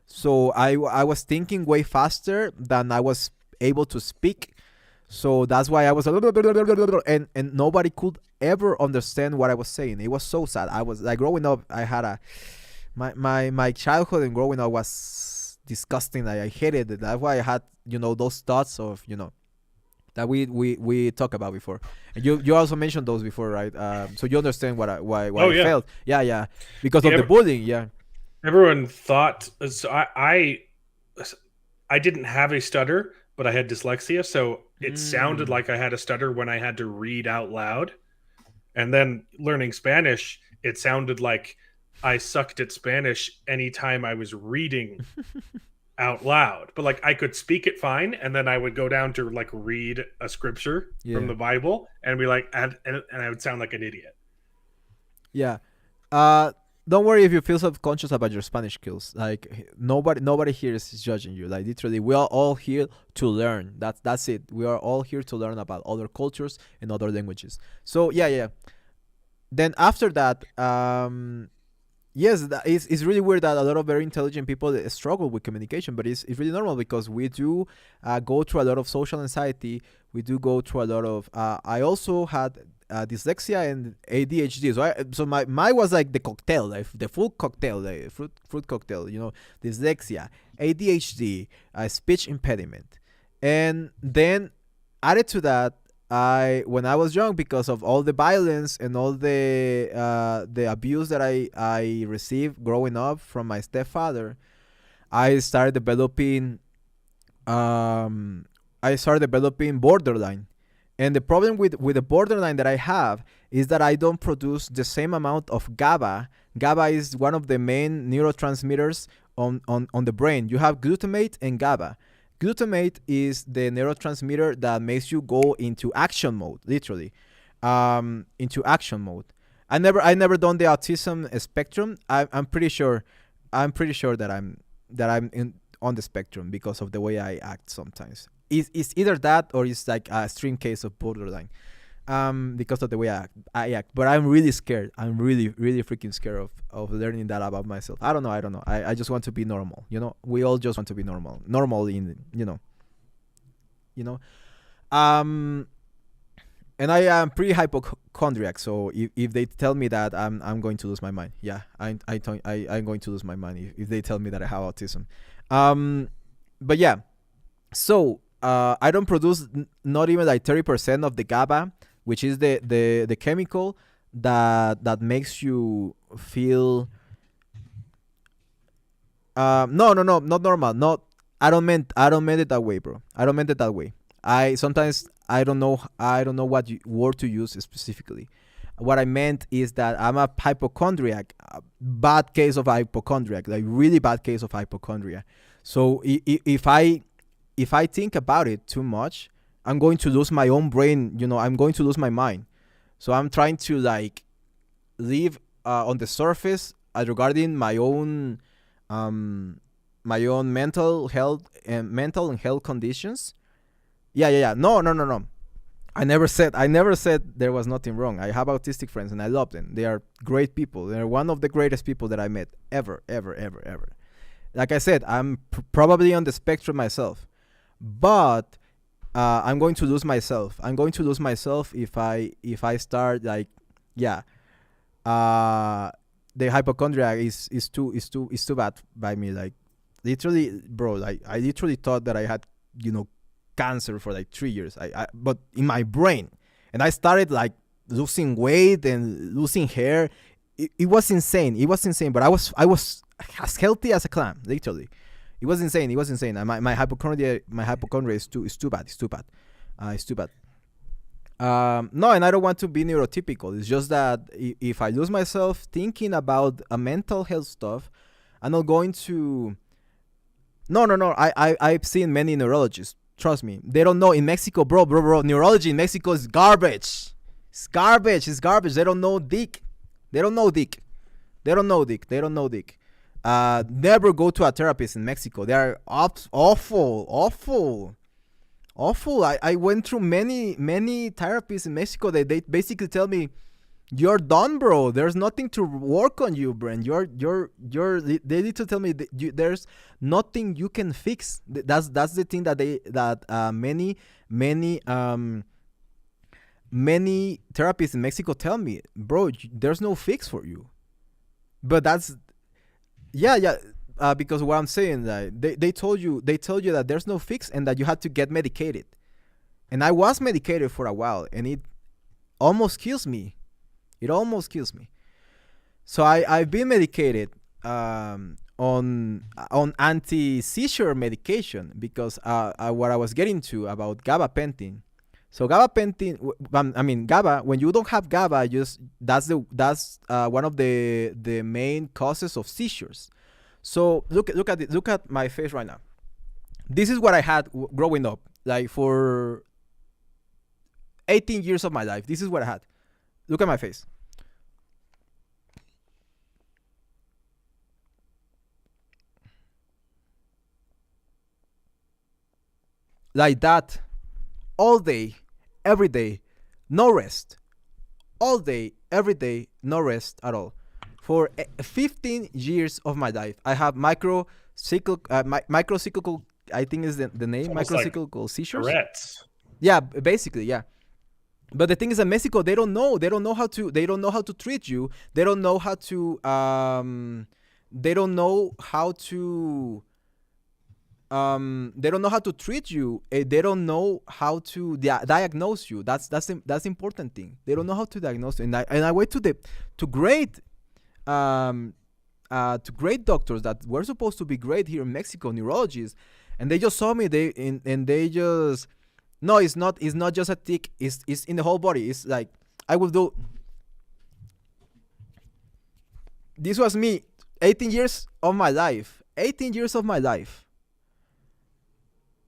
So I was thinking way faster than I was able to speak. So that's why I was and nobody could ever understand what I was saying. It was so sad. I was like, growing up, I had my childhood and growing up was disgusting. Like, I hated it. That's why I had, those thoughts of, that we talked about before. And you also mentioned those before, right? So you understand why I felt. Yeah. Because of the bullying, yeah. Everyone thought, so I didn't have a stutter, but I had dyslexia, so it sounded like I had a stutter when I had to read out loud. And then learning Spanish, it sounded like I sucked at Spanish anytime I was reading out loud. But like I could speak it fine, and then I would go down to like read a scripture from the Bible and be like, and I would sound like an idiot. Yeah. Don't worry if you feel subconscious about your Spanish skills. Like nobody here is judging you. Like literally, we are all here to learn. That's it. We are all here to learn about other cultures and other languages. So yeah. Then after that, yes, it's really weird that a lot of very intelligent people struggle with communication, but it's really normal, because we do go through a lot of social anxiety. We do go through a lot of. I also had dyslexia and ADHD. So my was like the cocktail, like the full cocktail, like fruit cocktail. Dyslexia, ADHD, speech impediment, and then added to that, when I was young, because of all the violence and all the abuse that I received growing up from my stepfather, I started developing borderline. And the problem with the borderline that I have is that I don't produce the same amount of GABA. GABA is one of the main neurotransmitters on the brain. You have glutamate and GABA. Glutamate is the neurotransmitter that makes you go into action mode, literally, into action mode. I never done the autism spectrum. I'm pretty sure that I'm on the spectrum because of the way I act sometimes. It's either that or it's like a extreme case of borderline, because of the way I act. But I'm really scared. I'm really freaking scared of learning that about myself. I don't know. I just want to be normal. We all just want to be normal. Normal in and I am pretty hypochondriac. So if they tell me that, I'm going to lose my mind. Yeah, I'm going to lose my mind if they tell me that I have autism. But yeah, so. I don't produce not even like 30% of the GABA, which is the chemical that makes you feel. No, not normal. Not I don't meant it that way, bro. I don't meant it that way. I sometimes I don't know what word to use specifically. What I meant is that I'm a hypochondriac, a bad case of hypochondriac, like really bad case of hypochondria. So if I think about it too much, I'm going to lose my own brain. You know, I'm going to lose my mind. So I'm trying to like live on the surface regarding my own mental and health conditions. Yeah. No. I never said there was nothing wrong. I have autistic friends and I love them. They are great people. They're one of the greatest people that I met ever. Like I said, I'm probably on the spectrum myself, but I'm going to lose myself. I'm going to lose myself if I start like, yeah. The hypochondria is too bad by me. Like literally, bro. Like I literally thought that I had, you know, cancer for like 3 years. But in my brain, and I started like losing weight and losing hair. It was insane. It was insane. But I was as healthy as a clam. Literally, it was insane. It was insane. My hypochondria is too bad. It's too bad. It's too bad. No, and I don't want to be neurotypical. It's just that if I lose myself thinking about a mental health stuff, I'm not going to. No. I've seen many neurologists. Trust me, they don't know in Mexico, bro. Neurology in Mexico is garbage. It's garbage. It's garbage. They don't know dick. They don't know dick. Never go to a therapist in Mexico. They are awful. I went through many therapists in Mexico. They basically tell me, you're done, bro. There's nothing to work on you, Brent. They need to tell me that there's nothing you can fix. That's the thing that many therapists in Mexico tell me, bro. There's no fix for you. But that's because what I'm saying, that they tell you that there's no fix and that you have to get medicated. And I was medicated for a while, and it almost kills me. So I've been medicated on anti-seizure medication because what I was getting to about gabapentin. So GABA. When you don't have GABA, that's one of the main causes of seizures. So look at it. Look at my face right now. This is what I had growing up, like for 18 years of my life. This is what I had. Look at my face. Like that, all day, every day, no rest. All day, every day, no rest at all. For 15 years of my life, I have microcyclical. I think is the name, microcyclical like seizures. Tourette's. Yeah, basically, yeah. But the thing is, in Mexico, they don't know how to treat you. They don't know how to treat you. They don't know how to diagnose you. That's the important thing. They don't know how to diagnose you. And I went to great doctors that were supposed to be great here in Mexico, neurologists, and they just saw me. They just. No, it's not just a tick. It's in the whole body. It's like I will do. This was me. 18 years of my life. 18 years of my life.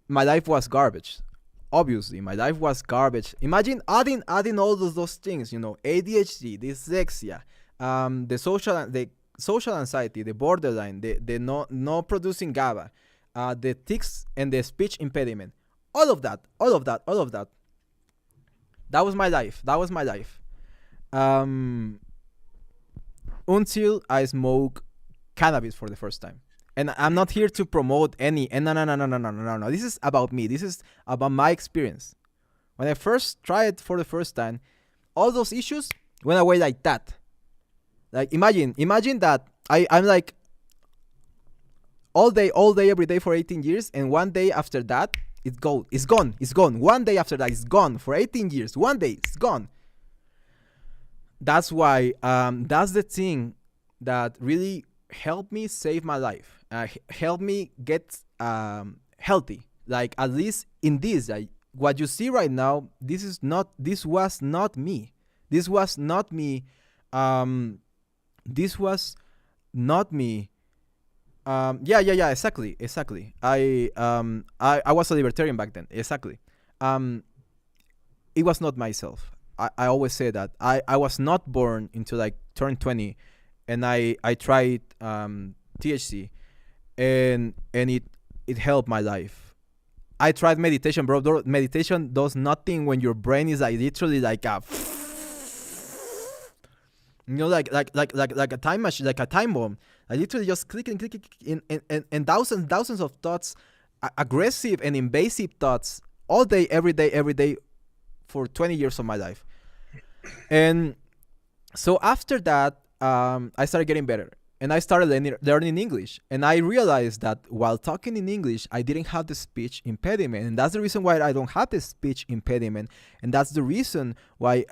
My life was garbage. Obviously, my life was garbage. Imagine adding all those things. You know, ADHD, dyslexia, the social anxiety, the borderline, the no producing GABA, the tics and the speech impediment. All of that. That was my life. Until I smoke cannabis for the first time. And I'm not here to promote any. And no. This is about me. This is about my experience. When I first tried it for the first time, all those issues went away like that. Like imagine that I'm like all day, every day for 18 years, and one day after that, it's gone. One day after that, it's gone for 18 years. One day, it's gone. That's why that's the thing that really helped me save my life. Helped me get healthy. Like, at least in this, what you see right now, this was not me. This was not me. This was not me. Yeah, exactly. I was a libertarian back then. Exactly. It was not myself. I always say that I was not born into like turn 20, and I tried THC, and it helped my life. I tried meditation, bro. Meditation does nothing when your brain is like literally like a, like a time machine, like a time bomb. I literally just clicking, and thousands of thoughts, aggressive and invasive thoughts, all day, every day, for 20 years of my life. And so after that, I started getting better, and I started learning English. And I realized that while talking in English, I didn't have the speech impediment. And that's the reason why I don't have the speech impediment. And that's the reason why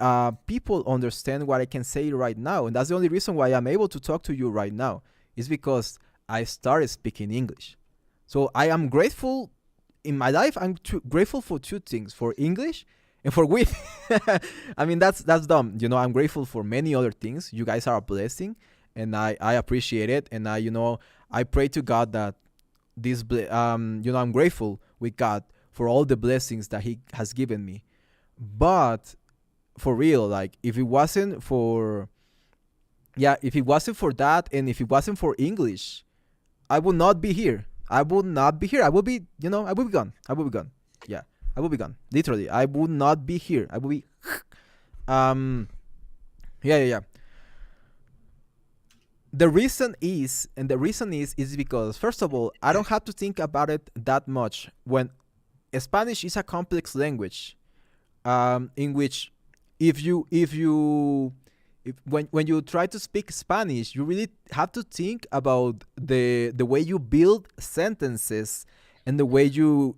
people understand what I can say right now. And that's the only reason why I'm able to talk to you right now, is because I started speaking English. So I am grateful in my life. I'm grateful for two things: for English and for weed. I mean, that's dumb. I'm grateful for many other things. You guys are a blessing, and I appreciate it. And I pray to God that I'm grateful with God for all the blessings that He has given me. But for real, like, if it wasn't for that, and if it wasn't for English, I would not be here. I would be gone. Yeah. I will be gone. Literally, I would not be here. I will be. Yeah. The reason is because, first of all, I don't have to think about it that much. When Spanish is a complex language, in which when you try to speak Spanish, you really have to think about the way you build sentences, and the way you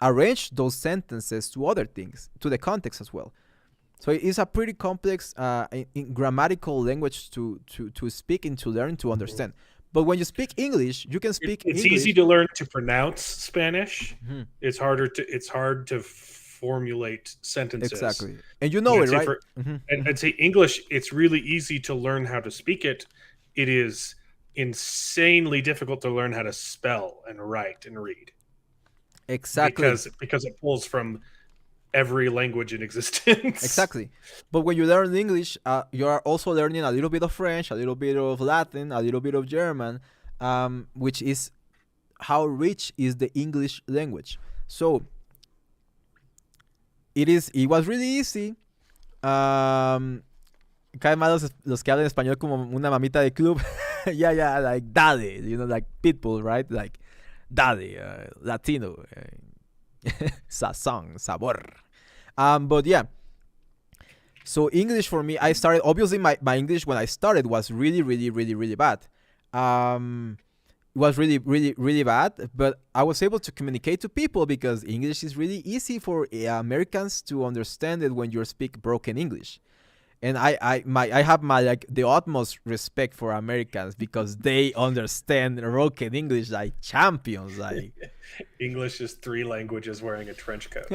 arrange those sentences to other things, to the context as well. So it's a pretty complex in grammatical language to speak and to learn to understand. But when you speak English, you can speak It's English. easy to learn to pronounce Spanish. Mm-hmm. It's hard to formulate sentences. Exactly. And it, right? I'd say English, it's really easy to learn how to speak it. It is insanely difficult to learn how to spell and write and read. Exactly. Because it pulls from every language in existence. Exactly. But when you learn English, you are also learning a little bit of French, a little bit of Latin, a little bit of German, which is how rich is the English language. So it was really easy. Caen mal los que hablan español como una mamita de club. yeah, like daddy, like Pitbull, right? Like daddy, Latino, sazón, sabor. But yeah. So English for me, I started, obviously my English when I started was really, really, really, really bad. It was really, really, really bad, but I was able to communicate to people because English is really easy for Americans to understand it when you speak broken English. And I have the utmost respect for Americans because they understand broken English like champions. Like English is 3 languages wearing a trench coat.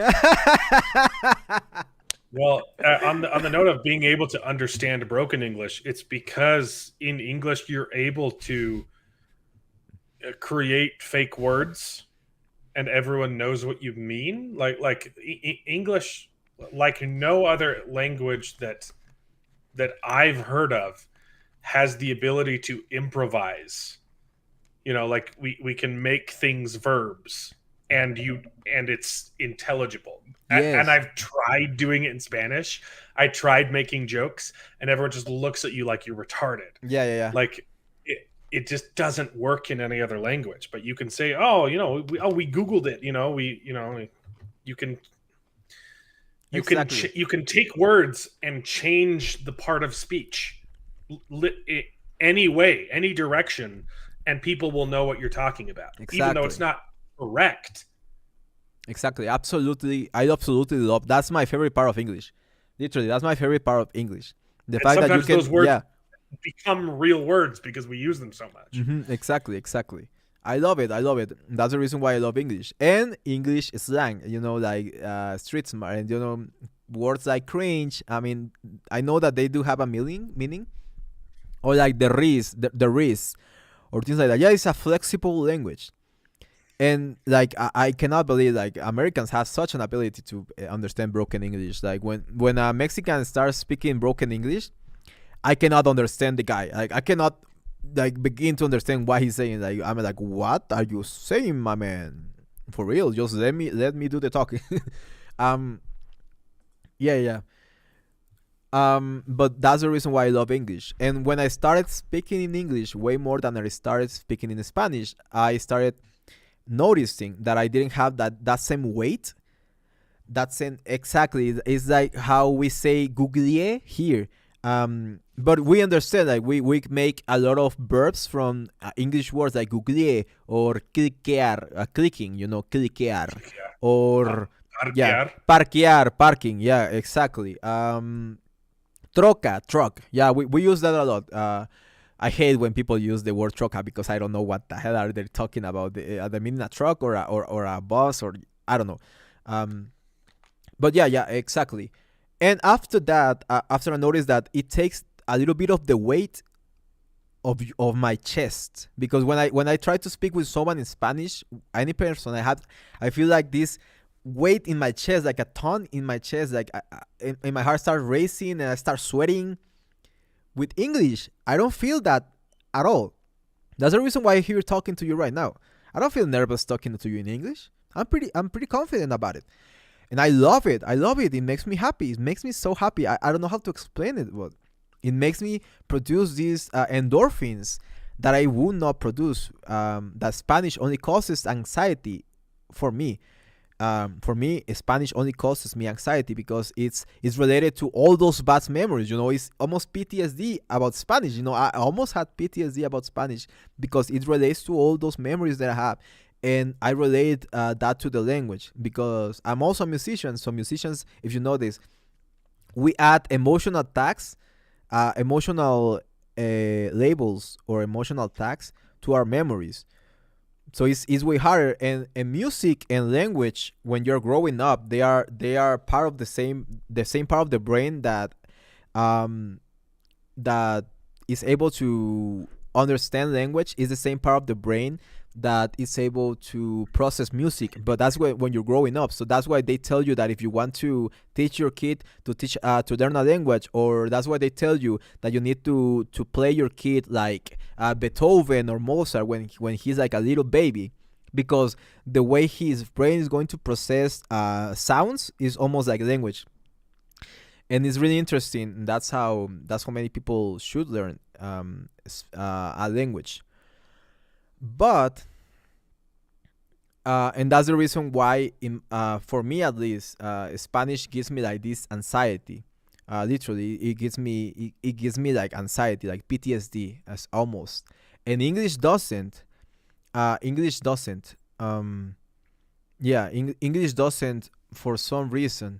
Well, on the note of being able to understand broken English, it's because in English you're able to create fake words, and everyone knows what you mean. Like English, like no other language that I've heard of, has the ability to improvise. Like we can make things verbs, and it's intelligible. Yes. And I've tried doing it in Spanish. I tried making jokes, and everyone just looks at you like you're retarded. Yeah. Like it just doesn't work in any other language. But you can say, we Googled it. You can. You can take words and change the part of speech any way, any direction, and people will know what you're talking about, even though it's not correct. Exactly. Absolutely. I absolutely love. That's my favorite part of English. Literally, that's my favorite part of English. The fact that you can. Those words, become real words because we use them so much. Exactly, exactly. I love it. I love it. That's the reason why I love English and English slang. Like street smart, and words like cringe. I mean, I know that they do have a meaning, or like the risk, or things like that. Yeah, it's a flexible language, and like I cannot believe like Americans have such an ability to understand broken English. Like when a Mexican starts speaking broken English, I cannot understand the guy. Like I cannot like begin to understand what he's saying. Like I'm like, what are you saying, my man? For real, just let me do the talking. um, yeah, yeah. But that's the reason why I love English. And when I started speaking in English way more than I started speaking in Spanish, I started noticing that I didn't have that same weight. That same exactly. It's like how we say "googlier" here. But we understand like we make a lot of verbs from English words like "googlier" or "cliquear," clicking. "Cliquear," or yeah, Parquear. parking. Yeah, exactly. Troca, truck. Yeah, we use that a lot. I hate when people use the word troca because I don't know what the hell are they talking about. They mean a truck or a bus or I don't know. Um, but yeah, exactly. And after that, after I noticed that it takes a little bit of the weight of my chest, because when I try to speak with someone in Spanish, any person I feel like this weight in my chest, like a ton in my chest, like and my heart starts racing and I start sweating. With English, I don't feel that at all. That's the reason why I'm here talking to you right now. I don't feel nervous talking to you in English. I'm pretty confident about it. And I love it. I love it. It makes me happy. It makes me so happy. I don't know how to explain it, but it makes me produce these endorphins that I would not produce. That Spanish only causes anxiety for me. For me, Spanish only causes me anxiety because it's related to all those bad memories. It's almost PTSD about Spanish. I almost had PTSD about Spanish because it relates to all those memories that I have, and I relate that to the language because I'm also a musician. So musicians, if you know this, we add emotional tags, emotional labels or emotional tags to our memories. So it's way harder, and music and language when you're growing up, they are part of the same part of the brain um that is able to understand language, is the same part of the brain that is able to process music. But that's when you're growing up. So that's why they tell you that if you want to teach your kid to learn a language, or that's why they tell you that you need to play your kid like Beethoven or Mozart when he's like a little baby, because the way his brain is going to process sounds is almost like language. And it's really interesting. That's how many people should learn a language. But and that's the reason why for me at least, Spanish gives me like this anxiety. Literally, it gives me like anxiety, like PTSD, as almost. And English doesn't. English doesn't. Yeah, English doesn't for some reason.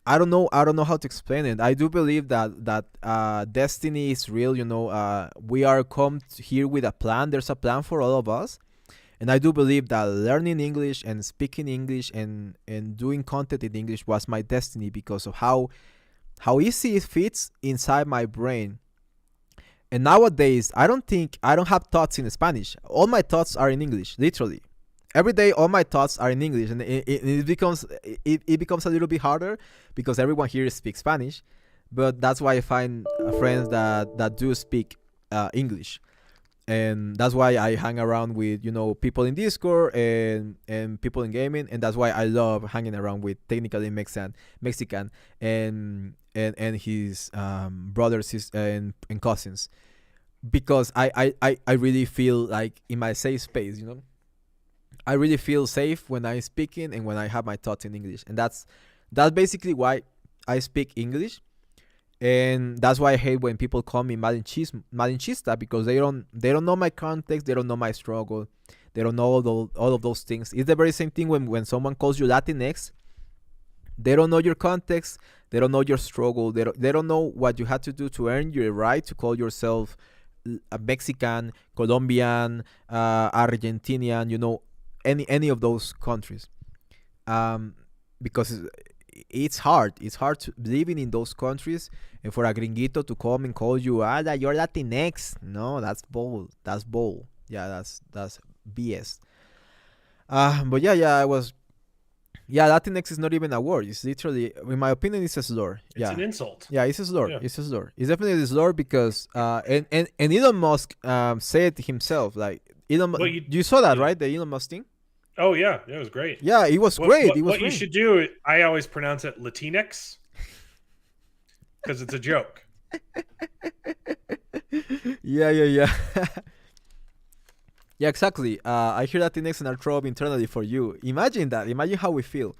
I don't know. I don't know how to explain it. I do believe that destiny is real. We are come here with a plan. There's a plan for all of us, and I do believe that learning English and speaking English and doing content in English was my destiny because of how easy it fits inside my brain. And nowadays, I don't have thoughts in Spanish. All my thoughts are in English, literally. Every day, all my thoughts are in English, and it becomes a little bit harder because everyone here speaks Spanish. But that's why I find friends that do speak English, and that's why I hang around with people in Discord and people in gaming, and that's why I love hanging around with technically Mexican and his brothers and cousins, because I really feel like in my safe space. I really feel safe when I'm speaking and when I have my thoughts in English, and that's basically why I speak English. And that's why I hate when people call me Malinchista, because they don't know my context, they don't know my struggle, they don't know all of those things. It's the very same thing when someone calls you Latinx. They don't know your context. They don't know your struggle. They don't know what you had to do to earn your right to call yourself a Mexican, Colombian, Argentinian. Any of those countries. Um, because it's hard. It's hard to living in those countries, and for a gringuito to come and call you, you're Latinx. No, that's bold. That's bold. Yeah, that's BS. But yeah, I was. Yeah, Latinx is not even a word. It's literally, in my opinion, it's a slur. It's Yeah, an insult. yeah, it's a slur. Yeah. It's a slur. It's definitely a slur because and Elon Musk said himself, like Well, you saw that, yeah. right? The Elon Musk thing. Oh yeah, it was great. Yeah, it was great. It was What you great. should do, I always pronounce it Latinx because it's a joke. Yeah. Yeah, exactly. I hear Latinx and are throw up internally for you. Imagine that. Imagine how we feel.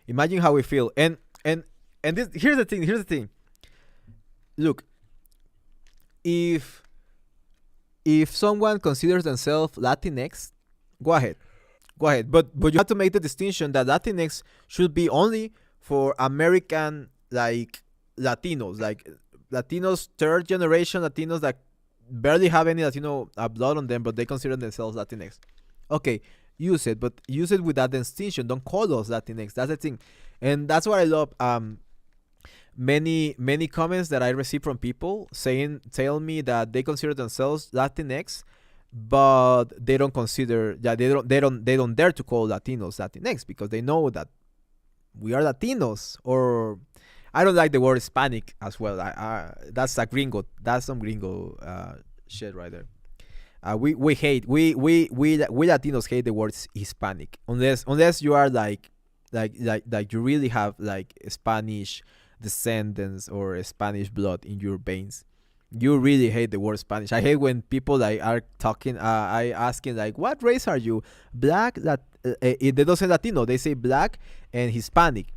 Imagine how we feel. And this, here's the thing. Here's the thing. Look, if someone considers themselves Latinx, go ahead. Go ahead. But you have to make the distinction that Latinx should be only for American, like, Latinos, like Latinos, third generation Latinos that barely have any Latino blood on them, but they consider themselves Latinx. Okay, use it, but use it with that distinction. Don't call us Latinx. That's the thing, and that's what I love. Many comments that I receive from people tell me that they consider themselves Latinx, but they don't consider they don't dare to call Latinos Latinx because they know that we are Latinos. Or I don't like the word Hispanic as well. That's a gringo. That's some gringo shit right there. We hate we Latinos hate the word Hispanic unless you are like you really have like Spanish descendants or Spanish blood in your veins. You really hate the word Spanish. I hate when people like are talking. I asking like, what race are you? Black. They don't say Latino. They say black and Hispanic,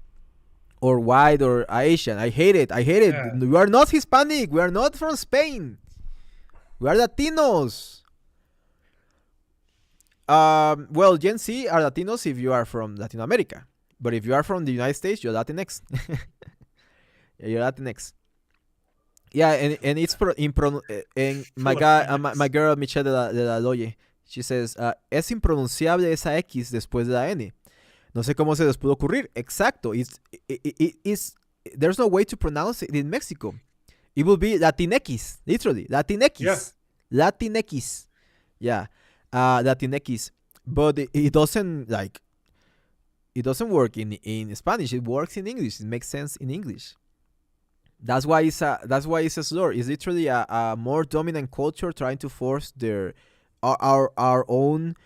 or white or Asian. I hate it. Yeah. We are not Hispanic. We are not from Spain. We are Latinos. Well, Gen Z are Latinos if you are from Latin America, but if you are from the United States, you're Latinx. Yeah, you're Latinx. Yeah, and it's and my guy, my girl Michelle de la Loye, she says, es impronunciable esa X después de la N. No sé cómo se les pudo ocurrir. Exacto. It's there's no way to pronounce it in Mexico. It will be Latinx, literally Latinx. Yeah. Latinx. Yeah, Latinx. But it doesn't work in Spanish. It works in English. It makes sense in English. That's why it's a slur. It's literally a more dominant culture trying to force our own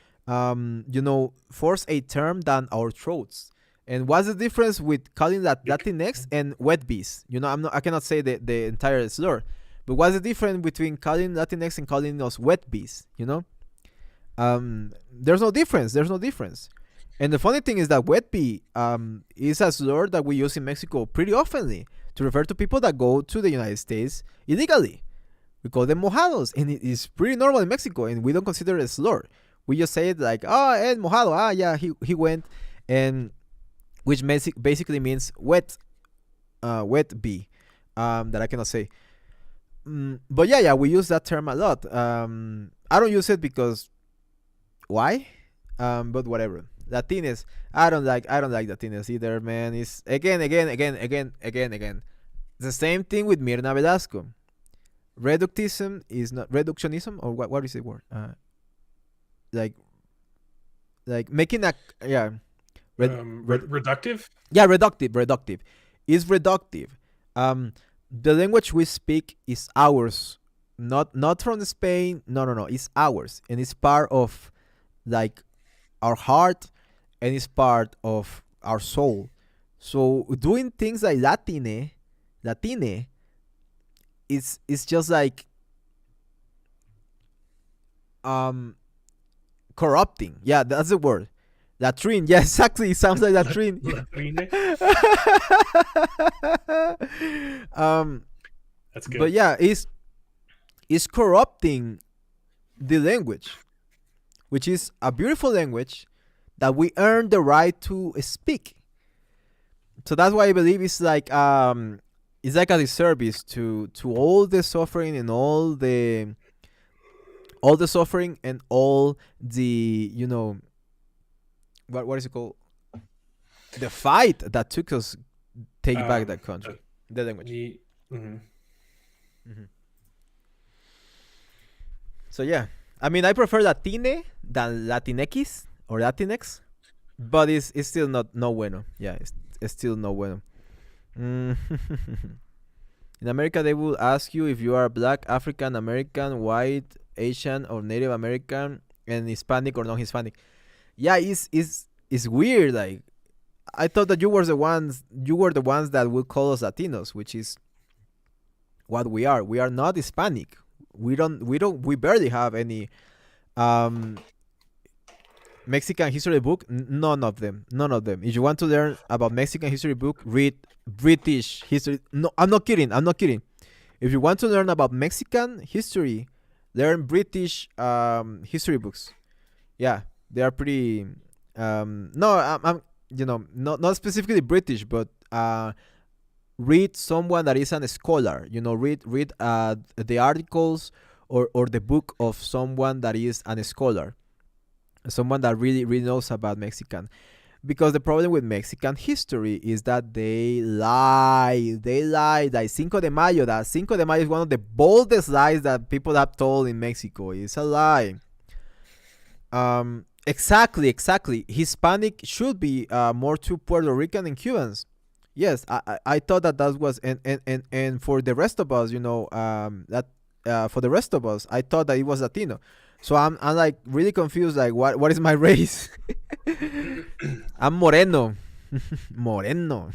force a term down our throats. And what's the difference with calling that Latinx and wet bees? I cannot say the entire slur, but what's the difference between calling Latinx and calling us wet bees? There's no difference. And the funny thing is that wet bee is a slur that we use in Mexico pretty oftenly to refer to people that go to the United States illegally. We call them mojados, and it is pretty normal in Mexico, and we don't consider it a slur. We just say it like, el mojado, yeah, he went, and which basically means wet bee, that I cannot say. But yeah, we use that term a lot. I don't use it because why? But whatever. Latinos, I don't like Latinos either, man. It's again. It's the same thing with Mirna Velasco. Reductionism is not reductionism, or what is the word? Like making a reductive. Yeah, reductive. Is reductive. The language we speak is ours, not from Spain. No. It's ours, and it's part of like our heart, and it's part of our soul. So doing things like Latine, it's just like corrupting. Yeah, that's the word. Latrine. Yeah, exactly. It sounds like latrine. That's good. But yeah, it's corrupting the language, which is a beautiful language that we earn the right to speak. So that's why I believe it's like a disservice to all the suffering and all the suffering and all the, what is it called, the fight that took us take back that country, the language. Mm-hmm. Hmm. So yeah, I mean, I prefer Latine than Latinx or Latinx, but it's still not no bueno. Yeah, it's still no bueno. Mm. In America, they will ask you if you are black, African American, white, Asian, or Native American, and Hispanic or non-Hispanic. Yeah, it's weird. Like, I thought that you were the ones that will call us Latinos, which is what we are. We are not Hispanic. We barely have any um Mexican history book. None of them. None of them. If you want to learn about Mexican history book, read British history. No, I'm not kidding. I'm not kidding. If you want to learn about Mexican history, learn British history books. Yeah, they are pretty. No, I'm not specifically British, but read someone that is a scholar. Read the articles or the book of someone that is a scholar, someone that really knows about Mexican. Because the problem with Mexican history is that they lie. They lie. Like Cinco de Mayo. That Cinco de Mayo is one of the boldest lies that people have told in Mexico. It's a lie. Exactly. Hispanic should be more to Puerto Rican and Cubans. Yes, I thought that was and for the rest of us, that for the rest of us, I thought that it was Latino. So I'm like really confused. Like, what is my race? I'm Moreno. Moreno.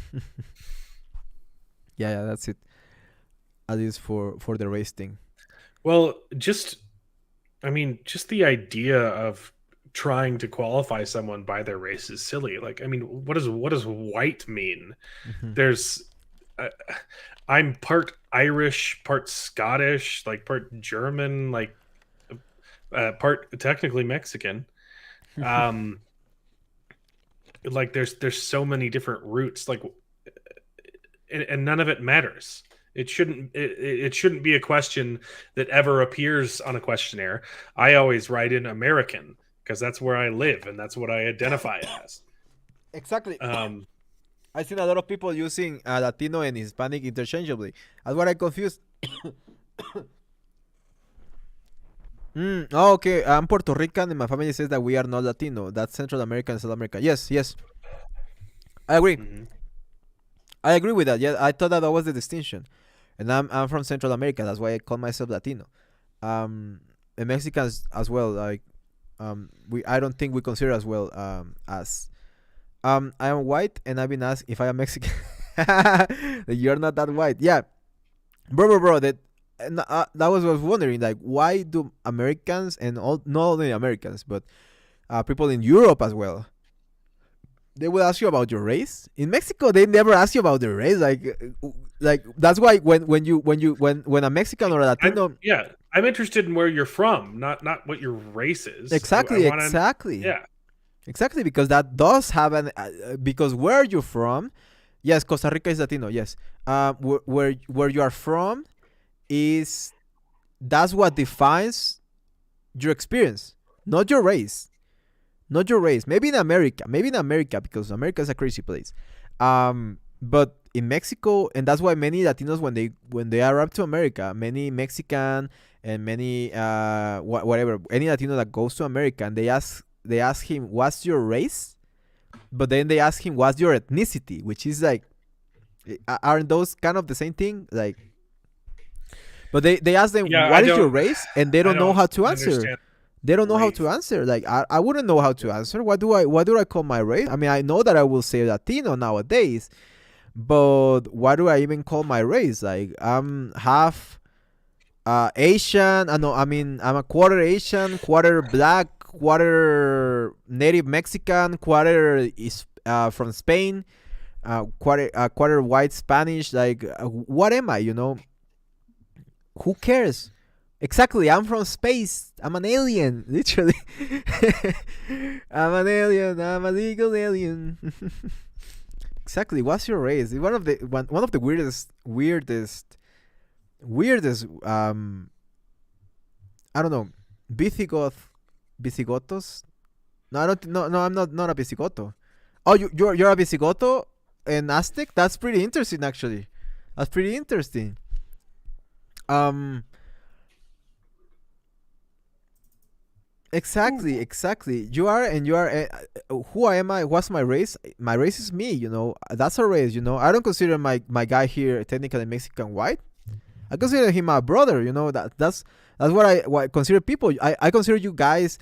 Yeah, that's it. At least for the race thing. Well, just the idea of trying to qualify someone by their race is silly. Like, I mean, what does white mean? Mhm. There's I'm part Irish, part Scottish, like part German, like part technically Mexican. Um like there's so many different roots, like, and none of it matters. It shouldn't be a question that ever appears on a questionnaire. I always write in American because that's where I live and that's what I identify as. Exactly. Um, I've seen a lot of people using Latino and Hispanic interchangeably. That's what I confused. Oh, okay. I'm Puerto Rican, and my family says that we are not Latino. That's Central America and South America. Yes. I agree. mhm. I agree with that. Yeah, I thought that was the distinction. And I'm from Central America. That's why I call myself Latino. And Mexicans as well. Like, we I don't think we consider as well as I am white, and I've been asked if I am Mexican. You're not that white. Yeah, bro. That was what I was wondering. Like, why do Americans and not only Americans, but people in Europe as well, they will ask you about your race. In Mexico, they never ask you about their race. Like that's why when a Mexican or a Latino, I'm interested in where you're from, not what your race is. exactly, I wanna, exactly. yeah. Exactly, because that does have an because where you're from, yes, Costa Rica is Latino, yes. Where you are from is that's what defines your experience, not your race, not your race. Maybe in America, because America is a crazy place. But in Mexico, and that's why many Latinos when they arrive to America, many Mexican and many whatever any Latino that goes to America, and they ask him what's your race, but then they ask him what's your ethnicity, which is like, aren't those kind of the same thing? Like, but they ask them Yeah, what is your race, and they I don't know don't how to answer. understand They don't know how race. to answer. Like, I wouldn't know how to answer. What do I call my race? I mean, I know that I will say Latino nowadays, but what do I even call my race? Like, I'm half Asian. I'm a quarter Asian, quarter black, quarter native Mexican, quarter is from Spain, quarter white Spanish. Like, what am I? Who cares? Exactly, I'm from space. I'm an alien, literally. I'm an alien. I'm a legal alien. Exactly. What's your race? One of the weirdest I don't know, Visigothos. No, I don't. No, I'm not a Visigoto. Oh, you're a Visigoto and Aztec. That's pretty interesting, actually. That's pretty interesting. Um, exactly. You are, and you are. Who am I? What's my race? My race is me. That's a race. I don't consider my guy here technically Mexican white. I consider him a brother. That's what I consider people. I consider you guys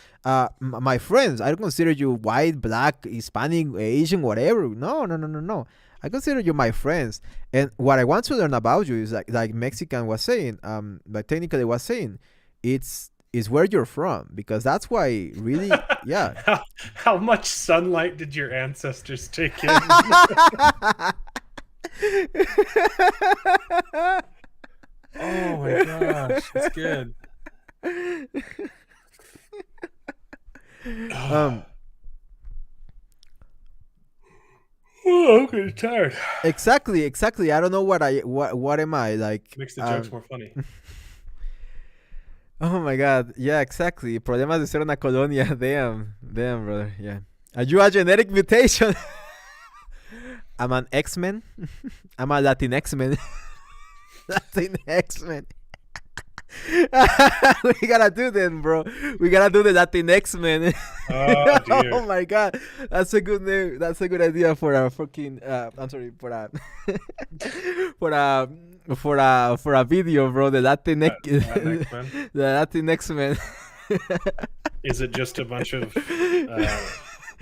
my friends. I don't consider you white, black, Hispanic, Asian, whatever. No. I consider you my friends. And what I want to learn about you is like Mexican was saying, but technically was saying, it's where you're from, because that's why really, yeah. How much sunlight did your ancestors take in? Oh my gosh, that's good. I'm getting tired. Exactly. I don't know what am I like. Makes the jokes more funny. Oh my god, yeah, exactly. Problemas de ser una colonia. Damn, brother. Yeah. Are you a genetic mutation? I'm an X-Men. I'm a Latinx man. Latinx man. We gotta do them, bro. We gotta do the Latinx man. Oh, dear. Oh my god, that's a good name. That's a good idea for a fucking. I'm sorry, for a for a video, bro. The Latinx, the Latinx man. Is it just a bunch of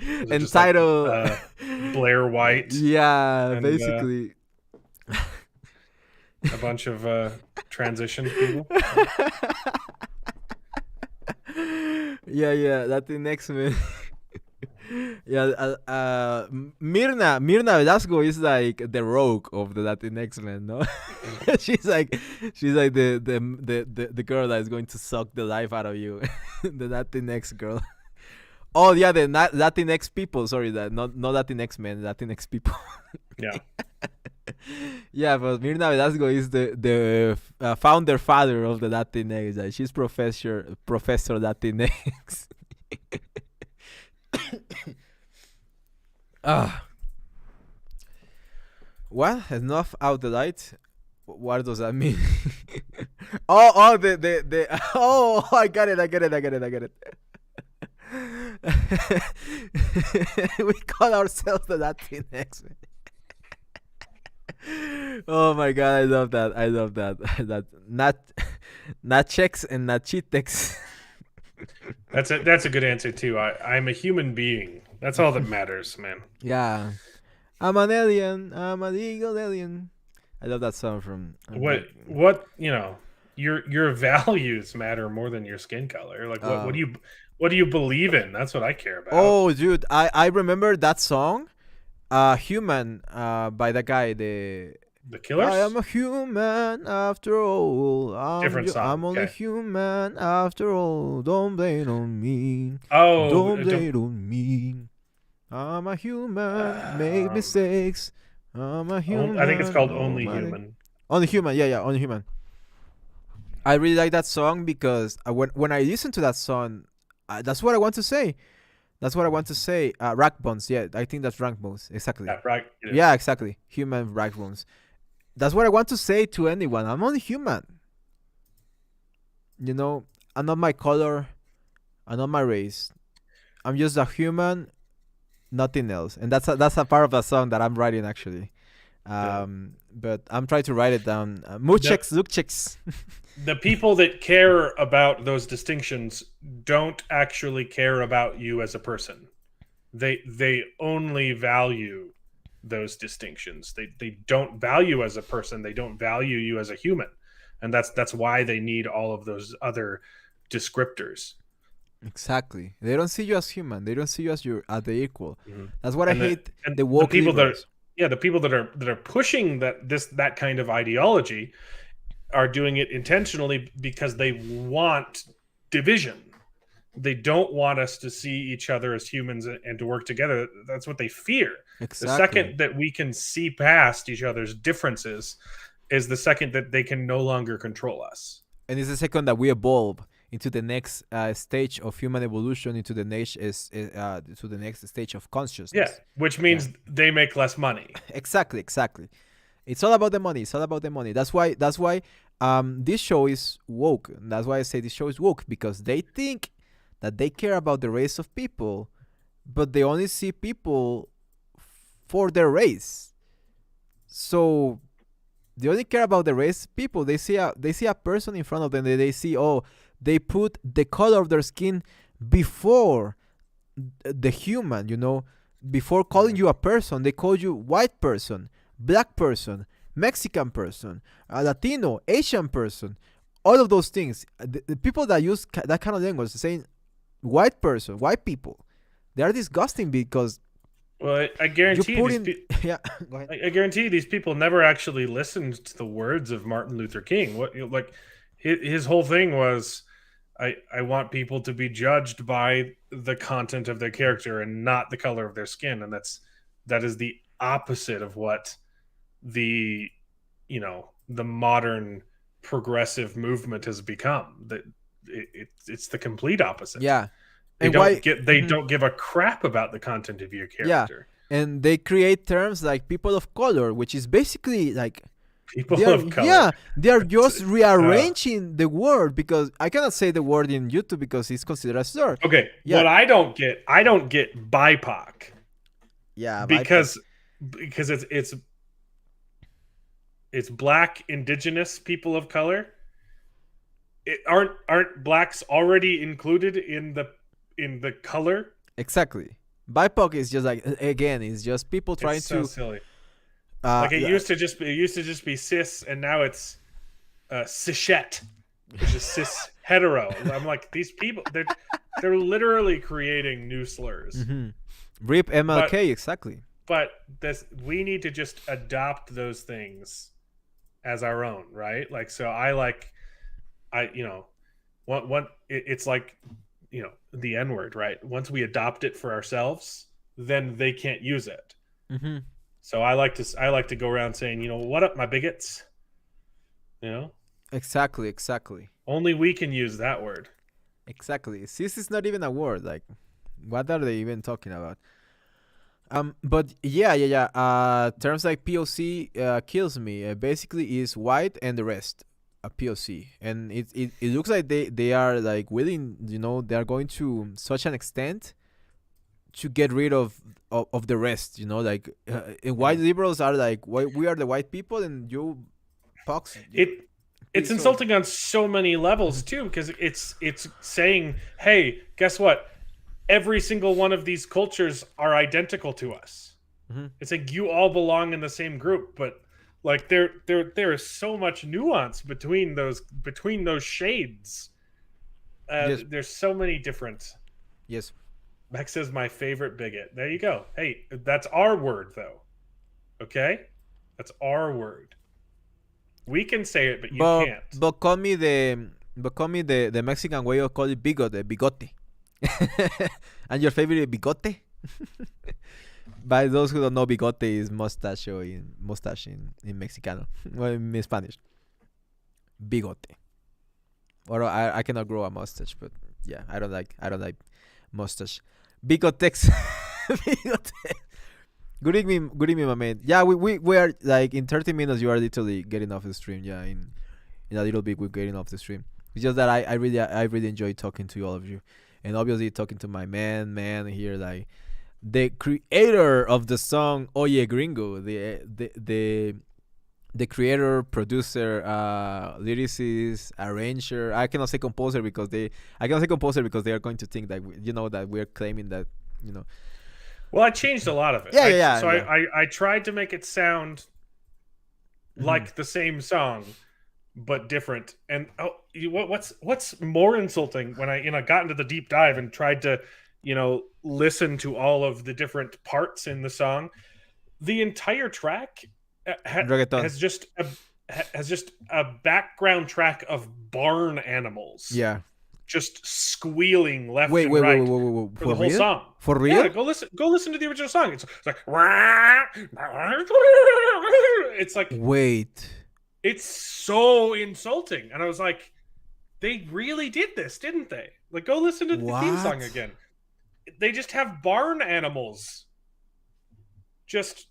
entitled like, Blair White? Yeah, basically. A bunch of transition people. Yeah, Latinx man. Yeah, Mirna Velasco is like the rogue of the Latinx man, no? she's like the girl that is going to suck the life out of you. The Latinx girl. Oh yeah, the Latinx people. Sorry, that not Latinx men, Latinx people. Yeah. Yeah, but Mirna Velasco is the founder father of the Latinx. Like, she's Professor Latinx. What? Enough out the light? What does that mean? the oh, I got it. We call ourselves the Latinx. Oh my god, I love that. That nachos and nachitex. That's a good answer too. I'm a human being. That's all that matters, man. Yeah. I'm an alien. I'm a legal alien. I love that song from what your values matter more than your skin color. Like what do you believe in? That's what I care about. Oh dude, I remember that song. Human by the guy, the Killers. I am a human after all. Different song. I'm only human after all. Don't blame on me. Oh, don't blame on me. I'm a human. Make mistakes. I'm a human. I think it's called Only Human. Only Human. Yeah, Only Human. I really like that song because when I listen to that song, that's what I want to say. Rack bones. Yeah, I think that's rank bones. Exactly. Yeah, exactly. Human rack bones. That's what I want to say to anyone. I'm only human. I'm not my color. I'm not my race. I'm just a human, nothing else. And that's a part of the song that I'm writing actually. But I'm trying to write it down. Look checks. The people that care about those distinctions don't actually care about you as a person. They only value those distinctions. They don't value as a person. They don't value you as a human, and that's why they need all of those other descriptors. Exactly. They don't see you as human. They don't see you as the equal. Mm-hmm. That's what I hate. The woke people the people that are pushing that kind of ideology are doing it intentionally because they want division. They don't want us to see each other as humans and to work together. That's what they fear. The Exactly. second that we can see past each other's differences is the second that they can no longer control us. And it's the second that we evolve into the next stage of human evolution, into the next to the next stage of Yeah, consciousness. which means they make less money. Exactly, exactly. It's all about the money. It's all about the money. That's why this show is woke. That's why I say this show is woke, because they think that they care about the race of people, but they only see people for their race. So they only care about the race people. They see a person in front of them. They see, oh, they put the color of their skin before the human. Before calling you a person, they call you white person, black person, Mexican person, a Latino, Asian person. All of those things. The people that use that kind of language, saying white person, white people, they are disgusting because Well, I you guarantee put these in. Yeah, go ahead. I guarantee these people never actually listened to the words of Martin Luther King. What like his whole thing was, I want people to be judged by the content of their character and not the color of their skin, and that is the opposite of what the the modern progressive movement has become. That it's the complete opposite. Yeah, and why? They don't give a crap about the content of your Yeah, character. and they create terms like people of color, which is basically like People they are, of color. yeah, they are just rearranging the word, because I cannot say the word in YouTube because it's considered a slur. Okay, Yeah. what I don't get BIPOC Yeah, because it's black, indigenous, people of color. Aren't blacks already included in the color? exactly. BIPOC is just like, again, it's just people trying It's so to. silly. Like it Yeah, used to just be cis, and now it's cishet, which is cis hetero. I'm like, these people, they're literally creating new slurs. RIP MLK, exactly. But we need to just adopt those things as our own, right? Like, so it's like, the N-word, right? Once we adopt it for ourselves, then they can't use it. So I like to go around saying, what up, my bigots? Exactly. Only we can use that word. Exactly. Cis is not even a word. Like, what are they even talking about? But yeah. Terms like POC kills me. Basically, is white and the rest. A POC, and it looks like they are like willing. They are going to such an extent to get rid of the rest. Like and white liberals are like, we are the white people, and you pox. It's So- insulting on so many levels too, because it's saying, hey, guess what? Every single one of these cultures are identical to us. It's like you all belong in the same group, but like there is so much nuance between those shades. Yes. There's so many different. Yes. Max is my favorite bigot. There you go. Hey, that's our word though. Okay, that's our word. We can say it, but you can't. But call me the Mexican way of calling bigote. And your favorite bigote? By those who don't know, bigote is mustache in Mexicano, well, in Spanish. Bigote. Or I cannot grow a mustache, but yeah, I don't like mustache. Bigotex. Bigote. Good evening, my man. Yeah, we are like in 30 minutes. You are literally getting off the stream. Yeah, in a little bit we're getting off the stream. It's just that I really enjoy talking to all of you, and obviously talking to my man here, like the creator of the song Oye Gringo, the creator, producer, lyricist, arranger. I cannot say composer because they are going to think that that we're claiming that. Well, I changed a lot of it. Yeah. So I tried to make it sound like the same song, but different. And what's more insulting when I got into the deep dive and tried to listen to all of the different parts in the song, the entire track has just a background track of barn animals. Yeah. just squealing left Wait, and wait, right wait, wait, wait, wait. for the whole real? song. For real? Yeah, go listen to the original song. It's like it's like Wait. it's so insulting. And I was like, they really did this, didn't they? Like, go listen to the theme song again. They just have barn animals just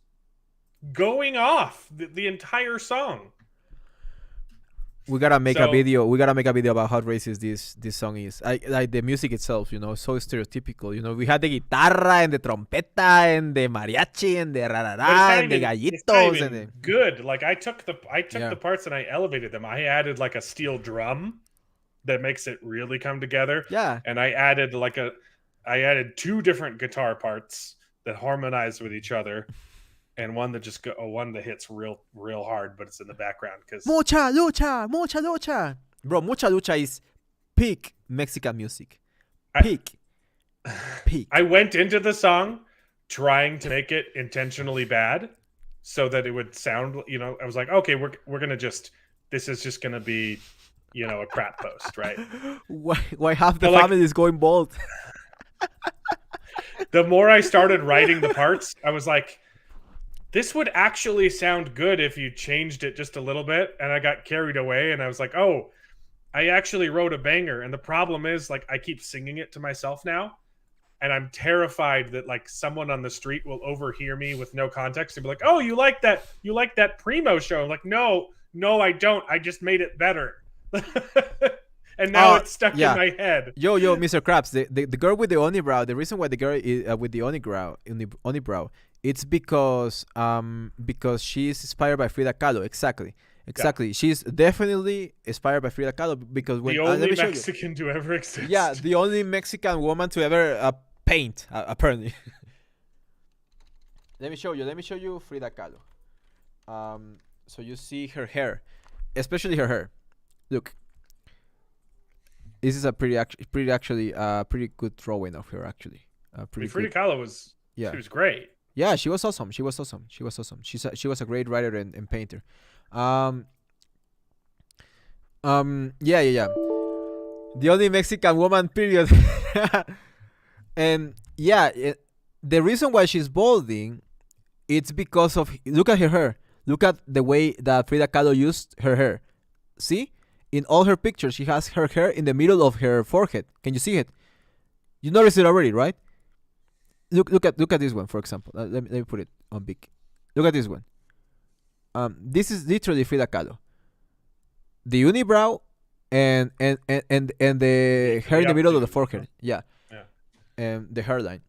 going off the entire song. We gotta make a video. We gotta make a video about how racist this song is. Like the music itself, so stereotypical. We had the guitarra and the trompeta and the mariachi and the rarara and the gallitos and the good. Like I took the parts and I elevated them. I added like a steel drum that makes it really come together. Yeah. And I added two different guitar parts that harmonize with each other. And one that one that hits real hard, but it's in the background because mucha lucha, bro. Mucha lucha is peak Mexican music. Peak. I went into the song trying to make it intentionally bad, so that it would sound. I was like, okay, we're gonna this is just gonna be, a crap post, right? Why half the family is going bald? The more I started writing the parts, I was like, this would actually sound good if you changed it just a little bit. And I got carried away and I was like, oh, I actually wrote a banger. And the problem is, like, I keep singing it to myself now. And I'm terrified that, like, someone on the street will overhear me with no context and be like, oh, you like that Primo show? I'm like, no, I don't. I just made it better. And now it's stuck in my head. Yo, Mr. Krabs, the girl with the unibrow, the reason why the girl is, with the unibrow, it's because she's inspired by Frida Kahlo. Exactly. Yeah. She's definitely inspired by Frida Kahlo because when the only Mexican to ever exist. Yeah, the only Mexican woman to ever paint, apparently. Let me show you Frida Kahlo. So you see her hair, especially her hair. Look. This is a pretty good drawing of her, actually. Frida Kahlo was, she was great. Yeah, she was awesome. She was a great writer and painter. Yeah. The only Mexican woman, period. And yeah, the reason why she's balding, it's because of, look at her hair. Look at the way that Frida Kahlo used her hair. See? In all her pictures, she has her hair in the middle of her forehead. Can you see it? You noticed it already, right? Look at this one, for example. Let me put it on big. Look at this one. This is literally Frida Kahlo. The unibrow and the hair in the middle of the forehead. Yeah. And the hairline.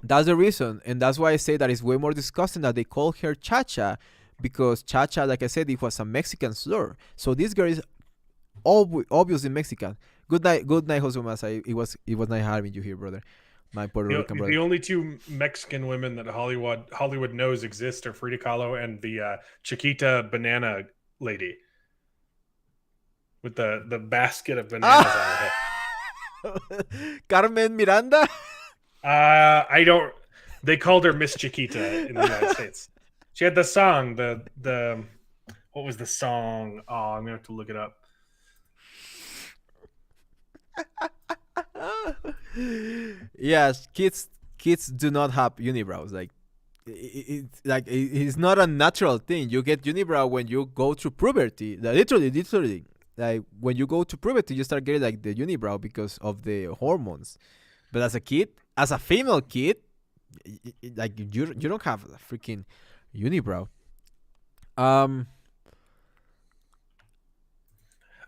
That's the reason, and that's why I say that it's way more disgusting that they call her Chacha, because Chacha, like I said, it was a Mexican slur. So this girl is obviously Mexican. Good night, Jose Masa. It was nice having you here, brother. My Puerto Rican brother. The only two Mexican women that Hollywood knows exist are Frida Kahlo and the Chiquita banana lady with the basket of bananas on her head. Carmen Miranda? I don't. They called her Miss Chiquita in the United States. She had the song. The what was the song? Oh, I'm gonna have to look it up. Yes, kids do not have unibrows. Like it's not a natural thing. You get unibrow when you go through puberty. Literally. Like when you go to puberty, you start getting like the unibrow because of the hormones. But as a kid, as a female kid, like you don't have a freaking unibrow.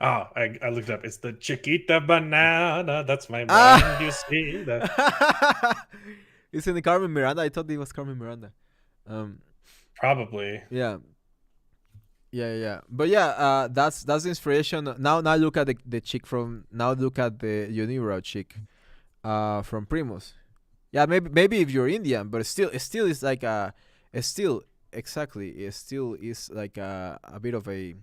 Oh, I looked up. It's the Chiquita banana. That's my mind. You see that? It's in the Carmen Miranda. I thought it was Carmen Miranda. Probably. Yeah. But yeah, that's the inspiration. Now look at the chick from. Now look at the unibrow chick, from Primus. Yeah, maybe if you're Indian, but it still is like a bit of a.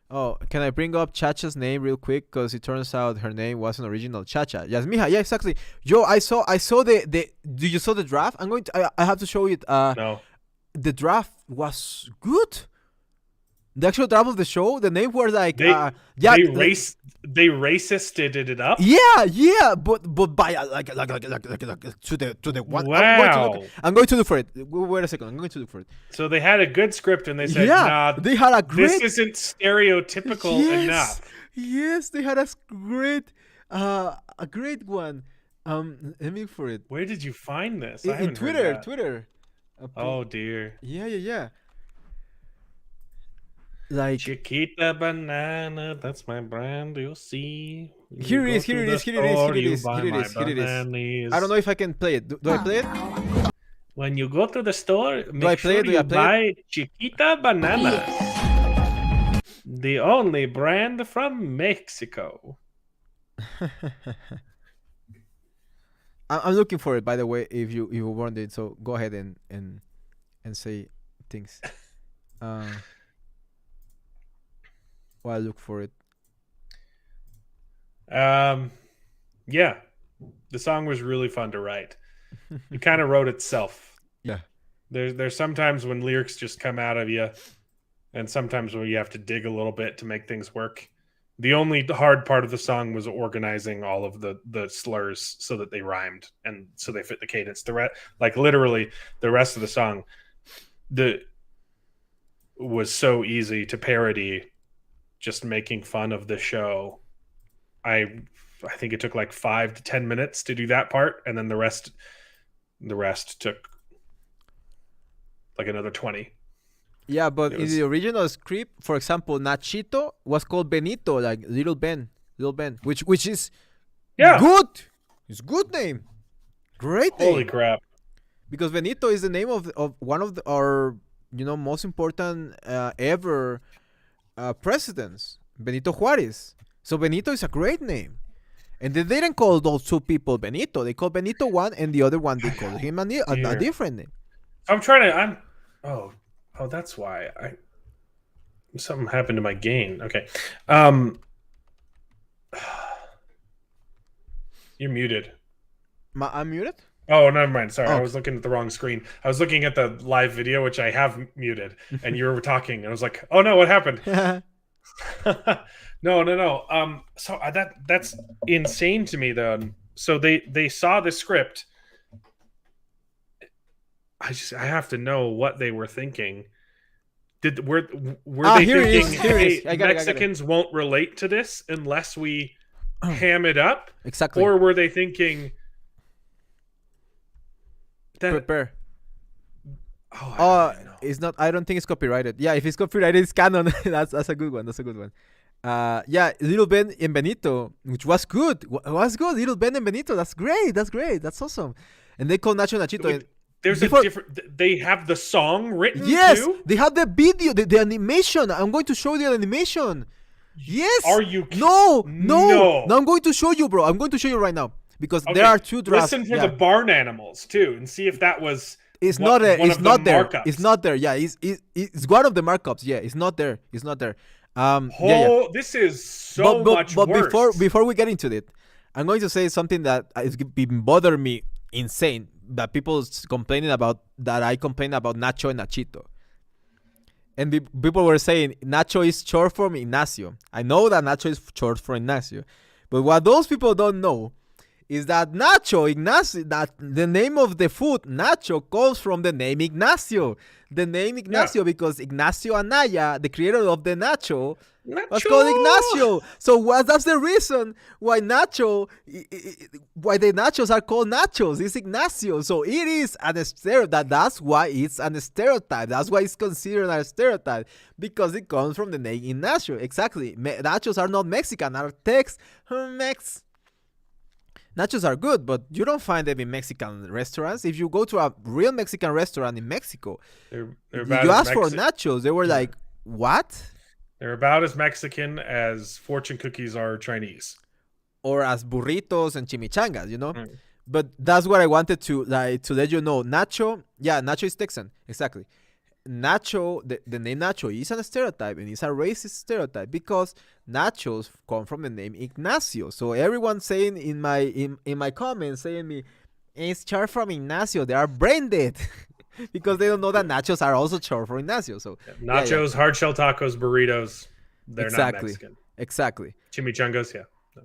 Oh, can I bring up Chacha's name real quick? Because it turns out her name wasn't original Chacha. Yes, Mija. Yeah, exactly. Yo, I saw the. Did you saw the draft? I have to show it. No. The draft was good. The actual draft of the show, the name was like They racisted it up. Yeah, but by like to the one. Wow. I'm going to look for it. Wait a second. I'm going to look for it. So they had a good script and they said, Yeah, nah, they had a great. this isn't stereotypical enough. Yes, they had a great one. Let me look for it. Where did you find this? In Twitter. Oh dear. Yeah. Like Chiquita banana, that's my brand. You'll see. Here it is. I don't know if I can play it. Do I play it? When you go to the store, Do I play it? buy Chiquita bananas, the only brand from Mexico. I'm looking for it, by the way. If you want it, so go ahead and say things. While I look for it. Yeah, the song was really fun to write. It kind of wrote itself. Yeah. There's sometimes when lyrics just come out of you, and sometimes when you have to dig a little bit to make things work. The only hard part of the song was organizing all of the slurs so that they rhymed and so they fit the cadence. Literally, the rest of the song, was so easy to parody. Just making fun of the show. I think it took like 5 to 10 minutes to do that part, and then the rest took like another 20. Yeah, but in the original script, for example, Nachito was called Benito, like Little Ben, which is good. It's good name, great name. Holy crap! Because Benito is the name of one of our most important ever presidents, Benito Juarez. So Benito is a great name. And they didn't call those two people Benito. They called Benito one, and the other one they called him a different name. Oh, that's why something happened to my gain. Okay. You're muted. I'm muted? Oh, never mind. Sorry, I was looking at the wrong screen. I was looking at the live video, which I have muted, and you were talking, and I was like, "Oh no, what happened?" No. So that's insane to me, though. So they saw the script. I have to know what they were thinking. Were they thinking, hey, Mexicans won't relate to this unless we ham it up? Exactly. Or were they thinking that prepare? It's not. I don't think it's copyrighted. Yeah, if it's copyrighted, it's canon. That's a good one. Yeah, Little Ben and Benito, which was good. Little Ben and Benito. That's great. That's awesome. And they call Nacho Nachito. There's a different. They have the song written. Yes, too? they have the video, the animation. I'm going to show you the animation. Yes. Are you? No. I'm going to show you, bro. I'm going to show you right now because there are two drafts. Listen for the barn animals too, and see if that was. It's not there. It's not there. Yeah, it's one of the markups. Yeah, it's not there. This is so much worse. But before we get into it, I'm going to say something that has been bothering me insane. That people complaining about, that I complain about Nacho and Nachito. And people were saying Nacho is short for Ignacio. I know that Nacho is short for Ignacio. But what those people don't know is that Ignacio, that the name of the food, Nacho, comes from the name Ignacio. The name Ignacio, because Ignacio Anaya, the creator of the Nacho, was called Ignacio. So that's the reason why the nachos are called nachos. It's Ignacio. So it is a stereotype. That's why it's a stereotype. That's why it's considered a stereotype, because it comes from the name Ignacio. Exactly. Nachos are not Mexican. Are Tex Mex. Nachos are good, but you don't find them in Mexican restaurants. If you go to a real Mexican restaurant in Mexico, you ask for nachos, they were like, what? They're about as Mexican as fortune cookies are Chinese. Or as burritos and chimichangas, But that's what I wanted to let you know. Nacho is Texan. Exactly. Nacho, the name Nacho is a stereotype, and it's a racist stereotype because nachos come from the name Ignacio. So everyone saying in my comments saying me, it's short from Ignacio, they are brain dead. because they don't know that nachos are also short for Ignacio. So nachos, hard shell tacos, burritos. They're not Mexican. Exactly. Chimichangas, yeah. No.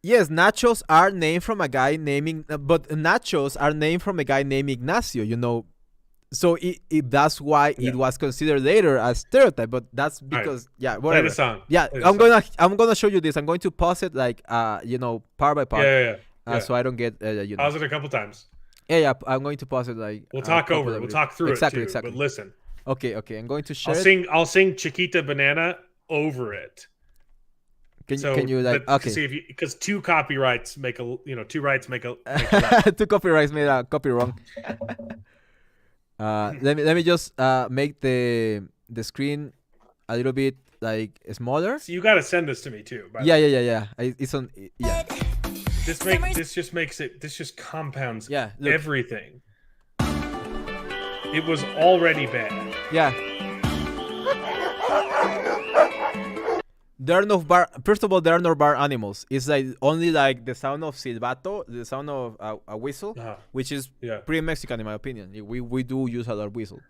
Yes, nachos are named from a guy naming, but nachos are named from a guy named Ignacio. You know, so that's why it was considered later as stereotype. But that's because whatever. Play the song. Yeah, I'm gonna show you this. I'm going to pause it like part by part. Yeah. So I don't get Pause it a couple times. Yeah. I'm going to pause it like. We'll talk over it. We'll talk through it too. Exactly. But listen. Okay. I'm going to share. I'll sing Chiquita Banana over it. Can you like see if because two copyrights make two rights make a right. Two copyrights made a copy wrong. Let me just make the screen a little bit like smaller. So you got to send this to me too. Yeah. It's on. Yeah. This just compounds everything. It was already bad. Yeah. There are no bar. First of all, there are no bar animals. It's like only like the sound of silbato, the sound of a whistle, which is pretty Mexican in my opinion. We do use a lot of whistle.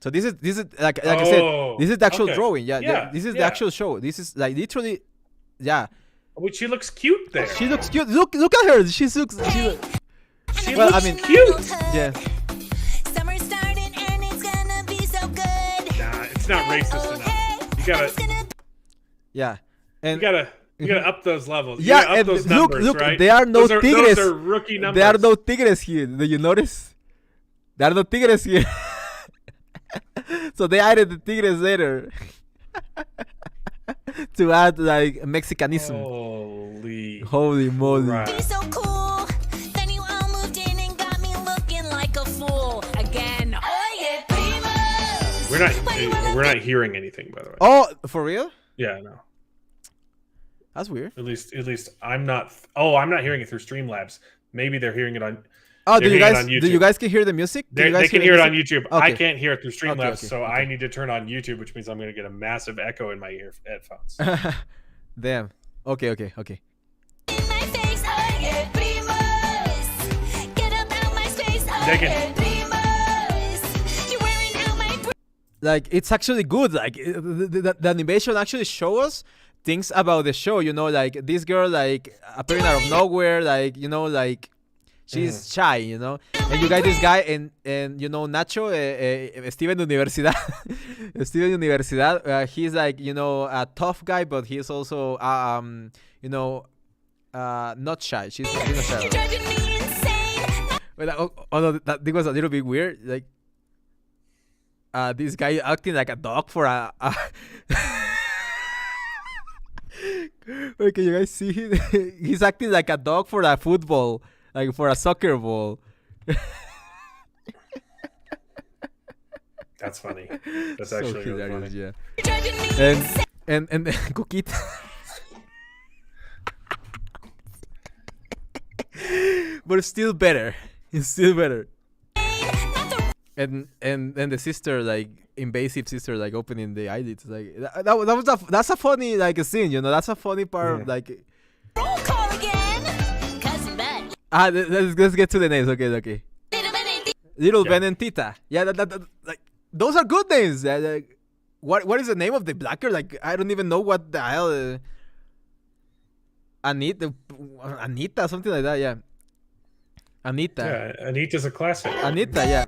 So this is like I said, this is the actual drawing. This is the actual show. This is like literally, Which she looks cute there. She looks cute. Look at her. She looks cute. Yeah. Summer's starting and it's gonna be so good. Nah, it's not racist enough. You gotta. Yeah, and you gotta up those levels. You up those numbers, look, right? There are no tigres. Those are rookie numbers. There are no tigres here. Do you notice? There are no tigres here. So they added the tigres later to add like Mexicanism. Holy moly! Right. So cool. Then you all moved in and got me looking like a fool again. Oye Gringo. We're not hearing anything, by the way. Oh, for real? Yeah, no. That's weird. At least I'm not. I'm not hearing it through Streamlabs. Maybe they're hearing it on. Oh, do you guys can hear the music? They can hear it on YouTube. Okay. I can't hear it through Streamlabs, so I need to turn on YouTube, which means I'm going to get a massive echo in my headphones. Damn. Okay. In my face, oye primos. Get up out my space, oye primos. You're wearing out my. Like it's actually good. Like the animation actually show us things about the show. You know, like this girl like appearing out of nowhere. Like like. She's shy, and you got this guy and Nacho, Steven Universidad, Steven Universidad. He's like a tough guy, but he's also not shy. She's not shy. You're driving me insane. No, that thing was a little bit weird. Like this guy acting like a dog for a. Wait, can you guys see him? He's acting like a dog for a football. Like for a soccer ball. That's funny. That's actually really funny. Yeah. And Coquita. But it's still better. It's still better. And the sister, like invasive sister, like opening the eyelids, like that's a funny like scene, That's a funny part of like. Roll call again. Let's get to the names. Okay. Little Ben and Tita. Yeah, like those are good names. Like, what is the name of the black girl? Like I don't even know what the hell. Anita, something like that. Yeah. Anita. Yeah, Anita's a classic. Anita, yeah.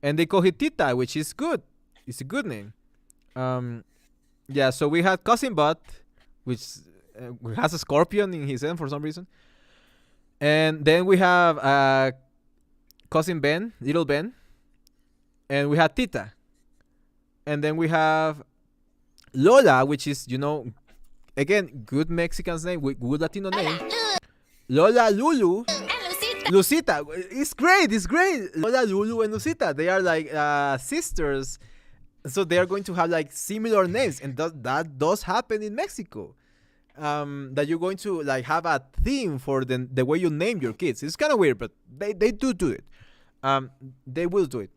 And they call her Tita, which is good. It's a good name. Yeah. So we had Cousin Butt, which has a scorpion in his hand for some reason. And then we have Cousin Ben, Little Ben. And we have Tita. And then we have Lola, which is, again, good Mexican's name, with good Latino name. Lola, Lulu. Lucita. It's great. Lola, Lulu, and Lucita. They are like sisters. So they are going to have like similar names. And that does happen in Mexico. That you're going to like have a theme for the way you name your kids. It's kind of weird, but they do it. They will do it.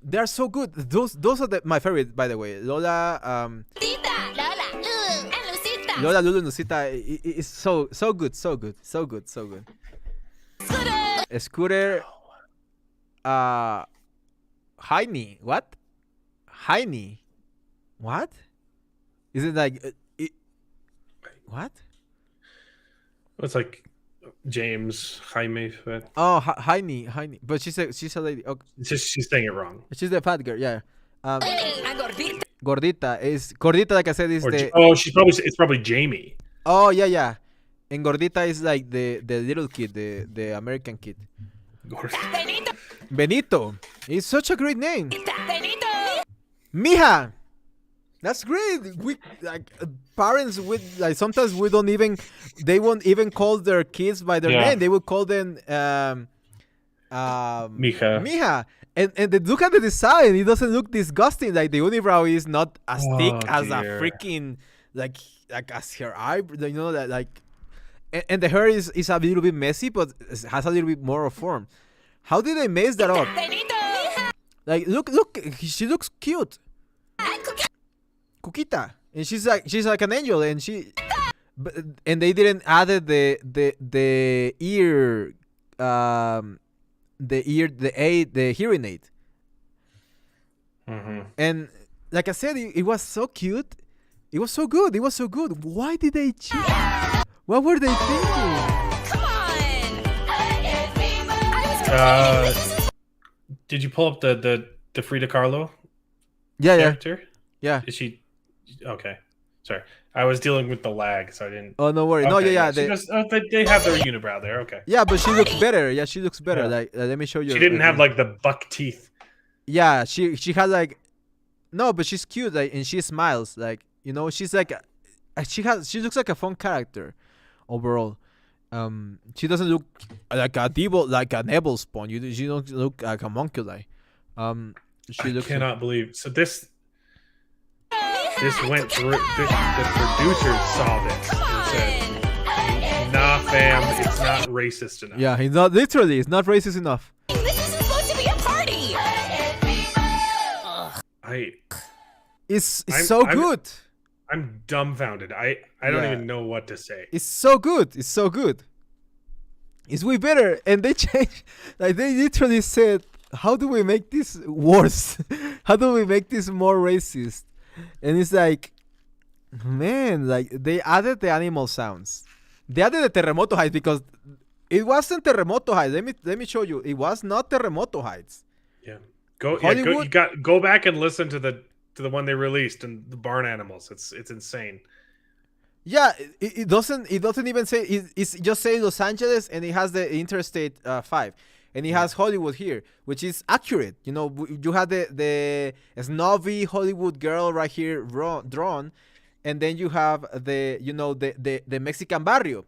They are so good. Those are my favorite, by the way. Lola, Lola, Lulu, and Lucita is so good. Scooter. Heine. What? Heine. What? Is it like what? It's like James Jaime, but Oh, Heine. But she's a lady. Okay. it's just she's saying it wrong. She's the fat girl. Yeah. Gordita is Gordita. Like I said, is Or the it's probably Jamie. oh yeah. And Gordita is like the little kid, the American kid. Benito. It's such a great name. Mija. That's great. We like parents would like sometimes we don't even they won't even call their kids by their Yeah. name. They would call them Mija. Mija. And they look at the design. It doesn't look disgusting. Like the unibrow is not as thick as a dear. freaking like as her eyebrow. You know that like, and the hair is a little bit messy, but it has a little bit more of form. How did they mess that up? Like look, she looks cute. Cuquita, and she's like an angel, and and they didn't add the ear, the hearing aid. Mm-hmm. And like I said, it was so cute. It was so good. Why did they cheat? What were they thinking? Come on. I was Did you pull up the Frida Kahlo Yeah. character? Yeah. Is she okay? Sorry, I was dealing with the lag, so I didn't. Oh, no worry. No, Okay, yeah. she does- they have their unibrow there. Okay. Yeah, but she looks better. Yeah, she looks better. Yeah. Like, let me show you. She didn't have like the buck teeth. Yeah, she had like, no, but she's cute. Like, and she smiles. Like, you know, she's like, she looks like a fun character, overall. She doesn't look like a devil, like a Neville spawn. She don't look like a monkey. Like, she I looks. cannot believe. So this went through. The producers saw this and said, "Nah, fam, it's not racist enough." Yeah, he's not literally. It's not racist enough. this isn't supposed to be a party. It's I'm- so I'm- good. I'm dumbfounded. I don't Yeah. even know what to say. It's so good. It's way better. And they changed. Like they literally said, "How do we make this worse? How do we make this more racist?" And it's like, man, like they added the animal sounds. They added the terremoto heights because it wasn't terremoto heights. Let me show you. It was not terremoto heights. Yeah, go Hollywood- go back and listen to the one they released and the barn animals. It's insane. Yeah, it doesn't even say it's just say Los Angeles and it has the Interstate 5 and it has Hollywood here, which is accurate. You know, you have the snobby Hollywood girl right here drawn, and then you have the Mexican barrio,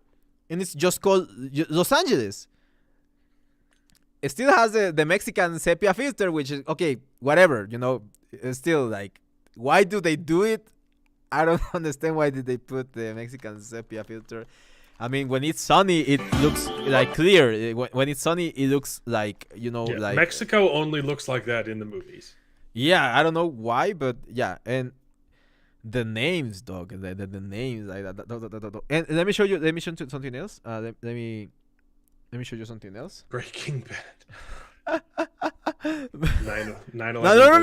and it's just called Los Angeles. It still has the Mexican sepia filter, which is okay, whatever. You know, it's still like, why do they do it? I don't understand why did they put the Mexican sepia filter. I mean, when it's sunny, it looks like clear. When it's sunny, it looks like, like Mexico only looks like that in the movies. Yeah, I don't know why, but yeah, and the names, dog, the names like that. And let me show you. Let me show you something else. Let me show you something else. Breaking Bad. 9/11 No, Boulevard.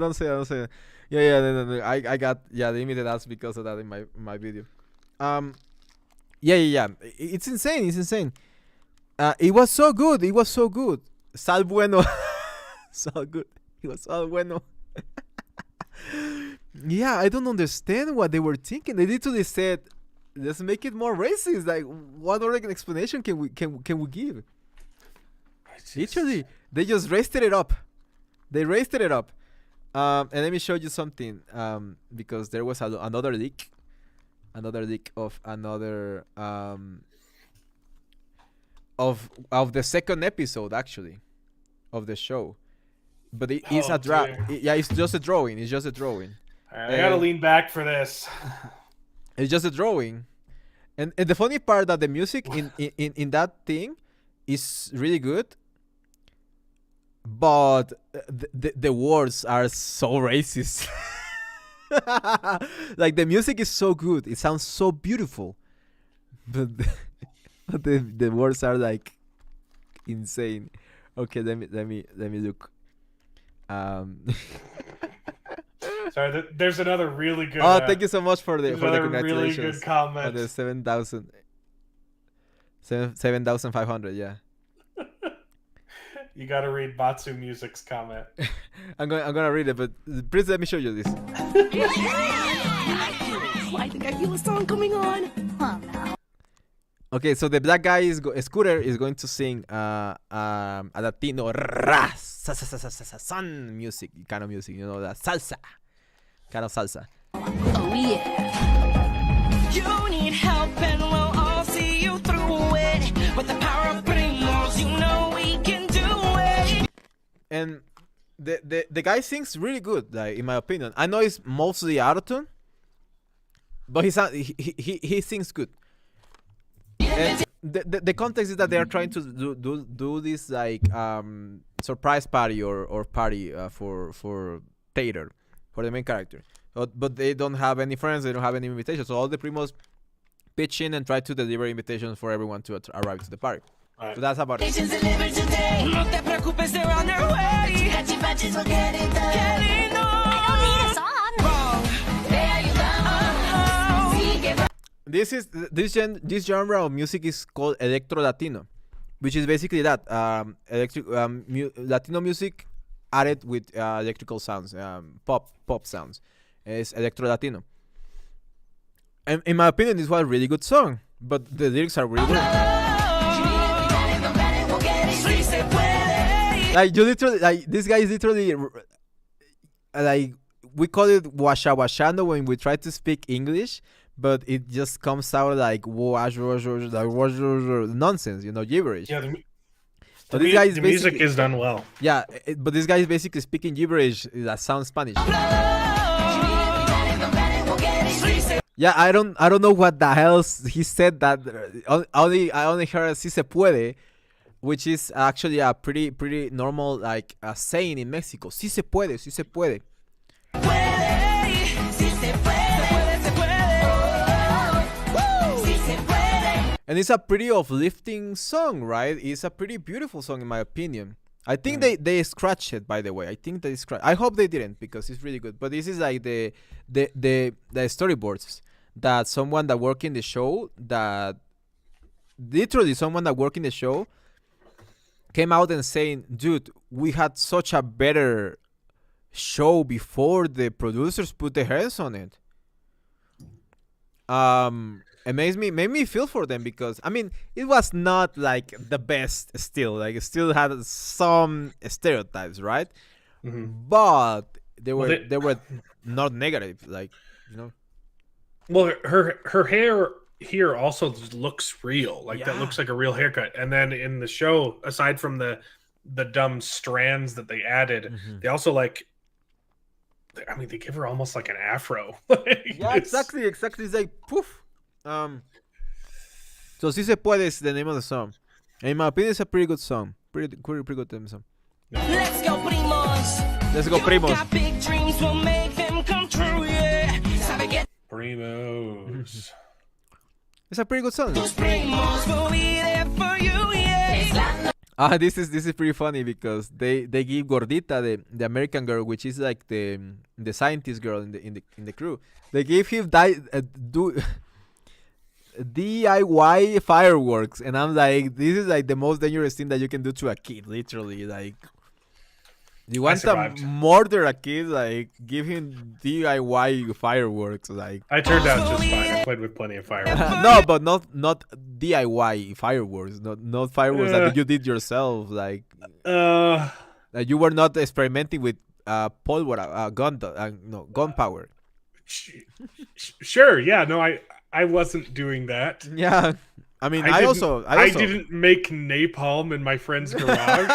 don't say it. Yeah, no. I got limited ads because of that in my video. Yeah. It's insane. It was so good. Sal bueno. So good. It was sal bueno. Yeah, I don't understand what they were thinking. They literally said, "Let's make it more racist." Like, what other explanation can we give? Literally, they just raised it up. And let me show you something. Because there was another leak of another of the second episode actually of the show, but it is a draft. Yeah, it's just a drawing. All right, I gotta lean back for this. It's just a drawing, and the funny part that the music in that thing is really good. But the words are so racist. Like the music is so good, it sounds so beautiful, but the words are like insane. Okay, let me look. Sorry, there's another really good. Oh, thank you so much for the Another congratulations. really good For comment. the 7,500. Yeah. You got to read Batsu Music's comment. I'm gonna read it, but please let me show you this. I think I feel a song coming on. Okay, so the black guy Scooter is going to sing a Latino son music, kind of music, you know, that salsa, kind of salsa. Oh yeah. You need help and we'll all see you through it. With the power of primos, you know we can do it. And the guy sings really good, like in my opinion. I know it's mostly autotune, but he sings good. And the context is that they are trying to do this like surprise party or party for Tater, for the main character. But they don't have any friends, they don't have any invitations. So all the primos pitch in and try to deliver invitations for everyone to arrive to the party. Right. So that's about it. Stations delivered today. No te preocupes, they're on their way. Catchy patches will get it done. Getting on. I don't need a song. Wrong. There you go. This genre of music is called electro Latino, which is basically that Latino music added with electrical sounds, pop sounds. It's electro Latino. And in my opinion, this was a really good song, but the lyrics are really good. Like you literally, like this guy is literally like we call it washando when we try to speak English, but it just comes out like nonsense, you know, gibberish. Yeah, So this guy is the music basically, is done well. yeah, but this guy is basically speaking gibberish that sounds Spanish. Yeah, I don't know what the hell he said. That I only heard "si se puede," which is actually a pretty normal like saying in Mexico. Si se puede, si se puede. And it's a pretty uplifting song, right? It's a pretty beautiful song in my opinion. I think they scratched it, by the way. I think they scratched. I hope they didn't because it's really good. But this is like the storyboards that someone that worked in the show, that literally someone that worked in the show came out and saying, dude, we had such a better show before the producers put their hands on it. It made me feel for them because I mean it was not like the best still, like it still had some stereotypes, right? But they were not negative, like, you know. Well, her hair here also looks real, like that looks like a real haircut. And then in the show, aside from the dumb strands that they added, they also like, I mean, they give her almost like an afro. Yeah, exactly. It's like poof. So Si Se Puede is the name of the song. And in my opinion, it's a pretty good song. Pretty good theme song. Let's go, primos. Let's go, primos. Got big dreams, we'll make them come true, yeah. Sabe que Primos. It's a pretty good song. tus primos will be there for you, yeah. This is pretty funny because they give Gordita, the American girl, which is like the scientist girl in the crew. They gave him DIY fireworks, and I'm like, this is like the most dangerous thing that you can do to a kid, literally. Like, you want to murder a kid, like give him DIY fireworks. Like, I turned out just fine. I played with plenty of fireworks. no, but not DIY fireworks, not fireworks that you did yourself. Like you were not experimenting with gunpowder. Sure, yeah, no, I wasn't doing that. Yeah, I mean, I didn't make napalm in my friend's garage.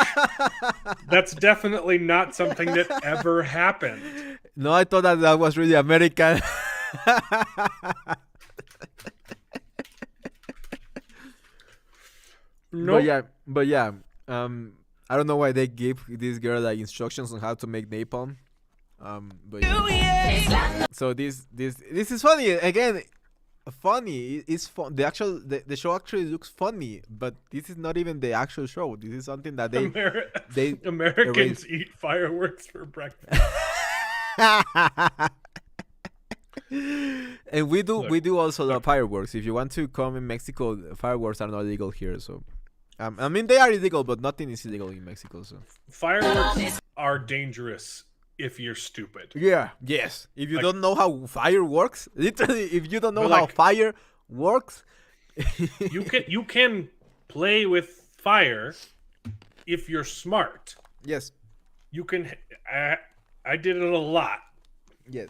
That's definitely not something that ever happened. No, I thought that was really American. Nope. But yeah. I don't know why they gave this girl like instructions on how to make napalm. But yeah. So this is funny again. funny. It's fun. The show actually looks funny, but this is not even the actual show. This is something that they Americans eat fireworks for breakfast. And we do also love fireworks. If you want to come in Mexico, fireworks are not illegal here. So, I mean they are illegal, but nothing is illegal in Mexico. So Fireworks are dangerous if you're stupid. yeah, yes. If you don't know how fire works, literally, if you don't know But, how like- fire works, You can play with fire if you're smart. yes, You can. I did it a lot. yes.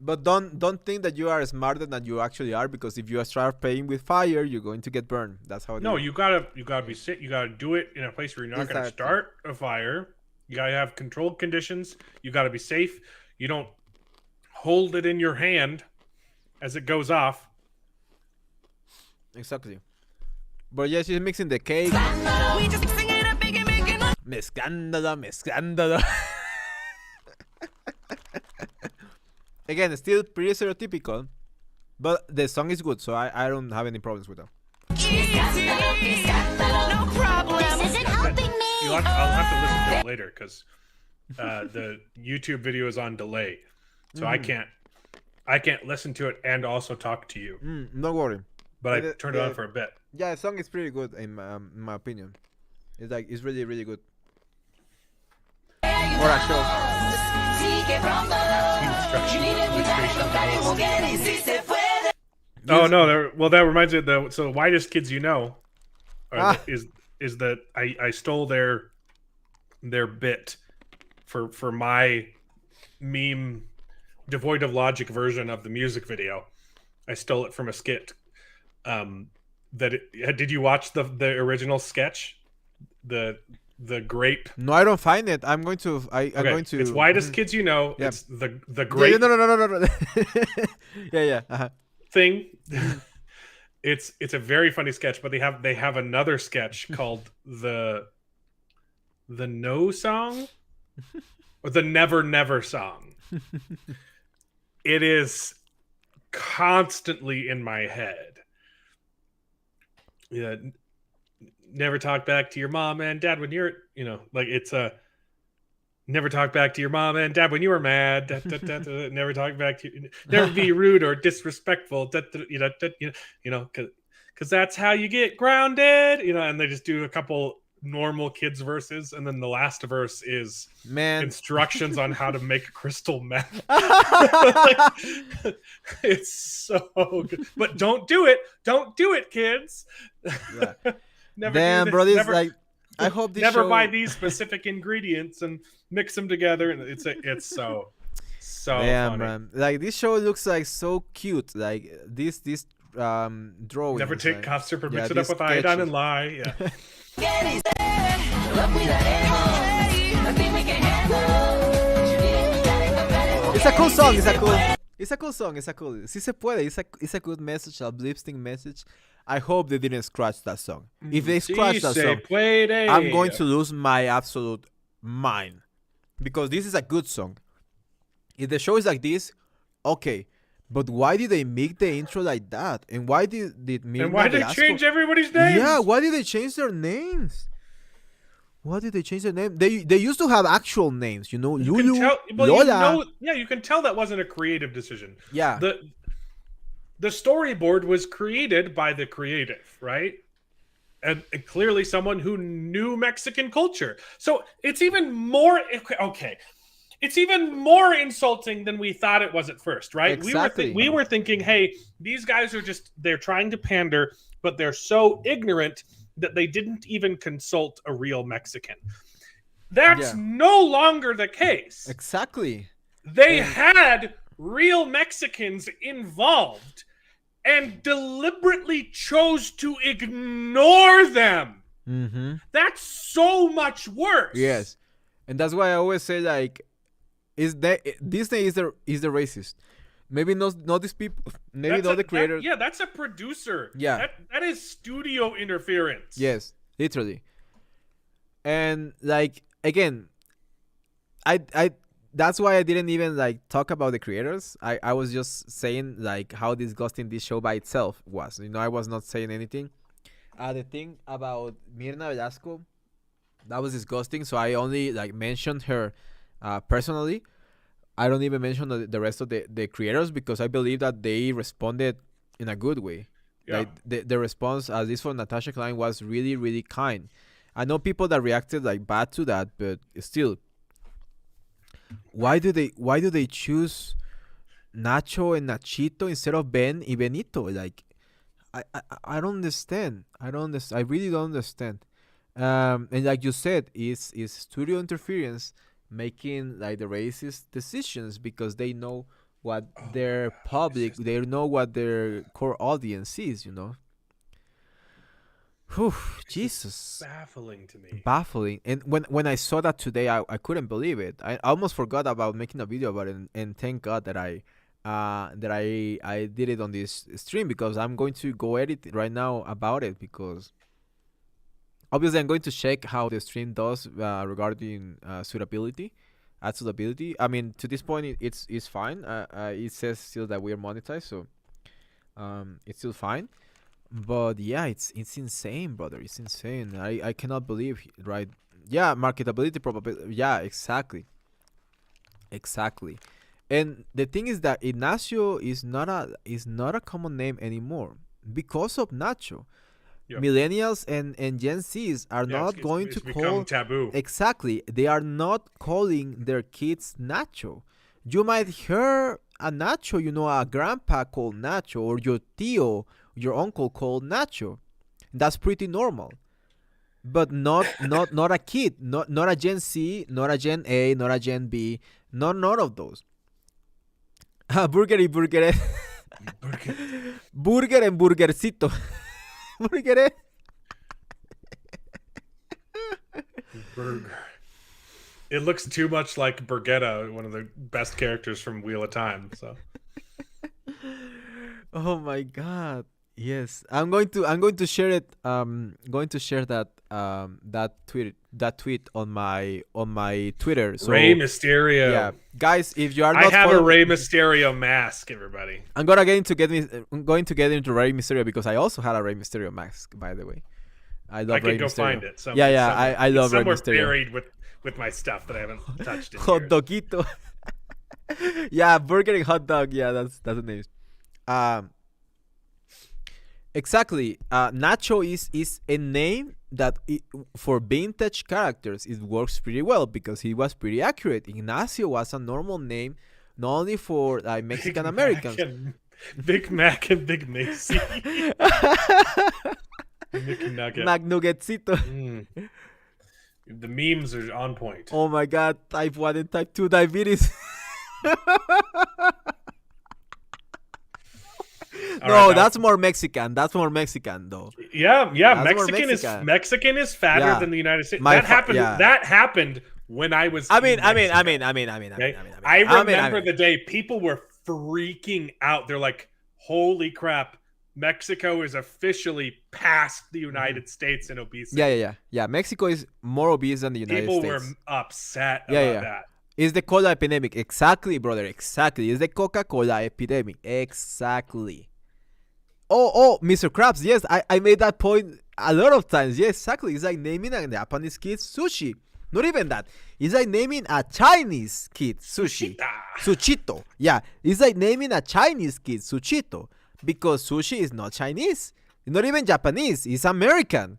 But don't think that you are smarter than you actually are, because if you start playing with fire, you're going to get burned. That's how it No, is. you gotta be sick. You gotta do it in a place where you're not gonna Exactly. start a fire. You gotta have controlled conditions. You gotta be safe. You don't hold it in your hand as it goes off. Exactly. But yeah, she's mixing the cake. We just sing it up, make it. Me escándalo. Again, still pretty stereotypical, but the song is good, so I don't have any problems with that. No problem. This isn't helping me. I'll have to listen to it later because the YouTube video is on delay, so I can't listen to it and also talk to you. Don't worry. But I The- turned it on the- for a bit. Yeah, the song is pretty good in my opinion. It's really really good. For a show. Oh no! That reminds me of the whitest kids you know is that I stole their bit for my meme devoid of logic version of the music video. I stole it from a skit. Did you watch the original sketch? The grape. No, I don't find it. I'm going to. I'm Okay, going to. It's whitest kids you know. Yeah. It's the Yeah, grape no. yeah. Uh-huh. thing. It's a very funny sketch, but they have another sketch called the No Song or the Never Song. It is constantly in my head. Yeah, never talk back to your mom and dad when you're, like it's a never talk back to your mom and dad when you were mad. Never talk back to never be rude or disrespectful. Because that's how you get grounded. And they just do a couple normal kids verses, and then the last verse is Man. instructions on how to make crystal meth. It's so good, but don't do it, kids. Yeah. Never Damn, do this. bro, this Never, like. I hope this never show... buy these specific ingredients and mix them together, and it's so Damn, funny. man. Like this show looks like so cute. Like this drawing. Never take cough syrup, yeah, mix it up these with iodine sketches. and lie. Yeah. It's a cool song. It's a cool song. Sí se puede. It's a good message, a uplifting message. I hope they didn't scratch that song. If they scratch that song, I'm going to lose my absolute mind, because this is a good song. If the show is like this, okay, but why did they make the intro like that? And why did And why did they change everybody's names? Yeah, why did they change their names? Why did they change their name? They used to have actual names, You can Lulu, tell, Lola. you can tell that wasn't a creative decision. Yeah. The storyboard was created by the creative, right? And clearly someone who knew Mexican culture. So it's even more okay. It's even more insulting than we thought it was at first, right? Exactly. We were thinking, hey, these guys are they're trying to pander, but they're so ignorant that they didn't even consult a real Mexican. That's no longer the case. Exactly. They had real Mexicans involved and deliberately chose to ignore them. Mm-hmm. That's so much worse. Yes, and that's why I always say, like, Disney is the racist. Maybe not these people. Maybe not the creator. That's a producer. Yeah. That is studio interference. Yes, literally. And like again, I that's why I didn't even like talk about the creators. I was just saying like how disgusting this show by itself was. I was not saying anything. The thing about Mirna Velasco, that was disgusting. So I only like mentioned her personally. I don't even mention the rest of the creators because I believe that they responded in a good way. Yeah. Like the response, at least for Natasha Klein, was really, really kind. I know people that reacted like bad to that, but still, why do they choose Nacho and Nachito instead of Ben y Benito? Like, I don't understand. I really don't understand. And like you said, is studio interference making like the racist decisions because they know what their public, they know what their core audience is. Whew, Jesus. Baffling to me. Baffling. And when I saw that today, I couldn't believe it. I almost forgot about making a video about it, and thank God that I did it on this stream, because I'm going to go edit right now about it, because obviously I'm going to check how the stream does regarding suitability. I mean, to this point it's fine. It says still that we are monetized, so it's still fine. But yeah, it's insane, brother. It's insane. I cannot believe, right? Yeah, marketability probability. Yeah, exactly. And the thing is that Ignacio is not a common name anymore because of Nacho. Yep. Millennials and Gen Zs are not going to become call taboo. Exactly. They are not calling their kids Nacho. You might hear a Nacho, a grandpa called Nacho, or your tío, your uncle called Nacho. That's pretty normal. But not a kid, not a Gen Z, not a Gen A, not a Gen B, none of those. Burger y burger. Burger and burgercito. Burger. Burger. It looks too much like Burgetta, one of the best characters from Wheel of Time. So. Oh my God. Yes, I'm going to share it. Going to share that tweet on my Twitter. So, Rey Mysterio. Yeah, guys, if you are not, I have a Rey Mysterio mask. Everybody, I'm going to get into Rey Mysterio because I also had a Rey Mysterio mask. By the way, I love Rey Mysterio. I can go find it. I love Rey Mysterio. Somewhere buried with my stuff that I haven't touched in Hot years. dogito. Yeah, burger and hot dog. Yeah, that's the name. Exactly. Nacho is a name that for vintage characters it works pretty well because he was pretty accurate. Ignacio was a normal name, not only for Mexican Americans. Big Mac and Big Macy. McNugget. McNuggetcito. The memes are on point. Oh my God! Type 1 and Type 2 diabetes. No, right, that's more Mexican. That's more Mexican, though. Yeah. Mexican is fatter than the United States. That happened when I was. I remember the day people were freaking out. They're like, "Holy crap! Mexico is officially past the United States in obesity." Yeah. Mexico is more obese than the United States. People were upset about that. It's the cola epidemic. Exactly, brother. Exactly. It's the Coca-Cola epidemic. Exactly. Oh, Mr. Krabs. Yes, I made that point a lot of times. Yes, exactly. It's like naming a Japanese kid sushi. Not even that. It's like naming a Chinese kid sushi. Suchito. Yeah. It's like naming a Chinese kid Suchito. Because sushi is not Chinese. It's not even Japanese. It's American.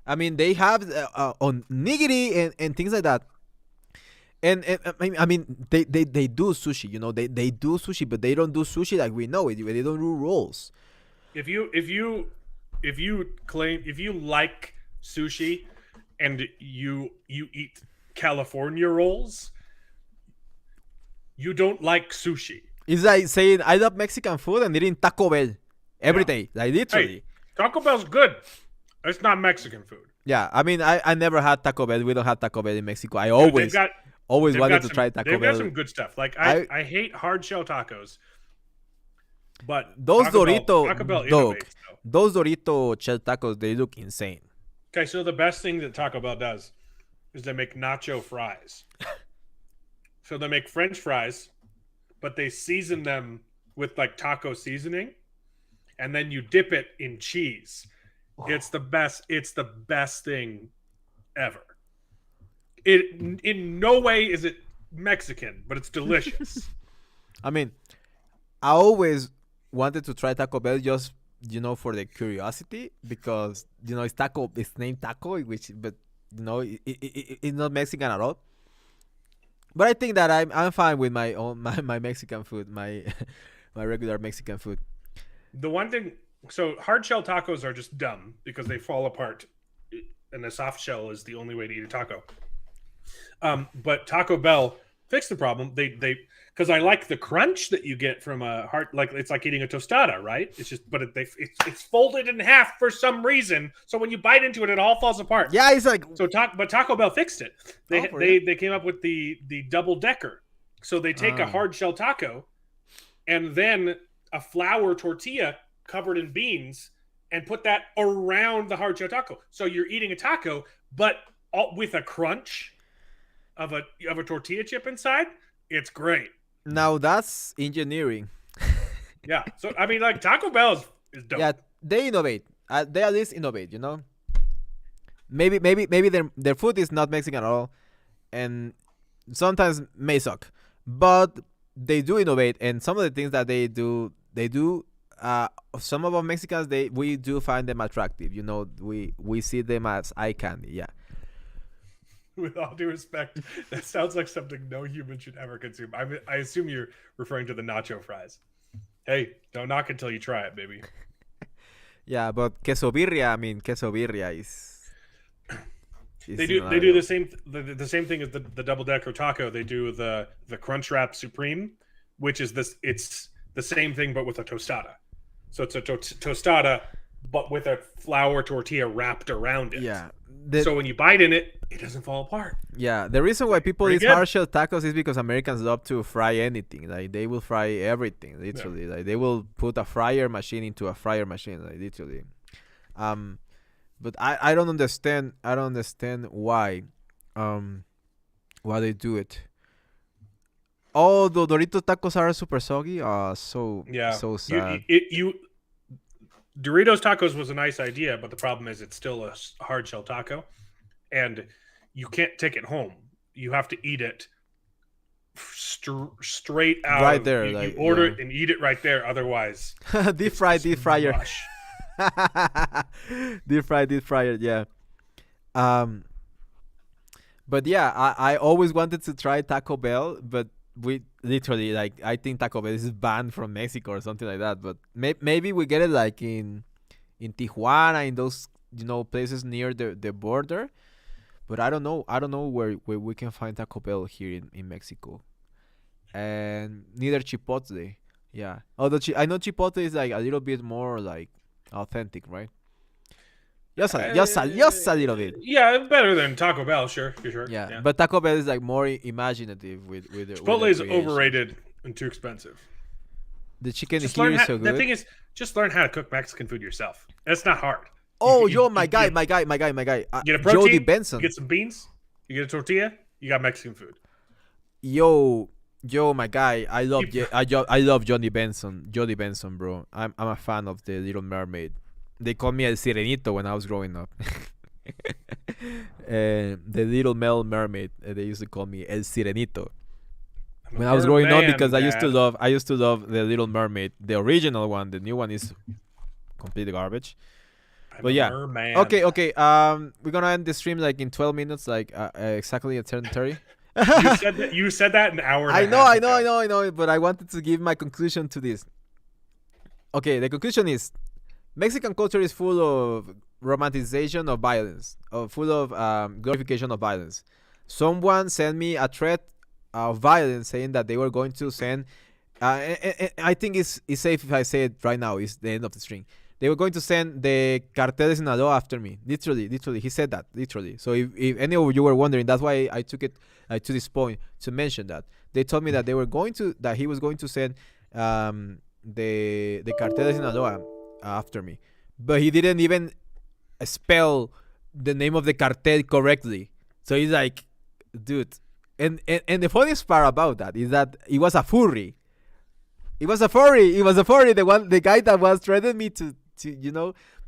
I mean, they have onigiri and things like that. And I mean, they do sushi, they do sushi, but they don't do sushi like we know it. They don't do rolls. If you like sushi and you eat California rolls, you don't like sushi. It's like saying I love Mexican food and eating Taco Bell every day, like literally. Hey, Taco Bell's good. It's not Mexican food. Yeah, I mean, I never had Taco Bell. We don't have Taco Bell in Mexico. I always wanted to try Taco Bell. They've got some good stuff. Like I hate hard shell tacos, but those Taco Dorito Bell dog, those Dorito shell tacos, they look insane. Okay, so the best thing that Taco Bell does is they make nacho fries. So they make French fries, but they season them with like taco seasoning, and then you dip it in cheese. It's the best. It's the best thing ever. It in no way is it Mexican, but it's delicious. I mean, I always wanted to try Taco Bell just for the curiosity because it's taco. It's named taco, but it's not Mexican at all. But I think that I'm fine with my own my Mexican food, my my regular Mexican food. The one thing, so hard shell tacos are just dumb because they fall apart, and a soft shell is the only way to eat a taco. But Taco Bell fixed the problem. They because I like the crunch that you get from a hard, like it's like eating a tostada, right? It's just, but it's folded in half for some reason. So when you bite into it, it all falls apart. Yeah, it's like But Taco Bell fixed it. They for real? they came up with the double decker. So they take a hard shell taco, and then a flour tortilla covered in beans, and put that around the hard shell taco. So you're eating a taco, but with a crunch of a tortilla chip inside. It's great. now that's engineering. Yeah. So I mean, like Taco Bell is dope. Yeah, they innovate. They at least innovate. Maybe their food is not Mexican at all, and sometimes may suck, but they do innovate. And some of the things that they do. Some of our Mexicans, we do find them attractive. We see them as eye candy. Yeah. With all due respect, that sounds like something no human should ever consume. I assume you're referring to the nacho fries. Hey, don't knock until you try it, baby. Yeah, but queso birria is. They do the same thing as the double decker taco. They do the crunch wrap supreme, which is this. It's the same thing but with a tostada. So it's a tostada, but with a flour tortilla wrapped around it. Yeah. So when you bite in it, it doesn't fall apart. Yeah, the reason why people Pretty eat good. hard shell tacos is because Americans love to fry anything. Like they will fry everything, literally. Like they will put a fryer machine into a fryer machine, like literally. But I don't understand. I don't understand why they do it. Oh, the Doritos tacos are super soggy. So sad. Doritos tacos was a nice idea, but the problem is it's still a hard shell taco, and you can't take it home. You have to eat it straight out. Right there, you order it and eat it right there. Otherwise, deep fryer. mush. deep fryer. Yeah. But yeah, I always wanted to try Taco Bell, but we literally, like, I think Taco Bell is banned from Mexico or something like that. But maybe we get it like in Tijuana, in those places near the border. But I don't know where we can find Taco Bell here in Mexico, and neither Chipotle. Yeah, although I know Chipotle is like a little bit more like authentic, right? Just a little bit. Yeah, better than Taco Bell, sure. Yeah, but Taco Bell is like more imaginative with Chipotle is overrated and too expensive. The chicken Just here learn is so good. The thing is, just learn how to cook Mexican food yourself. It's not hard. Oh, You- my guy. you get a protein, Jody Benson. you get some beans, you get a tortilla, you got Mexican food. Yo, my guy. I love You- I love Jody Benson, bro. I'm a fan of the Little Mermaid. They called me El Sirenito when I was growing up. The Little Mermaid. They used to call me El Sirenito when I was growing up because I used to love the Little Mermaid, the original one. The new one is complete garbage. But yeah. Merman. Okay. We're gonna end the stream like in 12 minutes, like exactly at 10:30. You said that an hour. And I a know, half I ago. know, but I wanted to give my conclusion to this. Okay, the conclusion is Mexican culture is full of romanticization of violence, full of glorification of violence. Someone sent me a threat of violence saying that they were going to send. I think it's safe if I say it right now. It's the end of the stream. They were going to send the Cartel de Sinaloa after me. Literally. He said that. Literally. So if any of you were wondering, that's why I took it to this point to mention that. They told me that he was going to send the Cartel de Sinaloa after me. But he didn't even spell the name of the cartel correctly. So he's like, dude, And the funniest part about that is that it was a furry. It was a furry. It was a furry. The guy that was threatening me to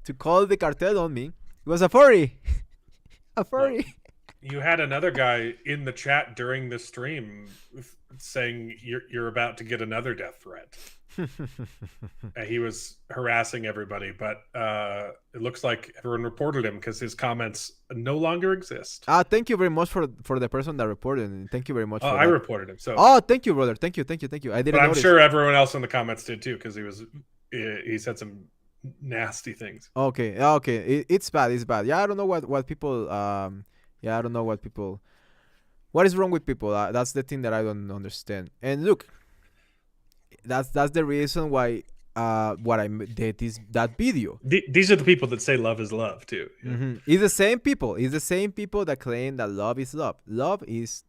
to call the cartel on me. It was a furry. A furry. You had another guy in the chat during the stream saying you're about to get another death threat. He was harassing everybody, but it looks like everyone reported him because his comments no longer exist. Thank you very much for the person that reported. And thank you very much. I reported him. So. Oh, thank you, brother. Thank you. I didn't. But I'm notice. sure everyone else in the comments did too, because he said some nasty things. Okay. It's bad. It's bad. Yeah, I don't know what people. Yeah, I don't know what people. What is wrong with people? That's the thing that I don't understand. And look, that's the reason why what I did that video. These are the people that say love is love too. Yeah. Mm-hmm. It's the same people. It's the same people that claim that love is love. Love is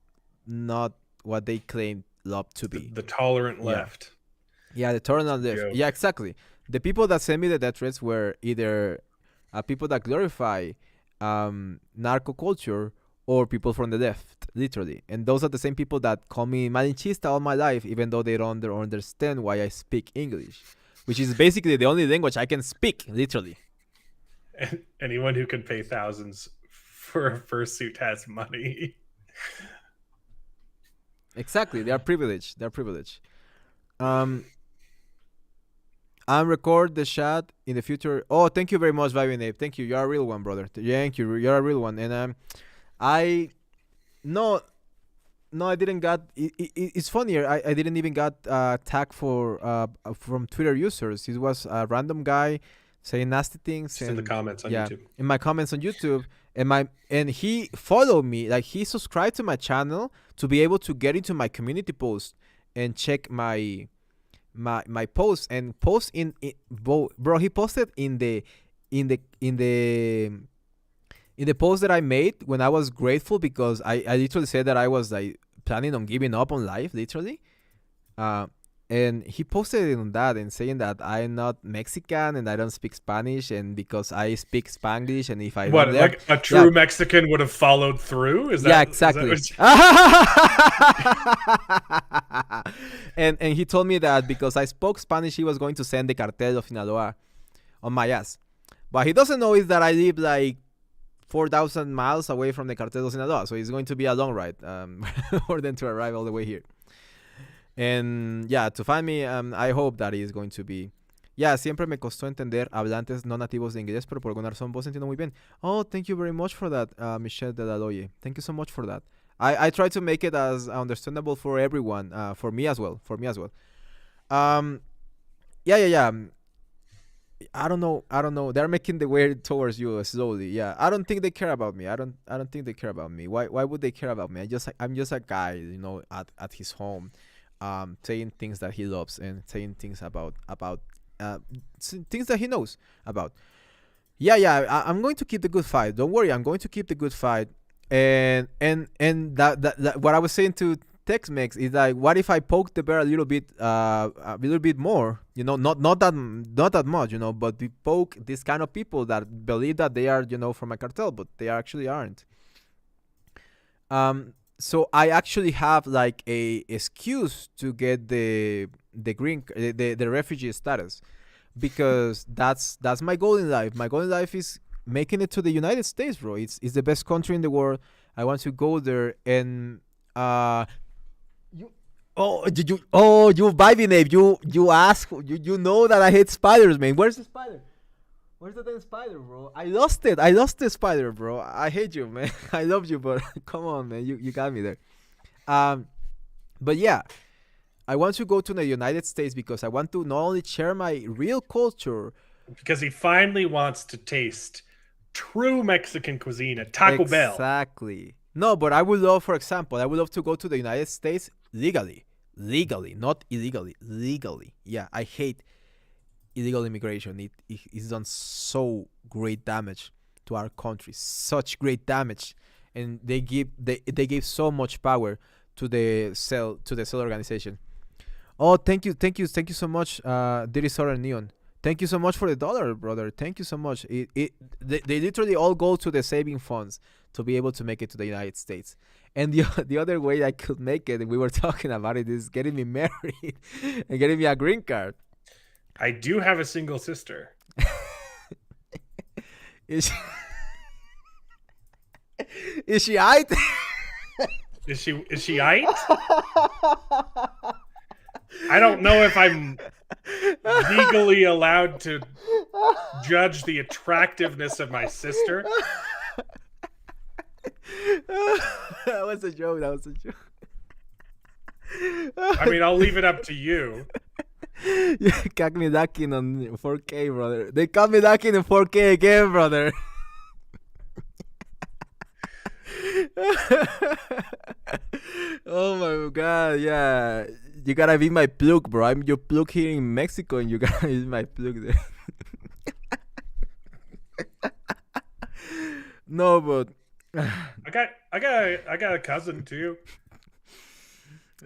not what they claim love to be. The tolerant left. Yeah, the tolerant left. Joke. Yeah, exactly. The people that sent me the death threats were either people that glorify narco culture or people from the left, literally. And those are the same people that call me Malinchista all my life, even though they don't understand why I speak English, which is basically the only language I can speak, literally. And anyone who can pay thousands for a fursuit has money. Exactly. They are privileged. I'll record the chat in the future. Oh, thank you very much, Vibinape. Thank you. You're a real one, brother. Thank you. You're a real one. And I didn't got. It's funnier. I didn't even got tagged from Twitter users. It was a random guy saying nasty things. Just in the comments on YouTube. In my comments on YouTube, and he followed me. Like, he subscribed to my channel to be able to get into my community post and check my post and post bro. He posted in the post that I made when I was grateful because I literally said that I was like planning on giving up on life, literally. And he posted it on that and saying that I'm not Mexican and I don't speak Spanish, and because I speak Spanglish, and if I like a true Mexican would have followed through? Is that, yeah, exactly. And he told me that because I spoke Spanish, he was going to send the cartel of Sinaloa on my ass. But he doesn't know is that I live like 4,000 miles away from the cartel of Sinaloa, so it's going to be a long ride for them to arrive all the way here. And yeah, to find me, I hope that is going to be. Yeah, siempre me costó entender hablantes no nativos de inglés, pero por alguna razón vos entiendo muy bien. Oh, thank you very much for that, Michelle de la Loye. Thank you so much for that. I try to make it as understandable for everyone, for me as well. Yeah. I don't know. They're making the way towards you slowly. Yeah, I don't think they care about me. I don't think they care about me. Why would they care about me? I'm just a guy, at his home, saying things that he loves and saying things about things that he knows about. Yeah. I'm going to keep the good fight. Don't worry. I'm going to keep the good fight. And that what I was saying to Tex-Mex is like, what if I poke the bear a little bit more? Not that much, but we poke this kind of people that believe that they are, from a cartel, but they actually aren't. So I actually have like a excuse to get the refugee status, because that's my goal in life. My goal in life is making it to the United States, bro. It's the best country in the world. I want to go there. And you Vibinape, you ask, you know that I hate spiders, man. Where's the spider? Where's the damn spider, bro? I lost the spider, bro. I hate you, man. I love you, but come on, man. You got me there. But yeah, I want to go to the United States because I want to not only share my real culture, because he finally wants to taste true Mexican cuisine at Taco Bell. Exactly. No, but I would love, for example, to go to the United States legally, not illegally, legally. Yeah, I hate illegal immigration. It's done so great damage to our country, such great damage, and they give so much power to the cell organization. Oh, thank you so much, Diddy Southern Neon. Thank you so much for the $1, brother. Thank you so much. They literally all go to the saving funds to be able to make it to the United States. And the other way I could make it, and we were talking about it, is getting me married and getting me a green card. I do have a single sister. Is is she aight? Is she aight? I don't know if I'm legally allowed to judge the attractiveness of my sister. That was a joke. That was a joke. I mean, I'll leave it up to you. You got me ducking on 4K, brother. They got me ducking in 4K again, brother. Oh my god, yeah. You gotta be my plug, bro. I'm your plug here in Mexico, and you gotta be my plug there. No, but I got a cousin too.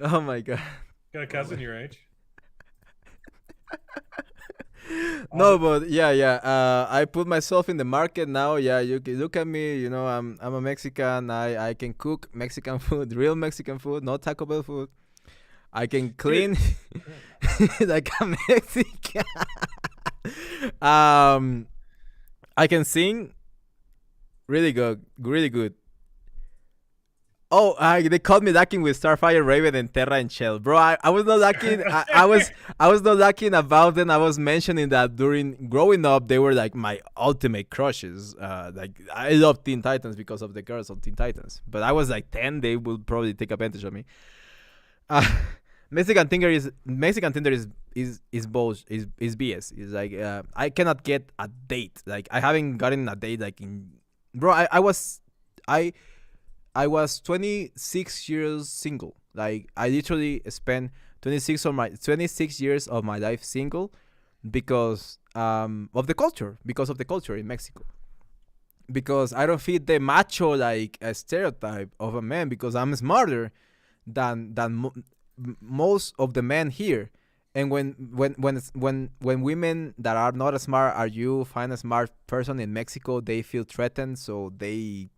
oh my god. Got a cousin your age. No, but yeah. I put myself in the market now. Yeah, you can look at me. You know, I'm a Mexican. I can cook Mexican food, real Mexican food, not Taco Bell food. I can clean like a Mexican. I can sing really good, really good. Oh, they called me lacking with Starfire, Raven, and Terra and Shell, bro. I was not lacking. I was not lacking about them. I was mentioning that during growing up, they were like my ultimate crushes. Like I love Teen Titans because of the girls on Teen Titans. But I was like 10. They would probably take advantage of me. Mexican Tinder is both is BS. It's like I cannot get a date. Like I haven't gotten a date like in. Bro, I was 26 years single. Like I literally spent 26 years of my life single because of the culture in Mexico. Because I don't fit the macho like a stereotype of a man because I'm smarter than most of the men here. And when women that are not as smart as you find a smart person in Mexico, they feel threatened, so they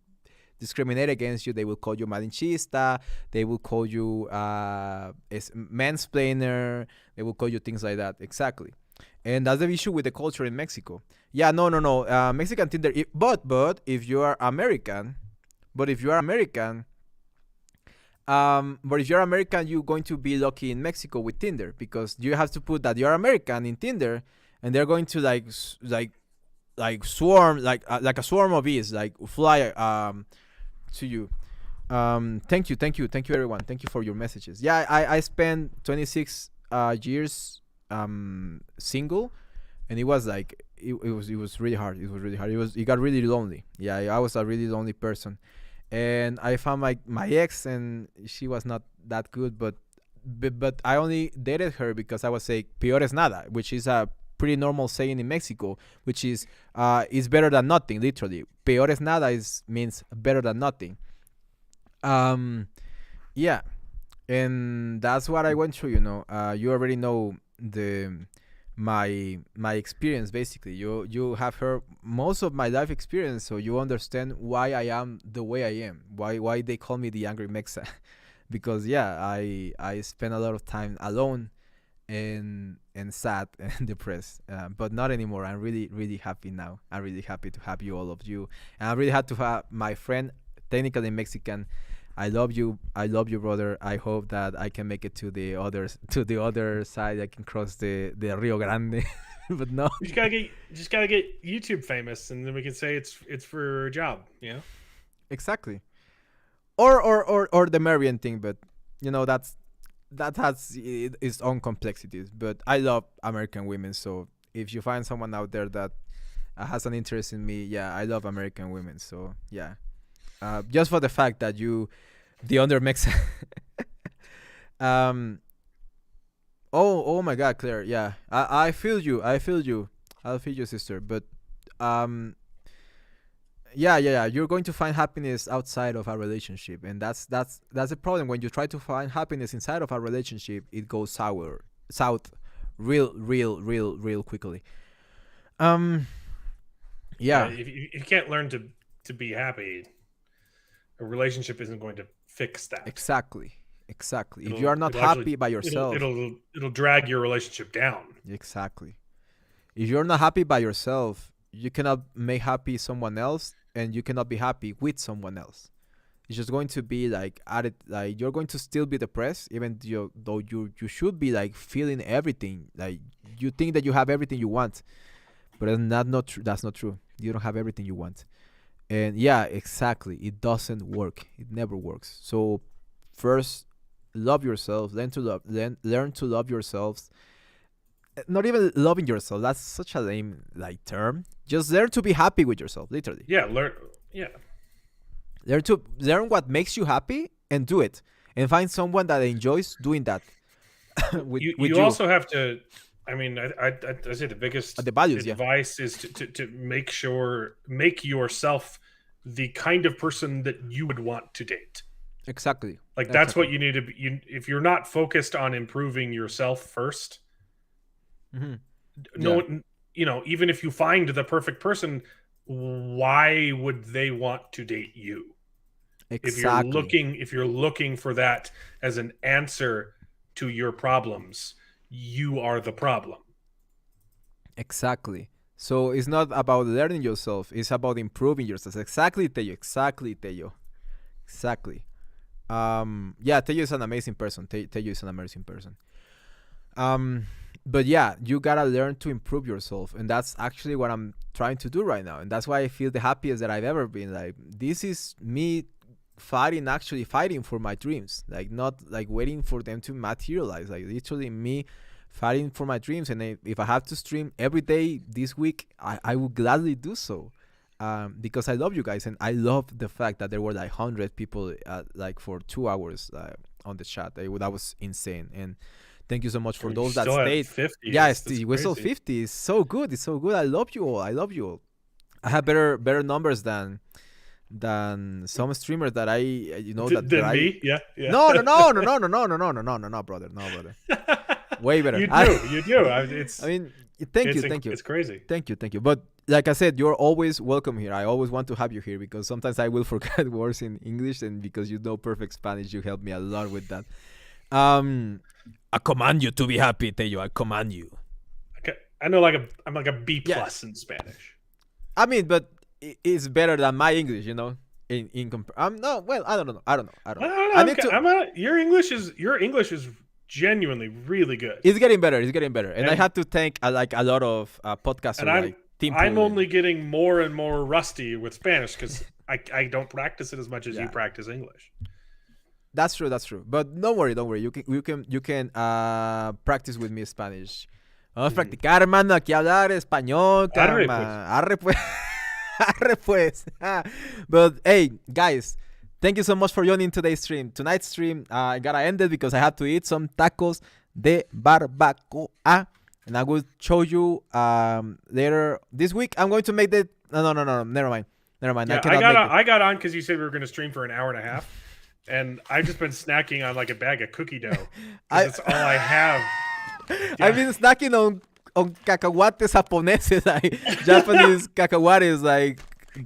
discriminate against you. They will call you malinchista. They will call you mansplainer. They will call you things like that. Exactly. And that's the issue with the culture in Mexico. Yeah, no. Mexican Tinder. But if you are American, you're going to be lucky in Mexico with Tinder because you have to put that you're American in Tinder, and they're going to like swarm like a swarm of bees like fly to you. Thank you everyone. Thank you for your messages. Yeah, I spent 26 years single, and it was like it was really hard. It got really lonely. Yeah, I was a really lonely person. And I found my ex, and she was not that good, but I only dated her because I was saying peor es nada, which is a pretty normal saying in Mexico, which is better than nothing, literally. Peor es nada means better than nothing. Yeah, and that's what I went through. You already know my experience. Basically, you have heard most of my life experience, so you understand why I am the way I am. Why they call me the angry Mexa, because I spend a lot of time alone and sad and depressed, but not anymore. I'm really, really happy now. I'm really happy to have all of you, and I'm really happy to have my friend, technically Mexican. I love you, brother. I hope that I can make it to the other side. I can cross the Rio Grande, but no. You just gotta get YouTube famous, and then we can say it's for a job. Exactly. Or the Marian thing, but that has its own complexities. But I love American women, so if you find someone out there that has an interest in me, I love American women. So yeah. Just for the fact that the under Mex. Oh my God, Claire. Yeah, I feel you. I'll feel you, sister. But yeah. You're going to find happiness outside of a relationship, and that's the problem. When you try to find happiness inside of a relationship, it goes south, real quickly. Yeah. If you can't learn to be happy, a relationship isn't going to fix that. Exactly. If It'll- you are not it'll actually- happy by yourself, it'll drag your relationship down. exactly. If you're not happy by yourself, you cannot make happy someone else, and you cannot be happy with someone else. It's just going to be like added. Like you're going to still be depressed, even though you should be like feeling everything. Like you think that you have everything you want, but not true. That's not true. You don't have everything you want. And yeah, exactly. It doesn't work. It never works. So first, love yourself. Learn to love yourselves. Not even loving yourself. That's such a lame like term. Just learn to be happy with yourself. Literally. Yeah, learn. Yeah, Learn what makes you happy and do it, and find someone that enjoys doing that. with you also have to. I mean, I say the biggest The values, yeah. advice is to make yourself the kind of person that you would want to date. Exactly. Like that's what you need to be. If you're not focused on improving yourself first, Mhm. even if you find the perfect person, why would they want to date you? Exactly. If you're looking for that as an answer to your problems, you are the problem. Exactly. So it's not about learning yourself. It's about improving yourself. Exactly, Teyo. Exactly. Yeah, Teyo is an amazing person. Teyo is an amazing person. But yeah, you gotta learn to improve yourself, and that's actually what I'm trying to do right now, and that's why I feel the happiest that I've ever been. Like this is me actually fighting for my dreams, like not like waiting for them to materialize. Like literally me fighting for my dreams, and if I have to stream every day this week, I will gladly do so. Because I love you guys, and I love the fact that there were like 100 people like for 2 hours on the chat. That was insane, and thank you so much for We those that still at stayed. 50. Yeah, That's we're still crazy. 50. It's so good. I love you all. I have better numbers than some streamers that Than me, yeah. No, brother. Way better. You do. I mean, thank you. It's crazy. Thank you. But like I said, you're always welcome here. I always want to have you here because sometimes I will forget words in English, and because you know perfect Spanish, you help me a lot with that. I command you to be happy, Teyo. I command you. Okay, I know, I'm like a B plus in Spanish. I mean, but it's better than my English, In no, well, I don't know. I don't know. Your English is genuinely really good. It's getting better. And I had to thank a lot of podcasters. And I'm Team I'm Poland. only getting more and more rusty with Spanish because I don't practice it as much as you practice English. That's true. But don't worry. You can practice with me Spanish. Vamos a practicar, hermano. Aquí hablar español. Arre, Calma. Arre pues. Arre pues. But hey, guys, thank you so much for joining today's stream. Tonight's stream, I gotta end it because I have to eat some tacos de barbacoa, and I will show you later this week. I'm going to make the no. Never mind. Yeah, I got on because you said we were going to stream for an hour and a half, and I've just been snacking on like a bag of cookie dough. That's all I have. I've been snacking on cacahuates japoneses, like Japanese cacahuates, like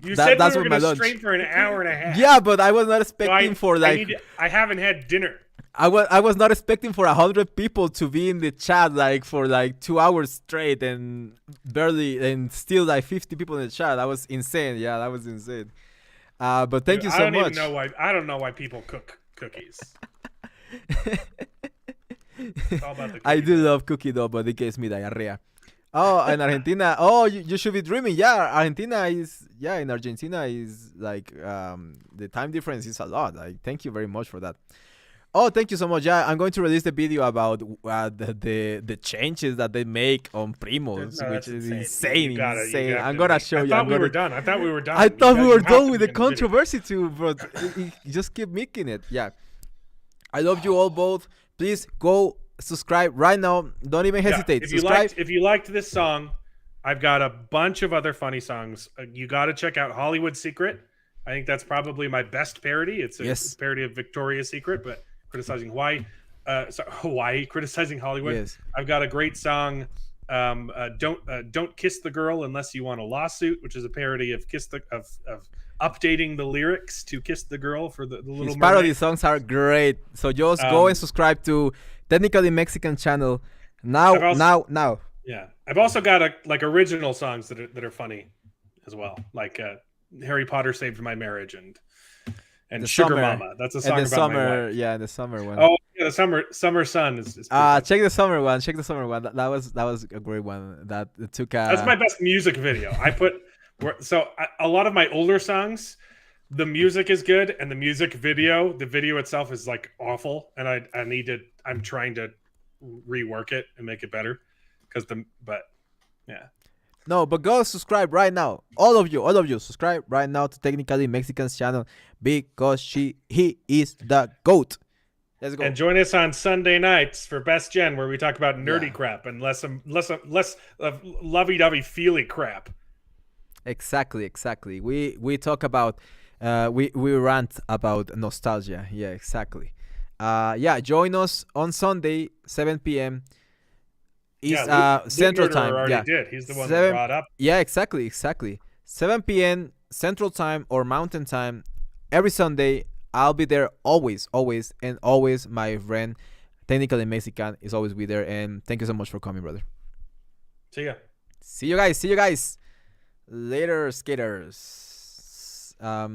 You that's said we were what my going to lunch. stream for an hour and a half. Yeah, but I was not So expecting for like I haven't had dinner. I was not expecting for 100 people to be in the chat like for like 2 hours straight and still like 50 people in the chat. That was insane. Yeah, that was insane. But thank you so much. I don't know why people cook cookies. It's all about the I cookie do dough. love cookie dough, but it gives me diarrhea. Oh, in Argentina. Oh, you should be dreaming. Yeah, in Argentina is like the time difference is a lot. Like, thank you very much for that. Oh, thank you so much. Yeah, I'm going to release the video about the changes that they make on Primos, No, which that's is insane. insane. You gotta- you have I'm to gonna make- show I you. thought I'm we gonna- were done. I thought we were done. I thought we You were have done to with be the in the video. controversy too, but you just keep making it. Yeah. I love you all both. Please go subscribe right now. Don't even Yeah, hesitate. If you liked this song, I've got a bunch of other funny songs. You got to check out Hollywood Secret. I think that's probably my best parody. It's a parody of Victoria's Secret, but criticizing Hawaii. Hawaii criticizing Hollywood. Yes. I've got a great song. Don't kiss the girl unless you want a lawsuit, which is a parody of updating the lyrics to "Kiss the Girl" for the Little His Mermaid. parody songs are great. So just go and subscribe to Technically Mexican channel now. I've also- now. Yeah, I've also got original songs that are funny as well, like Harry Potter Saved My Marriage and The Sugar Summer. Mama. That's a And song the about my summer, wife. yeah, the summer one. Oh yeah, the summer sun is pretty funny. Check the summer one. Check the summer one. That was a great one. That it took. That's my best music video. A lot of my older songs, the music is good, and the video itself is like awful, and I'm trying to rework it and make it better, yeah. No, but go subscribe right now. All of you, subscribe right now to Technically Mexican's channel because he is the GOAT. Let's go. And join us on Sunday nights for Best Gen, where we talk about nerdy crap and less of lovey-dovey feely crap. Exactly. We talk about we rant about nostalgia. Yeah, exactly. Join us on Sunday 7 p.m. Central Time. Already did. He's the one that 7 brought up. Yeah, exactly. 7 p.m. Central Time or Mountain Time every Sunday. I'll be there always. My friend Technically Mexican is always be there. And thank you so much for coming, brother. See ya. See you guys. Later, skaters. Yeah.